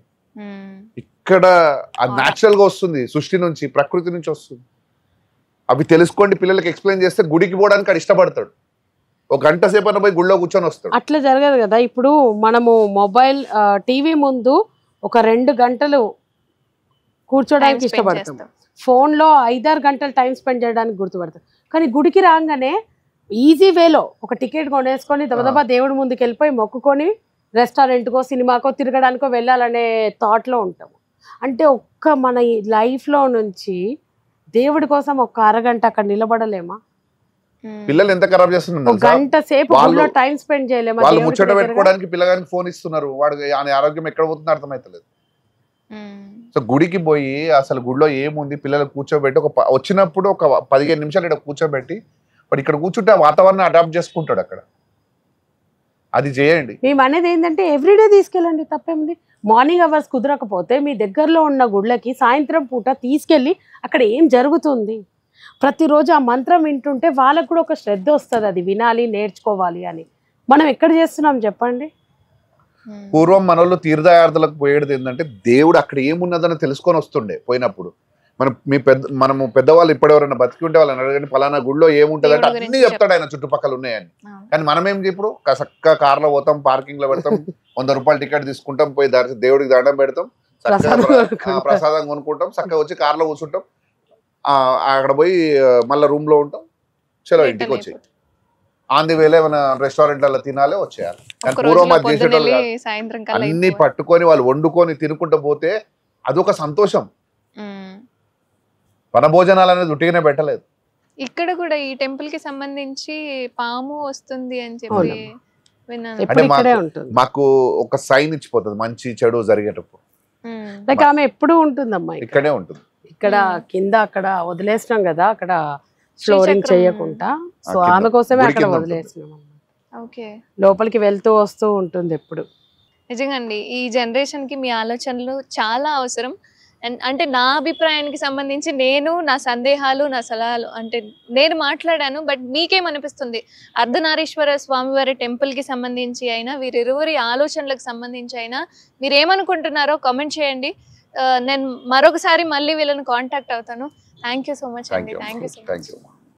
ఇక్కడ అది న్యాచురల్ గా వస్తుంది, సృష్టి నుంచి ప్రకృతి నుంచి వస్తుంది. అవి తెలుసుకోండి, పిల్లలకి ఎక్స్ప్లెయిన్ చేస్తే గుడికి పోవడానికి అది ఇష్టపడతాడు. ఒక గంట సేపు అన్న పోయి గుడిలో కూర్చొని వస్తాడు. అట్లా జరగదు కదా. ఇప్పుడు మనము మొబైల్ టీవీ ముందు ఒక 2 గంటలు కూర్చోడానికి ఇష్టపడతాం, ఫోన్ లో 5-6 గంటలు టైం స్పెండ్ చేయడానికి గుర్తుపడతాం. కానీ గుడికి రాగానే ఈజీ వేలో ఒక టికెట్ కొనేసుకొని దబదబా దేవుడి ముందుకు వెళ్ళిపోయి మొక్కుకొని రెస్టారెంట్కో సినిమాకో తిరగడానికో వెళ్ళాలనే థాట్ లో ఉంటాము. అంటే ఒక్క మన లైఫ్ లో నుంచి దేవుడి కోసం ఒక అరగంట అక్కడ నిలబడలేమా? పిల్లలు ఎంత ఖరాబ్ చేస్తున్నారు, గంట సేపు టైం స్పెండ్ చేయలేము. వాళ్ళు ముచ్చట పెట్టుకోవడానికి పిల్లగానికి ఫోన్ ఇస్తున్నారు, వాడు ఆరోగ్యం ఎక్కడ పోతుందో అర్థమైతలేదు. సో గుడికి పోయి అసలు గుడిలో ఏముంది పిల్లలు కూర్చోబెట్టి వచ్చినప్పుడు ఒక 15 నిమిషాలు ఇక్కడ కూర్చోబెట్టి వాడు ఇక్కడ కూర్చుంటే ఆ వాతావరణం అడాప్ట్ చేసుకుంటాడు అక్కడ. అది చేయండి. మేము అనేది ఏంటంటే ఎవ్రీడే తీసుకెళ్ళండి, తప్పేముంది. మార్నింగ్ అవర్స్ కుదరకపోతే మీ దగ్గరలో ఉన్న గుళ్ళకి సాయంత్రం పూట తీసుకెళ్ళి అక్కడ ఏం జరుగుతుంది ప్రతిరోజు ఆ మంత్రం వింటుంటే వాళ్ళకు కూడా ఒక శ్రద్ధ వస్తుంది, అది వినాలి నేర్చుకోవాలి అని. మనం ఎక్కడ చేస్తున్నాం చెప్పండి? పూర్వం మనోళ్ళు తీర్థయాత్రలకు పోయేది ఏంటంటే దేవుడు అక్కడ ఏమున్నదని తెలుసుకొని వస్తుండే పోయినప్పుడు. మనము పెద్దవాళ్ళు ఇప్పటివరైనా బతికి ఉంటే వాళ్ళని అడగండి పలానా గుడిలో ఏముంటదంటే అన్ని చెప్తాడు ఆయన చుట్టుపక్కల ఉన్నాయని. కానీ మనమేం ఇప్పుడు చక్కగా కార్లో పోతాం, పార్కింగ్ లో పెడతాం, 100 రూపాయలు టికెట్ తీసుకుంటాం, పోయి దేవుడికి దండం పెడతాం, ప్రసాదం కొనుక్కుంటాం, చక్కగా వచ్చి కార్లో కూర్చుంటాం, అక్కడ పోయి మళ్ళీ రూమ్ లో ఉంటాం, చలో ఇంటికి వచ్చి ఆన్ ది వేలే మన రెస్టారెంట్లలో తినాలి వచ్చేయాలి. కానీ పూర్వం అది చేసేటోళ్ళు అన్ని పట్టుకొని వాళ్ళు వండుకొని తినుకుంటూ పోతే అదొక సంతోషం. వనభోజనాలు అనేది ఉట్టిగానే పెట్టలేదు. ఇక్కడ కూడా ఈ టెంపుల్ కి సంబంధించి పాము వస్తుంది అని చెప్పి విన్నాను. మాకు ఒక సైన్ ఇచ్చిపోతుంది మంచి చెడు జరిగేటప్పుడు. లైక్ ఆమె ఎప్పుడు ఉంటుందమ్మా ఇక్కడే ఉంటుంది. ఇక్కడ కింద అక్కడ వదిలేసినాం కదా, అక్కడ ఫ్లోరింగ్ చేయకుండా, సో ఆమె కోసమే అక్కడ వదిలేసినాం. లోపలికి వెళ్తూ వస్తూ ఉంటుంది ఎప్పుడు. నిజంగా అండి, ఈ జనరేషన్ కి మీ ఆలోచనలు చాలా అవసరం. అంటే నా అభిప్రాయానికి సంబంధించి నేను నా సందేహాలు నా సలహాలు అంటే నేను మాట్లాడాను. బట్ మీకేమనిపిస్తుంది? అర్ధనారీశ్వర స్వామివారి టెంపుల్కి సంబంధించి అయినా వీరిరువురి ఆలోచనలకు సంబంధించి అయినా మీరు ఏమనుకుంటున్నారో కామెంట్ చేయండి. నేను మరొకసారి మళ్ళీ వీళ్ళని కాంటాక్ట్ అవుతాను. థ్యాంక్ యూ సో మచ్ అండి. Thank you so much.